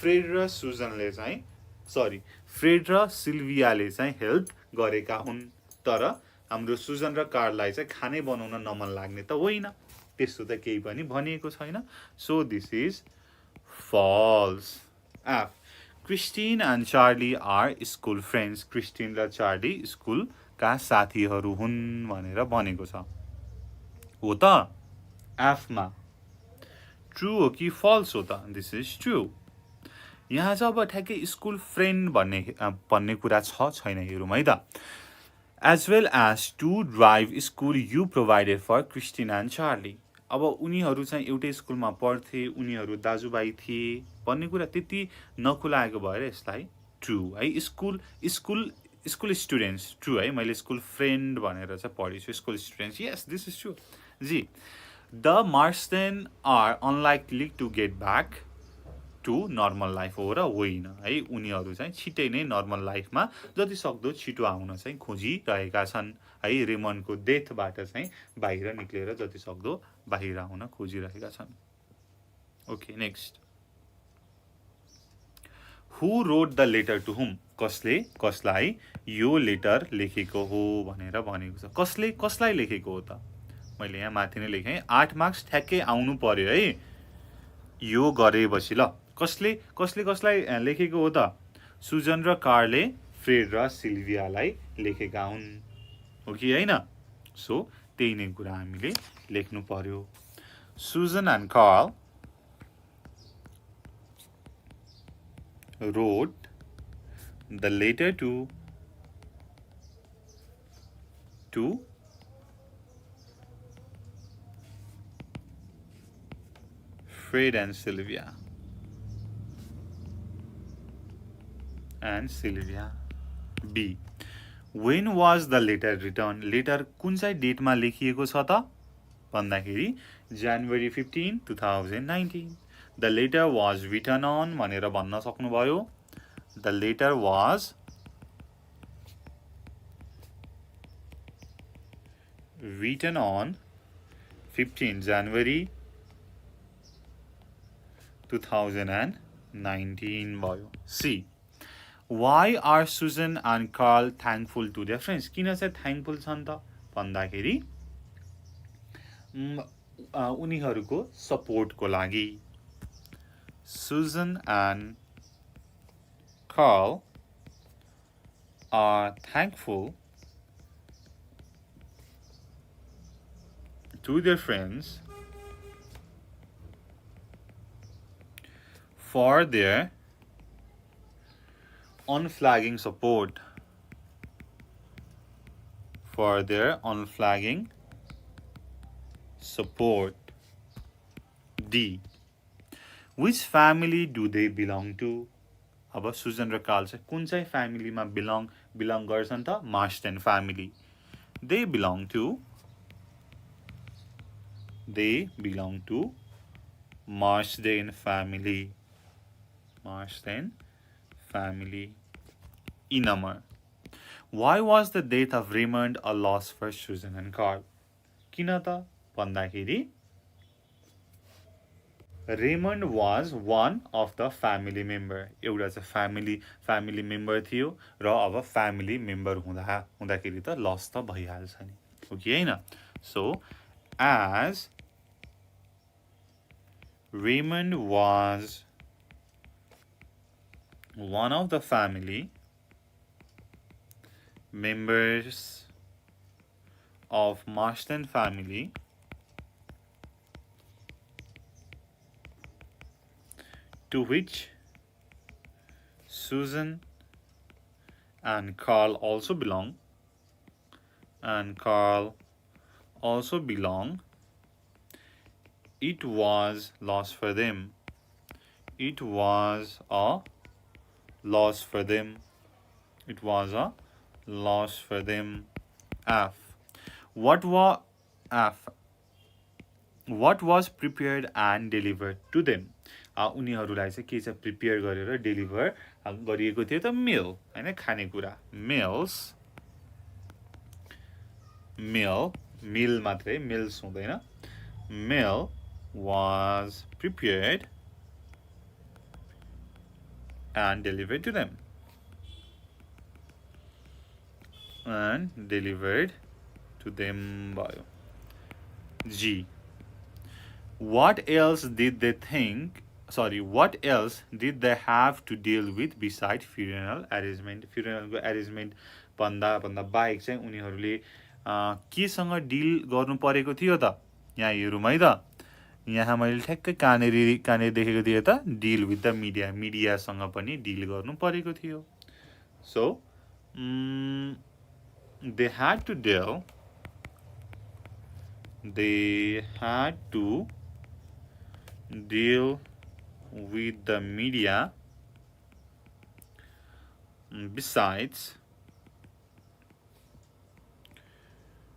फ्रेड र सुजनले चाहिँ फ्रेड र सिल्भियाले चाहिँ हेल्प गरेका हुन् तर हाम्रो सुजन र कार्ललाई चाहिँ खाने बनाउन नमन लाग्ने त होइन त्यस्तो त केही पनि भनिएको छैन so this is false F Christine and Charlie are school friends Christine र चार्ली स्कुलका साथीहरू हुन् भनेर भनेको छ हो त एफमा ट्रु हो कि फल्स हो त दिस इज ट्रु यहाँ चाहिँ अब ठ्याक्कै स्कुल फ्रेन्ड भन्ने कुरा छैन हेरौँ है त as well as to drive school you provided for Christine and Charlie अब उनीहरू चाहिँ एउटै स्कुलमा पढ्थे उनीहरू दाजुभाइ थिए भन्ने कुरा त्यति नखुलाएको भएर यसलाई ट्रु है स्कुल स्टुडेन्ट्स ट्रु है मैले स्कुल फ्रेन्ड भनेर चाहिँ पढेछु school students yes this is true G the Marsdens are unlikely to get back to normal life हो र होइन है उनीहरू चाहिँ छिटै नै नर्मल लाइफमा जति सक्दो छिटो आउन चाहिँ खोजिरहेका छन् है रेमन्डको डेथबाट चाहिँ बाहिर निक्लेर जति सक्दो बाहिर आउन खोजिरहेका छन् okay next who wrote the letter to whom कसले कसलाई यो लेटर लेखेको हो भनेर भनेको छ कसले कसलाई लेखेको हो त मैले यहाँ माथि नै लेखेँ 8 मार्क्स ठ्याक्कै आउनु पर्यो है यो गरेपछि ल कसले कसले कसलाई लेखेको हो त सुजन र कार्लले फ्रेड र सिल्भियालाई लेखेका हुन् हो कि हैन सो त्यही नै कुरा हामीले लेख्नु पर्यो Susan and Carl wrote the letter to Fred and Sylvia B when was the letter written letter कुन चाहिँ डेटमा लेखिएको छ त भन्दाखेरि January 15 2019 the letter was written on भनेर भन्न सक्नुभयो the letter was written on 15 January 2019 भयो C why are Susan and Carl thankful to their friends किन चाहिँ thankful छन् त भन्दाखेरि उनीहरूको सपोर्टको लागि Susan and Carl are thankful to their friends for their unflagging support. D. Which family do they belong to? अब सुजन र कार्ल चाहिँ कुन चाहिँ फ्यामिलीमा बिलोङ गर्छन् त Marston family they belong to Marsden family. E number. Why was the death of Raymond a loss for Susan and Carl? किन त भन्दाखेरि Raymond was one of the family member. एउटा चाहिँ family member थियो र अब family member हुँदाखेरि त loss त भइहाल्छ नि हो कि हैन so as Raymond was one of the family members of Marston family to which Susan and Carl also belong it was loss for them F what was prepared and delivered to them उनीहरूलाई चाहिँ के चाहिँ प्रिपेयर गरेर डेलिभर गरिएको थियो त meal हैन खानेकुरा meal मात्रै meals हुँदैन meal was prepared and delivered to them भयो G what else did they have to deal with besides funeral arrangement भन्दा बाहेक चाहिँ उनीहरूले केसँग डिल गर्नु परेको थियो त यहाँ हेरौँ है त यहाँ मैले ठ्याक्कै कहाँनिर देखेको थिएँ त डिल विथ द मिडियासँग पनि डिल गर्नु परेको थियो so they had to deal with the media besides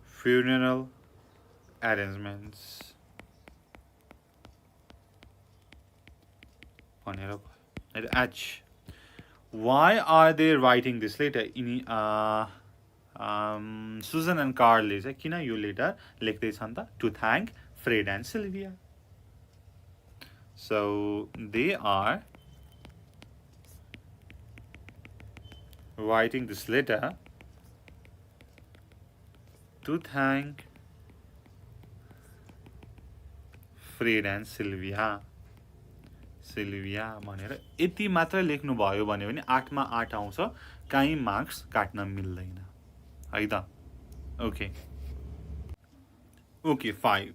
funeral arrangements H why are they writing this letter Susan and कार्लले चाहिँ किन यो लेटर लेख्दैछन् त to thank Fred and Sylvia so they are writing this letter to thank Fred and Sylvia. भनेर यति मात्र लेख्नु भयो भने पनि 8 मा 8 आउँछ कहीँ मार्क्स काट्न मिल्दैन है त okay 5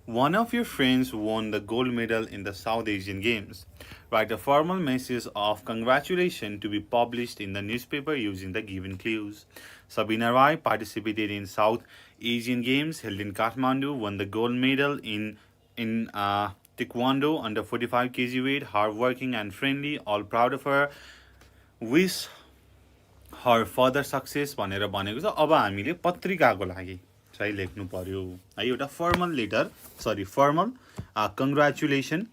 One of your friends won the gold medal in the South Asian Games. Write a formal message of congratulations to be published in the newspaper using the given clues. Sabina Rai participated in South Asian Games held in Kathmandu, won the gold medal in Taekwondo under 45 kg weight, hardworking and friendly, all proud of her. Wish her further success भनेर भनेको छ अब हामीले पत्रिकाको लागि चाहिँ लेख्नु पर्यो है एउटा formal letter formal congratulation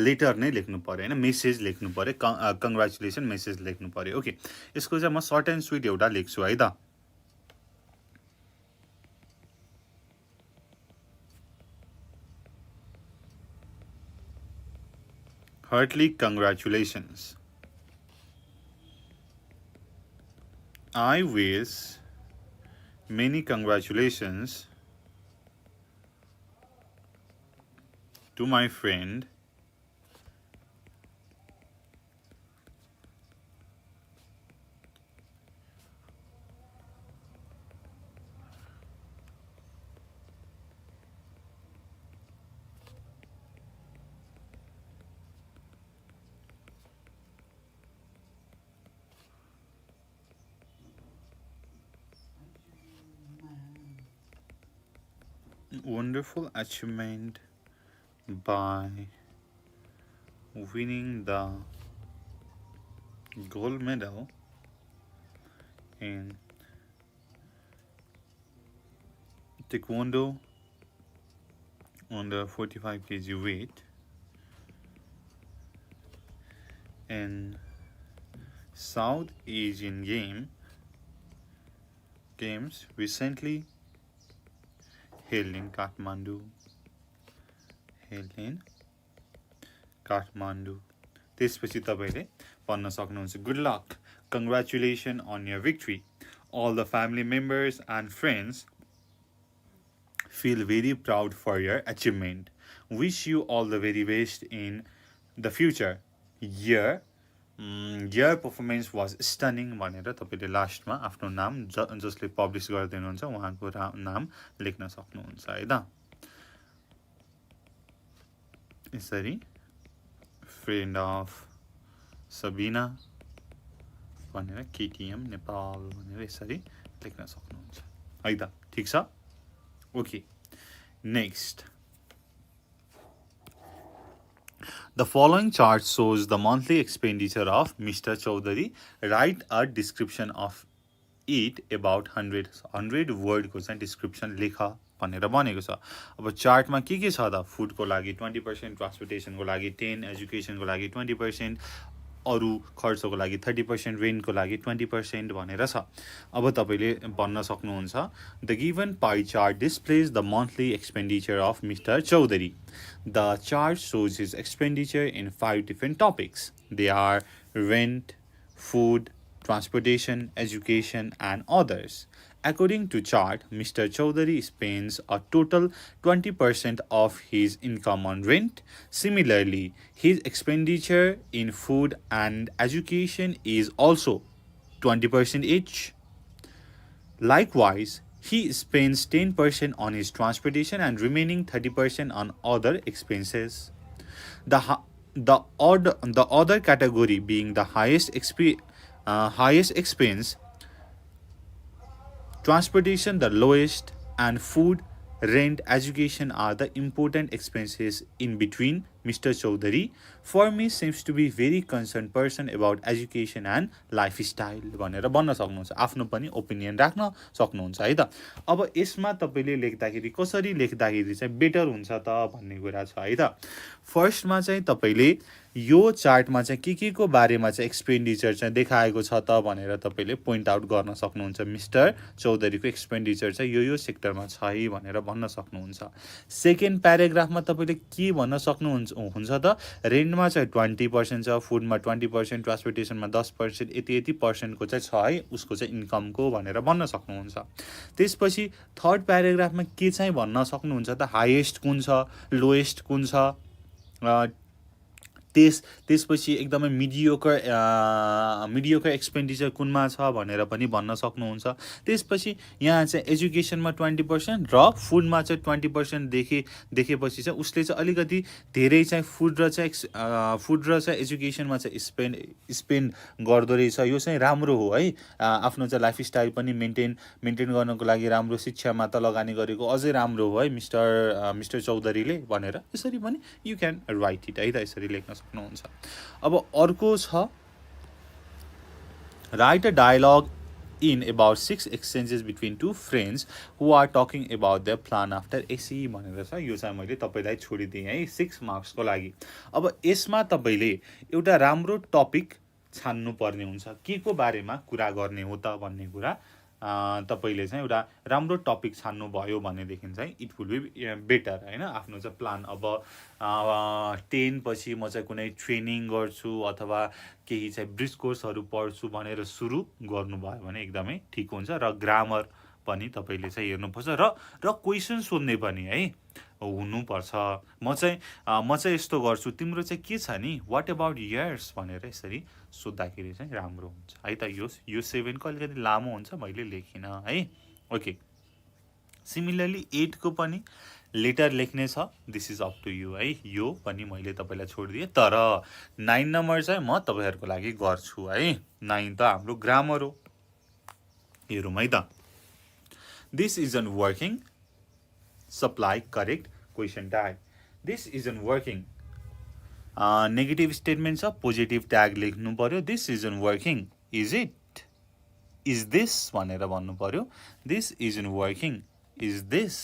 letter नै लेख्नु पर्यो हैन मेसेज लेख्नु पर्यो कङ्ग्रेचुलेसन मेसेज लेख्नु पर्यो ओके यसको चाहिँ म सर्ट एन्ड स्वीट एउटा लेख्छु है त Heartily congratulations. I wish many congratulations to my friend wonderful achievement by winning the gold medal in Taekwondo under 45 kg weight in South Asian Games recently held in Kathmandu. त्यसपछि तपाईले पढ्न सक्नुहुन्छ Good luck. Congratulations on your victory. All the family members and friends feel very proud for your achievement. Wish you all the very best in the future. Your performance was stunning भनेर तपाईले लास्टमा आफ्नो नाम जसले पब्लिश गर्दिनुहुन्छ उहाँको नाम लेख्न सक्नुहुन्छ है त यसरी फ्रेन्ड अफ सबिना भनेर केटीएम नेपाल भनेर यसरी लेख्न सक्नुहुन्छ है त ठीक छ okay next The following chart shows the monthly expenditure of Mr. Chaudhary. Write a description of it about 100 word को चाहिँ description लेख भनेर भनेको छ अब चार्टमा के छ त फुडको लागि 20% ट्रान्सपोर्टेसनको लागि 10 एजुकेसनको लागि 20% अरु खर्चको लागि 30% रेन्टको लागि 20% भनेर छ अब तपाईले भन्न सक्नुहुन्छ The given pie chart displays the monthly expenditure of Mr. Chaudhary. The chart shows his expenditure in 5 different topics. They are rent, food, transportation, education and others. According to chart, Mr. Chaudhary spends a total 20% of his income on rent. Similarly, his expenditure in food and education is also 20% each. Likewise, he spends 10% on his transportation and remaining 30% on other expenses. The other category being the highest expense, transportation the lowest, and food, rent, education are the important expenses in between Mr. Chaudhary, for me seems to be very concerned person about education and lifestyle भनेर भन्न सक्नुहुन्छ आफ्नो पनि ओपिनियन राख्न सक्नुहुन्छ है त अब यसमा तपाईले लेख्दाखेरि कसरी लेख्दाखेरि चाहिँ बेटर हुन्छ त भन्ने कुरा छ है त फर्स्टमा चाहिँ तपाईले यो चार्टमा चाहिँ के को बारेमा चाहिँ एक्सपेन्डिचर चाहिँ देखाएको छ त भनेर तपाईले पोइन्ट आउट गर्न सक्नुहुन्छ मिस्टर चौधरीको एक्सपेन्डिचर चाहिँ यो सेक्टरमा छ है भनेर भन्न सक्नुहुन्छ सेकेन्ड प्याराग्राफमा तपाईले के भन्न सक्नुहुन्छ त रेन्टमा चाहिँ 20% छ फुडमा 20% ट्रान्सपोर्टेसनमा 10% यति पर्सेन्टको चाहिँ छ है उसको चाहिँ इन्कमको भनेर भन्न सक्नुहुन्छ त्यसपछि थर्ड प्याराग्राफमा के चाहिँ भन्न सक्नुहुन्छ त हाईएस्ट कुन छ लोएस्ट कुन छ त्यसपछि एकदमै मिडियोकर एक्सपेन्डिचर कुनमा छ भनेर पनि भन्न सक्नुहुन्छ त्यसपछि यहाँ चाहिँ एजुकेसनमा 20% र फुडमा चाहिँ 20% देखेपछि चाहिँ उसले चाहिँ अलिकति धेरै चाहिँ फुड र चाहिँ एजुकेसनमा चाहिँ स्पेन्ड गर्दो रहेछ यो चाहिँ राम्रो हो है आफ्नो चाहिँ लाइफस्टाइल पनि मेन्टेन गर्नको लागि राम्रो शिक्षामा त लगानी गरेको अझै राम्रो हो है मिस्टर चौधरीले भनेर यसरी पनि यु क्यान राइट इट है त यसरी लेख्न सक्नुहुन्छ अब अर्को छ write a dialogue in about 6 exchanges between two friends who are talking about their plan after AC भनेर छ यो चाहिँ मैले तपाईलाई छोडिदिएँ है 6 मार्क्सको लागि अब यसमा तपाईले एउटा राम्रो टपिक छान्नु पर्ने हुन्छ के को बारेमा कुरा गर्ने हो त भन्ने कुरा तपाईले चाहिँ एउटा राम्रो टपिक छान्नु भयो भनेदेखि चाहिँ इट विल बी बेटर हैन आफ्नो चाहिँ प्लान अब 10 पछि म चाहिँ कुनै ट्रेनिङ गर्छु अथवा केही चाहिँ ब्रिज कोर्सहरु पढ्छु भनेर सुरु गर्नुभयो भने एकदमै ठीक हुन्छ र ग्रामर पनि तपाईले चाहिँ हेर्नुपर्छ र क्वेशन सोध्ने पनि है हुनुपर्छ म चाहिँ यस्तो गर्छु तिम्रो चाहिँ के छ नि व्हाट अबाउट योर्स भनेर यसरी सोध्दाखेरि चाहिँ राम्रो हुन्छ है त यो 7 को अलिकति लामो हुन्छ मैले लेखिन है ओके सिमिलरली 8 को पनि लेटर लेख्ने छ this is up to you है यो पनि मैले तपाईलाई छोडिदिए तर 9 नम्बर चाहिँ म तपाईहरुको लागि गर्छु है 9 त हाम्रो ग्रामर हो हेरौँ है त this isn't working supply correct question tag this isn't working negative statement छ positive tag लेख्नु पर्यो this isn't working is it is this भनेर भन्नु पर्यो this isn't working is this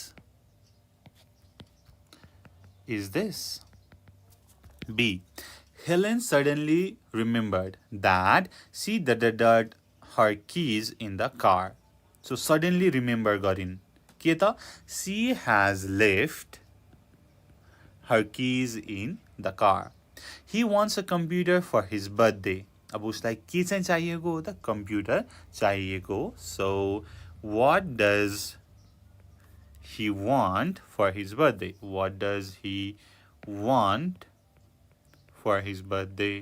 B Helen suddenly remembered that she did her keys in the car so suddenly remember गरिन् के त she has left her keys in the car he wants a computer for his birthday अब उसलाई के चाहिँ चाहिएको हो त कम्प्युटर चाहिएको so what does he want for his birthday what does he want for his birthday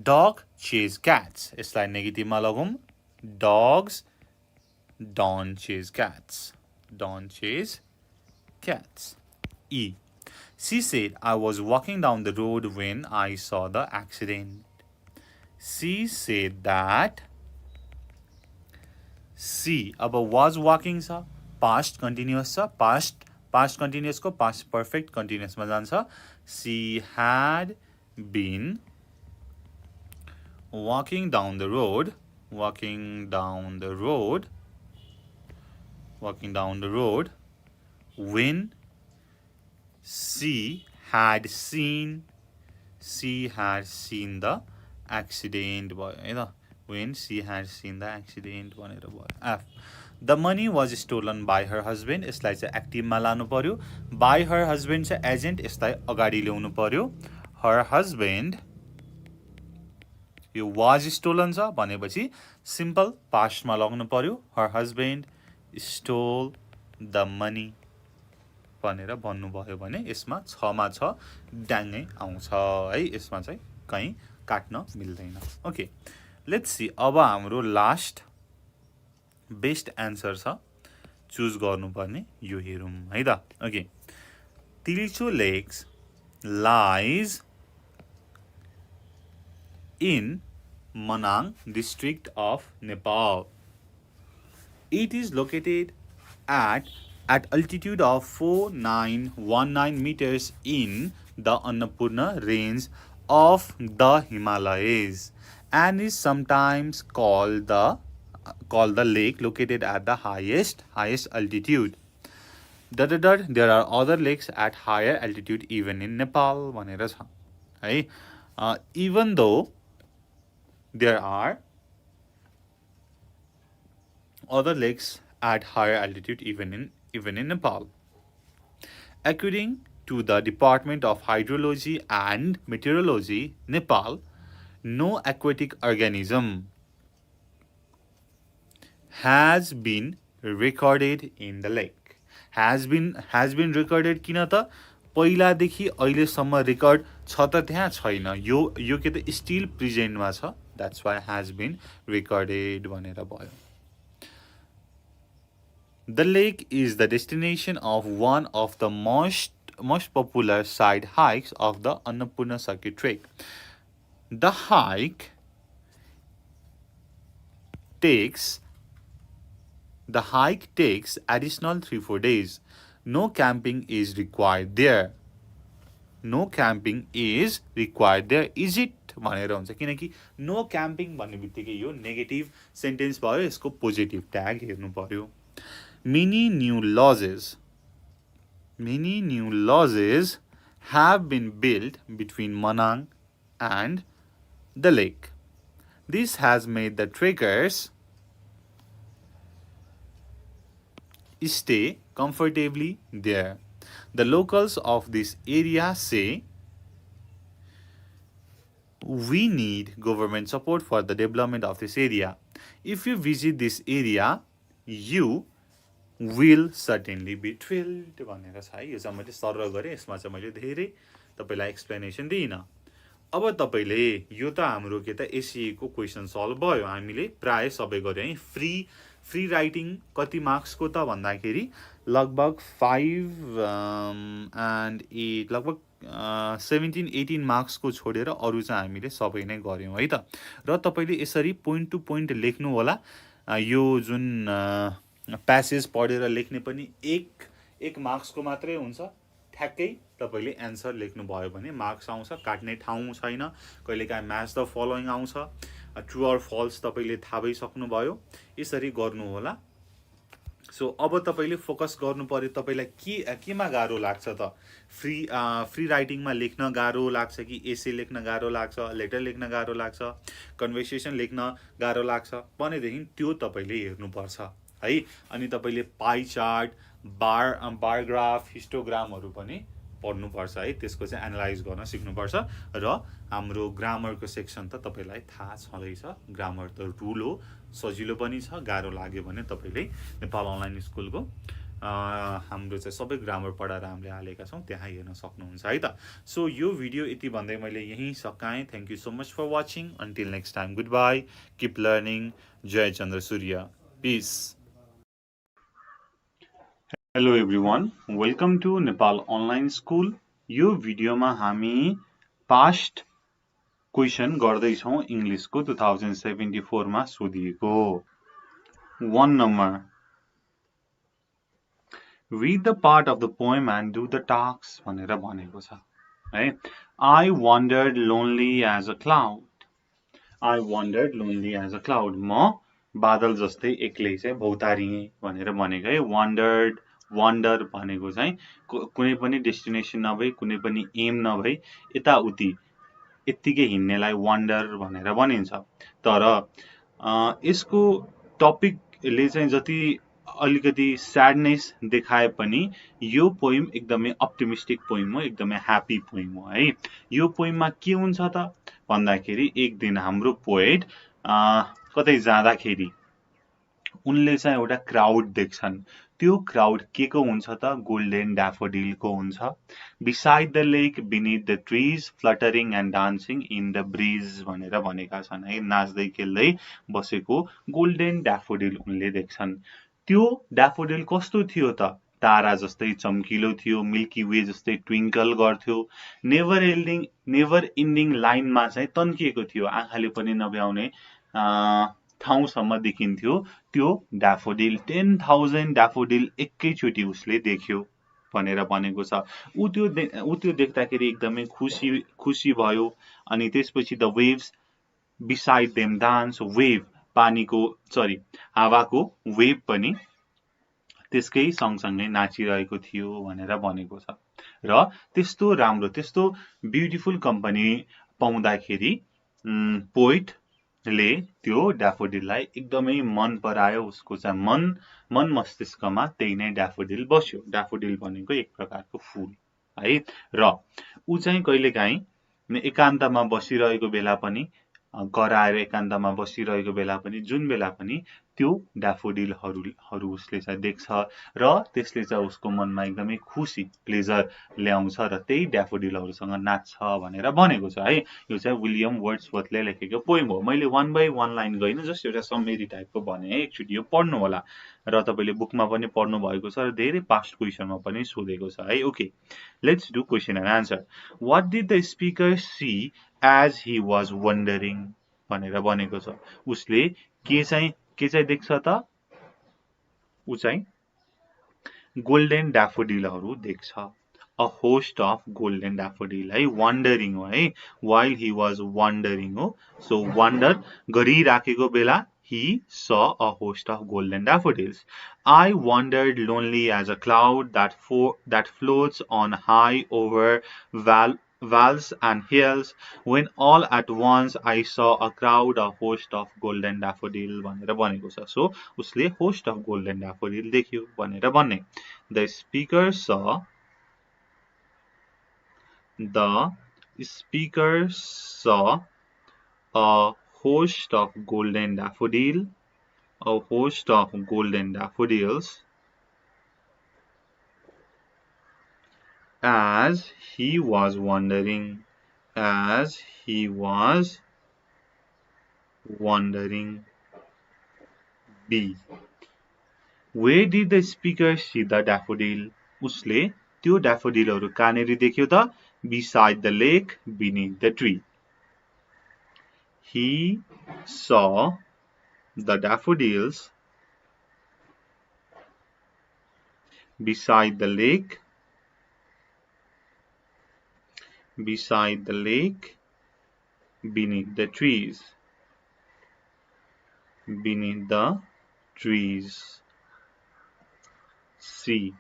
Dog chase cats. यसलाई नेगेटिभमा लगाउँ Dogs don't chase cats. Don't chase cats. E. She said, I was walking down the road when I saw the accident. She said that she अब was walking छ past continuous छ past continuous को past perfect continuous मा जान्छ she had been walking down the road when she had seen the accident भयो है त when she had seen the accident भनेर भयो F the money was stolen by her husband यसलाई चाहिँ एक्टिभमा लानु पर्यो by her husband चाहिँ एजेन्ट यसलाई अगाडि ल्याउनु पर्यो her husband यो was stolen छ भनेपछि सिम्पल पास्टमा लाग्नु पर्यो her husband stole the money भनेर भन्नुभयो भने यसमा 6 मा 6 ड्याङ्गै आउँछ है यसमा चाहिँ कहीं काट्न मिल्दैन ओके लेट्स सी अब हाम्रो लास्ट बेस्ट आन्सर छ चुज गर्नुपर्ने यो हेरौँ है त okay Tilicho lakes lies in Manang district of Nepal. It is located at at altitude of 4919 meters in the Annapurna range of the Himalayas and is sometimes called the lake located at the highest altitude. There are other lakes at higher altitude even in Nepal भनेर छ है. Even though there are other lakes at higher altitude even in Nepal. According to the Department of Hydrology and Meteorology, Nepal, no aquatic organism has been recorded in the lake. Has been recorded किन त पहिलादेखि अहिलेसम्म रेकर्ड छ त त्यहाँ छैन. यो के त स्टिल प्रेजेन्टमा छ. That's why has been recorded भनेर भयो. The lake is the destination of one of the most popular side hikes of the Annapurna circuit trek. The hike takes additional 3-4 days. No camping is required there. No camping is required there. Is it? भनेर हुन्छ किनकि नो क्याम्पिङ भन्ने बित्तिकै यो नेगेटिभ सेन्टेन्स भयो. यसको पोजिटिभ ट्याग हेर्नु पर्यो. Many new lodges have been built between Manang and the lake. This has made the trekkers stay comfortably there. The locals of this area say, we need government support for the development of this area. If you visit this area, you will certainly be thrilled भनेर छ है. यो चाहिँ मैले सरल गरेँ. यसमा चाहिँ मैले धेरै तपाईलाई एक्सप्लेनेसन दिइनँ. अब तपाईले यो त हाम्रो के त एसीए को क्वेशन सल्भ भयो. हामीले प्राय सबै गर्यौं है. फ्री राइटिङ कति मार्क्स को त भन्दाखेरि लगभग 5 and 8 लगभग 17-18 मार्क्स को छोडेर अरु चाहिँ हामीले सबै नै गर्यौं है त. र तपाईले यसरी पोइन्ट टु पोइन्ट लेख्नु होला. यो जुन प्यासेज पढेर लेख्ने पनि एक मार्क्स को मात्रै हुन्छ. ठ्याक्कै तपाईले आन्सर लेख्नु भयो भने मार्क्स आउँछ. काट्ने ठाउँ छैन. कहिलेकाहीँ म्याच द फलोइङ आउँछ. ट्रु अर फल्स तपाईले थाहा भइसक्नु भयो. यसरी गर्नु होला. सो अब तपाईले फोकस गर्नु पर्यो. तपाईलाई केमा गाह्रो लाग्छ त? फ्री राइटिङमा लेख्न गाह्रो लाग्छ कि एसे लेख्न गाह्रो लाग्छ, लेटर लेख्न गाह्रो लाग्छ, कन्भर्सेसन लेख्न गाह्रो लाग्छ भनेदेखि त्यो तपाईले हेर्नु पर्छ है. अनि तपाईले पाई चार्ट, बार ग्राफ, हिस्टोग्रामहरु पनि पढ्नु पर्छ है. त्यसको चाहिँ एनालाइज गर्न सिक्नु पर्छ. र हाम्रो ग्रामरको सेक्सन त तपाईलाई थाहा छँदैछ. ग्रामर त रुल हो. सजिलो पनि छ. गाह्रो लाग्यो भने तपाईले नेपाल अनलाइन स्कुलको हाम्रो चाहिँ सबै ग्रामर पढाएर हामीले हालेका छौं. त्यहाँ हेर्न सक्नुहुन्छ है त. सो यो भिडियो यति भन्दै मैले यही सकाएँ. Thank you so much for watching. Until next time, good bye. Keep learning. जय चन्द्र Surya. Peace. Hello everyone, welcome to Nepal Online School. यो भिडियोमा हामी पास्ट क्वेशन गर्दै छौं इंग्लिशको 2074 मा सोधिएको. 1 number. Read the part of the poem and do the tasks भनेर भनेको छ है. I wandered lonely as a cloud. I wandered lonely as a cloud. म बादल जस्तै एक्लै चाहिँ भौतारिए भनेर भनेको है. वान्डर भनेको चाहिँ कुनै पनि डेस्टिनेसन नभई, कुनै पनि एम नभई यताउति यत्तिकै हिड्नेलाई वान्डर भनेर भनिन्छ. तर यसको टपिकले चाहिँ जति अलिकति सैडनेस देखाए पनि यो पोइम एकदमै अप्टिमिस्टिक पोइम हो. एकदमै ह्यापी पोइम हो है. यो पोइममा के हुन्छ त भन्दाखेरि एक दिन हाम्रो पोएट कतै जाँदाखेरि उनले चाहिँ एउटा क्राउड देख्छन्. त्यो क्राउड के को हुन्छ त? गोल्डन डैफोडिल को हुन्छ. Beside the lake, beneath the trees, fluttering and dancing in the breeze भनेर भनेका छन् है. नाच्दै खेल्दै बसेको गोल्डन डैफोडिल उनले देख्छन्. त्यो डैफोडिल कस्तो थियो त? तारा जस्तै चम्किलो थियो. मिल्की वे जस्तै ट्विंकल गर्थ्यो. नेभर एन्डिङ लाइनमा चाहिँ तन्किएको थियो. आँखाले पनि नभ्याउने ठाउँसम्म देखिन्थ्यो त्यो ड्याफोडिल 10,000 ड्याफोडिल एकैचोटि उसले देख्यो भनेर भनेको छ। ऊ त्यो देख्दाखेरि एकदमै खुसी भयो। अनि त्यसपछि the waves beside them dance, wave पानीको हावाको वेभ पनि त्यसकै सँगसँगै नाचिरहेको थियो भनेर भनेको छ। र त्यस्तो राम्रो त्यस्तो ब्युटिफुल कम्पनी पाउँदाखेरि पोइटले त्यो ड्याफोडिललाई एकदमै मन परायो। उसको चाहिँ मन मस्तिष्कमा त्यही नै ड्याफोडिल बस्यो। ड्याफोडिल भनेको एक प्रकारको फुल है। र ऊ चाहिँ कहिलेकाहीँ एकान्तमा बसिरहेको बेला पनि, कराएर एकान्तमा बसिरहेको बेला पनि, जुन बेला पनि त्यो ड्याफोडिलहरू उसले चाहिँ देख्छ र त्यसले चाहिँ उसको मनमा एकदमै खुसी, प्लेजर ल्याउँछ र त्यही ड्याफोडिलहरूसँग नाच्छ भनेर भनेको छ है। यो चाहिँ विलियम वर्ड्सवर्थले लेखेको पोएम हो। मैले 1 by 1 लाइन गइनँ, जस्ट एउटा समरी टाइपको भने है। एकचोटि यो पढ्नु होला र तपाईँले बुकमा पनि पढ्नु भएको छ र धेरै पास्ट क्वेसनमा पनि सोधेको छ है। Okay, let's do question and answer. What did the speaker see as he was wondering भनेर भनेको छ। उसले के चाहिँ देख्छ त? ऊ चाहिँ गोल्डन ड्याफोडिलहरू देख्छ। A host of golden daffodil है। वन्डरिङ हो है, वाइल ही वाज वन्डरिङ हो। सो वन्डर गरिराखेको बेला he saw a host of golden daffodils. I wandered lonely as a cloud that floats on high over valleys and hills, when all at once I saw a crowd, a host of golden daffodil भनेर भनेको छ। सो उसले host of golden daffodil देख्यो भनेर भन्ने। The speaker saw a host of golden daffodils as he was wandering. B. Where did the speaker see the daffodil? उसले त्यो ड्याफोडिलहरू कहाँनेरि देख्यो त? Beside the lake, beneath the tree. He saw the daffodils beside the lake beneath the trees. C.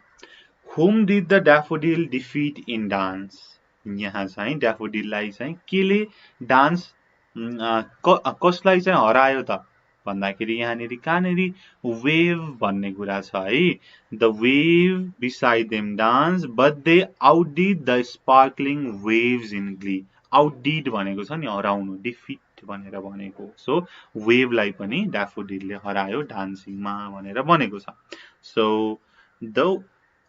Whom did the daffodil defeat in dance? यहाँ चाहिँ ड्याफोडिललाई चाहिँ केले डान्स कसलाई चाहिँ हरायो त भन्दाखेरि यहाँनेरि कहाँनेरि वेव भन्ने कुरा छ है। The wave beside them dance but they outdid the sparkling waves in glee. Outdid भनेको छ नि हराउनु, डिफिट भनेर भनेको। सो वेवलाई पनि ड्याफोडिलले हरायो डान्सिङमा भनेर भनेको छ। So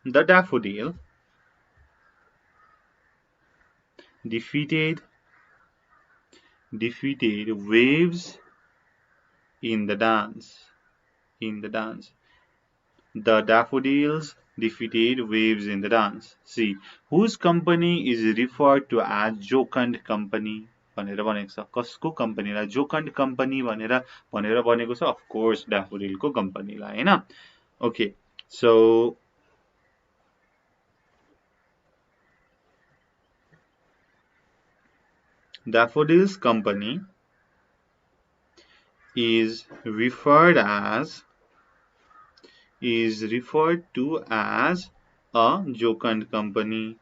the daffodil defeated waves in the dance. The daffodils defeated waves in the dance. See, whose company is referred to as jocund company भनेर भनेको छ। कसको कम्पनीलाई जोकन्ड कम्पनी भनेर भनेको छ? अफ कोर्स ड्याफोडिलको कम्पनीलाई हैन। Okay, so daffodil's company is referred to as a jocund company.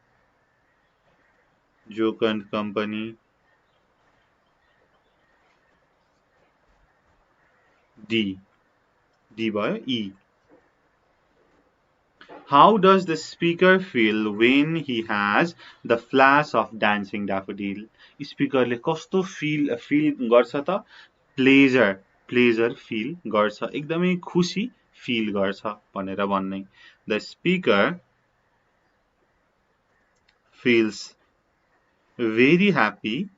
D भयो E. How does the speaker feel when he has the flash of dancing daffodil? स्पिकरले कस्तो फिल गर्छ त? प्लेजर फिल गर्छ, एकदमै खुसी फिल गर्छ भनेर भन्ने। The speaker feels very happy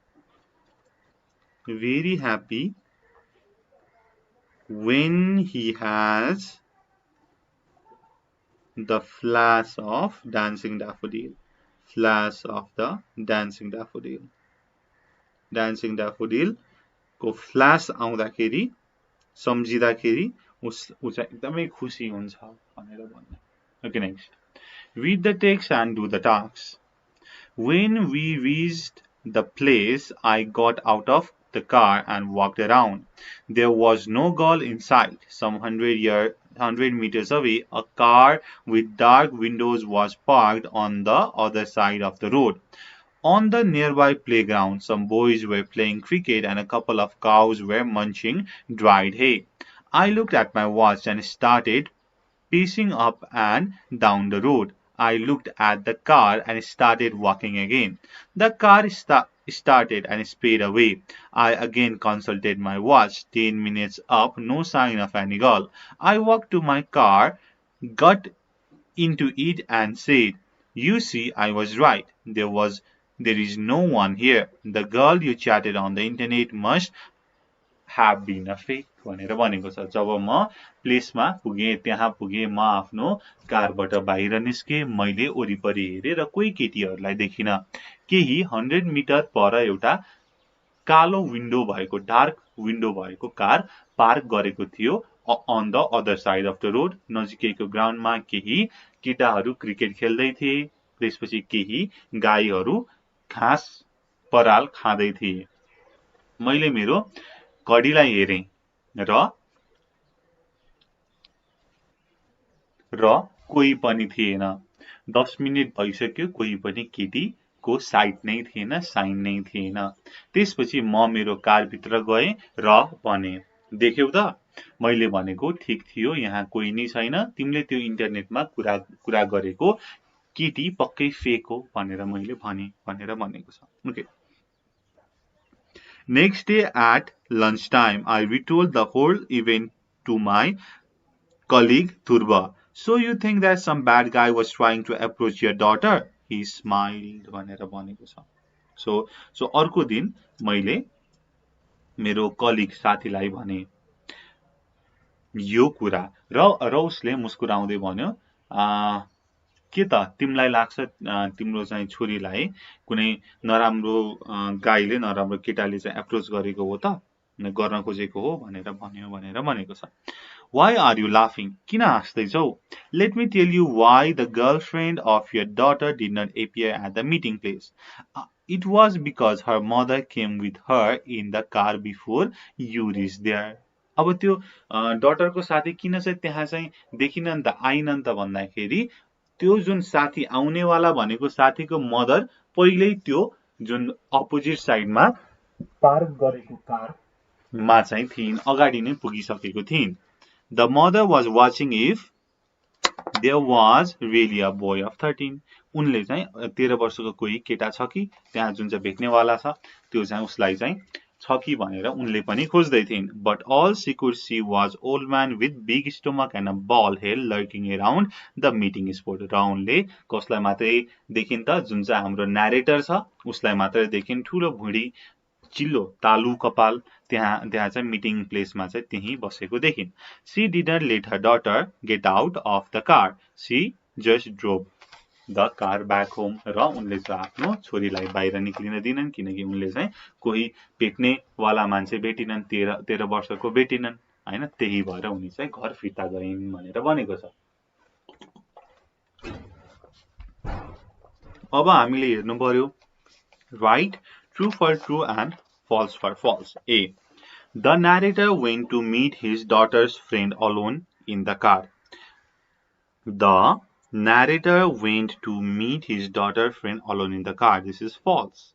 when he has the flash of dancing daffodil. dancing daffodil को फ्ल्यास आउँदाखेरि सम्झिँदाखेरि ऊ चाहिँ एकदमै खुसी हुन्छ भनेर भन्ने. Okay, next. Read the text and do the tasks. When we reached the place, I got out of the car and walked around. There was no girl in sight. Some 100 meters away, a car with dark windows was parked on the other side of the road. On the nearby playground, some boys were playing cricket and a couple of cows were munching dried hay. I looked at my watch and started pacing up and down the road. I looked at the car and started walking again. The car started and sped away. I again consulted my watch. 10 minutes up, no sign of any girl. I walked to my car, got into it and said, "You see, I was right. There is no one here. The girl you chatted on the internet must have been a fake." भनेर भनेको छ. जब म प्लेसमा पुगेँ, त्यहाँ पुगेँ, म आफ्नो कारबाट बाहिर निस्केँ, मैले वरिपरि हेरेँ र कोही केटीहरूलाई देखिन. केही 100 मिटर पर एउटा कालो विन्डो भएको, डार्क विन्डो भएको कार पार्क गरेको थियो on the other side of the road. नजिकैको ग्राउन्डमा केही केटाहरू क्रिकेट खेल्दै थिए. त्यसपछि केही गाईहरू घाँस पराल खाँदै थिए. मैले मेरो घडीलाई हेरेँ र कोही पनि थिएन. 10 मिनेट भइसक्यो, कोही पनि केटीको साइट नै थिएन, साइन नै थिएन. त्यसपछि म मेरो कारभित्र गएँ र भने, "देख्यौ त, मैले भनेको ठिक थियो, यहाँ कोही नै छैन. तिमीले त्यो इन्टरनेटमा कुरा गरेको केटी पक्कै फेक हो भनेर मैले भने भनेर भनेको छ. Okay. Next day at lunchtime, I retold the whole event to my colleague Turba. "So you think that some bad guy was trying to approach your daughter?" He smiled भनेर भनेको छ. So अर्को दिन मैले मेरो कलिग साथीलाई भने यो कुरा र उसले मुस्कुराउँदै भन्यो, "के त तिमीलाई लाग्छ तिम्रो चाहिँ छोरीलाई कुनै नराम्रो गाईले, नराम्रो केटाले चाहिँ एप्रोच गरेको हो त, गर्न खोजेको हो भनेर भन्यो भनेर भनेको छ. Why are you laughing? किन हाँस्दैछौ? Let me tell you why the girlfriend of your daughter did not appear at the meeting place. It was because her mother came with her in the car before you reached there." अब त्यो डटरको साथी किन चाहिँ त्यहाँ चाहिँ देखिनन् त, आइनन् त भन्दाखेरि त्यो जुन साथी आउनेवाला भनेको साथीको मदर पहिल्यै त्यो जुन अपोजिट साइडमा पार्क गरेको कारमा चाहिँ थिइन्, अगाडि नै पुगिसकेको थिइन्. The mother was watching if there was really a boy of 13. उनले चाहिँ 13 वर्षको कोही केटा छ कि त्यहाँ जुन चाहिँ भेट्नेवाला छ त्यो चाहिँ उसलाई चाहिँ छ कि भनेर उनले पनि खोज्दै थिइन्. But all she could see was old man with big stomach and a bald head lurking around the meeting spot. र उनले कसलाई मात्रै देखिन् त, जुन चाहिँ हाम्रो न्यारेटर छ उसलाई मात्रै देखिन्, ठुलो भुँडी, चिल्लो तालु कपाल, त्यहाँ चाहिँ मिटिङ प्लेसमा चाहिँ त्यही बसेको देखिन्. She didn't let her daughter get out of the car. She just drove the car back home. र उनले चाहिँ आफ्नो छोरीलाई बाहिर निक्लिन दिनन्, किनकि उनले चाहिँ कोही भेट्ने वाला मान्छे भेटिनन्, 13 वर्षको भेटिनन् हैन, त्यही भएर उनी चाहिँ घर फिर्ता गइन् भनेर भनेको छ. अब हामीले हेर्नु पर्यो, right true for true and false for false. A. The narrator went to meet his daughter's friend alone in the car. The narrator went to meet his daughter's friend alone in the car. This is false.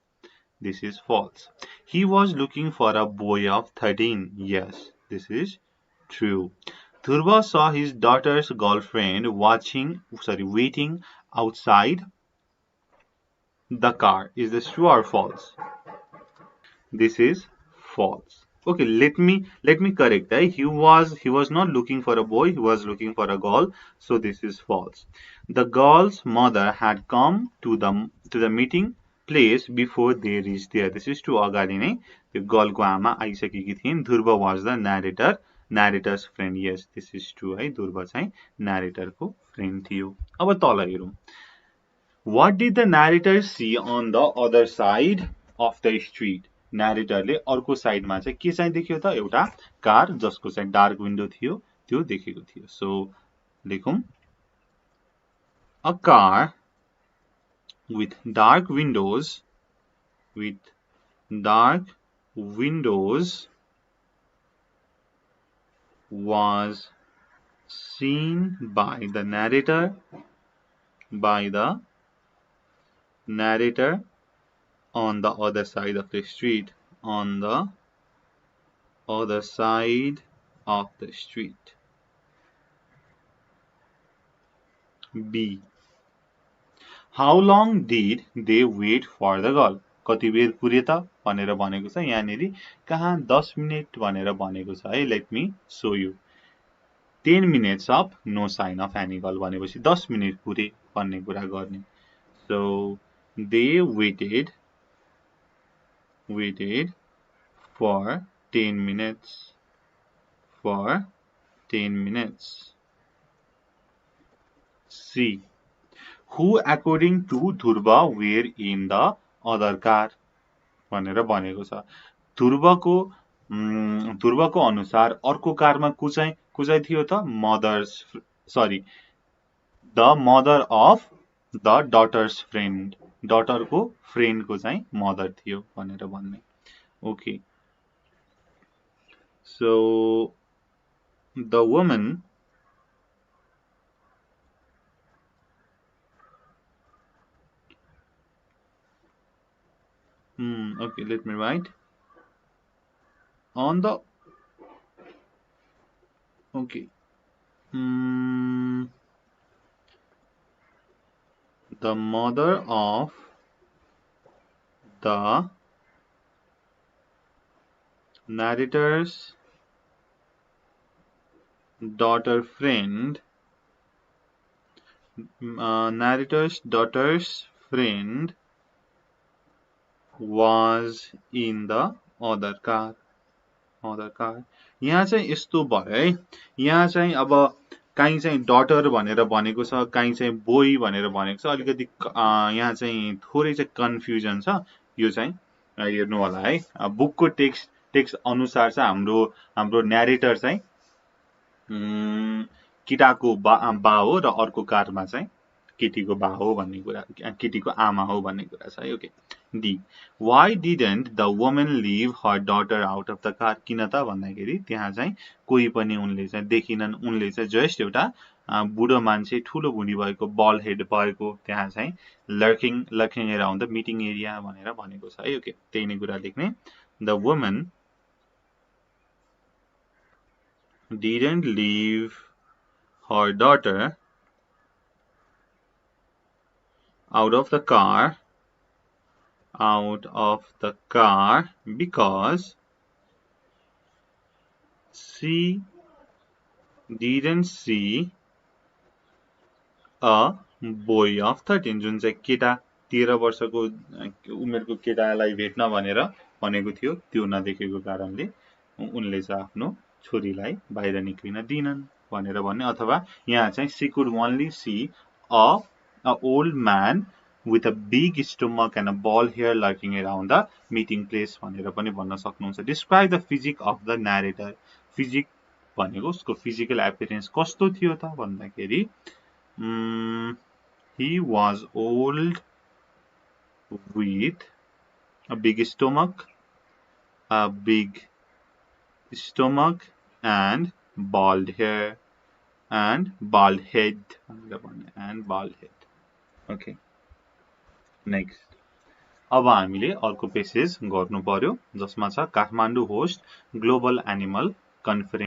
This is false. He was looking for a boy of 13. Yes, this is true. Dhruva saw his daughter's girlfriend waiting outside the car. Is this true or false? This is false. Okay, let me correct that. He was not looking for a boy, he was looking for a girl. So this is false. The girl's mother had come to the meeting place before they reached there. This is true. अगाडि नै त्यो गर्लको आमा आइसकेकी थिइन्. Dhruva was the narrator's friend. Yes, this is true. है, ध्रुव चाहिँ narratorको friend थियो. अब तल हेरौँ. What did the narrator see on the other side of the street? न्यारेटरले अर्को साइडमा चाहिँ के चाहिँ देख्यो त एउटा कार जसको चाहिँ डार्क विन्डो थियो त्यो देखेको थियो so लेखौं a car with dark windows was seen by the narrator on the other side of the street B. How long did they wait for the girl? कति बेर पुरे त भनेर भनेको छ यहाँनेरि कहाँ 10 मिनेट भनेर भनेको छ है let me show you 10 minutes of no sign of any girl भनेपछि 10 मिनेट पुरे भन्ने कुरा गर्ने so they waited for 10 minutes C. Who according to Dhruva were in the other car भनेर भनेको छ ध्रुवको अनुसार अर्को कारमा को चाहिँ थियो त the mother of the daughter's friend डटरको फ्रेन्डको चाहिँ मदर थियो भनेर भन्ने okay so the woman okay, let me write on the okay the mother of the narrator's daughter's friend was in the other car यहाँ चाहिँ यस्तो भयो है यहाँ चाहिँ अब काहीँ चाहिँ डटर भनेर भनेको छ काहीँ चाहिँ बोय भनेर भनेको छ अलिकति यहाँ चाहिँ थोरै चाहिँ कन्फ्युजन छ यो चाहिँ हेर्नु होला है बुकको टेक्स्ट अनुसार चाहिँ हाम्रो न्यारेटर चाहिँ केटाको बा हो र अर्को कारमा चाहिँ केटीको बा हो भन्ने कुरा केटीको आमा हो भन्ने कुरा छ है okay D why didn't the woman leave her daughter out of the car किन त भन्दाखेरि त्यहाँ चाहिँ कोही पनि उनले चाहिँ देखिनन् उनले चाहिँ जस्ट एउटा बुढो मान्छे ठुलो बुढी भएको बल हेड भएको त्यहाँ चाहिँ लर्किङ अराउन्ड द मिटिङ एरिया भनेर भनेको छ है ओके त्यही नै कुरा लेख्ने the woman didn't leave her daughter out of the car because she didn't see a boy of 13 जुन चाहिँ केटा 13 वर्षको उमेरको केटालाई भेट्न भनेर भनेको थियो त्यो नदेखेको कारणले उनले चाहिँ आफ्नो छोरीलाई बाहिर निक्लिन दिनन् भनेर भन्ने अथवा यहाँ चाहिँ she could only see a old man with a big stomach and a bald hair lurking around the meeting place भनेर पनि भन्न सक्नुहुन्छ describe the physique of the narrator physique भनेको उसको physical appearance कस्तो थियो त भन्दाखेरि he was old with a big stomach and bald hair and bald head okay next अब हामीले अर्को पेसेज गर्नु पर्यो जसमा छ Kathmandu host global animal conference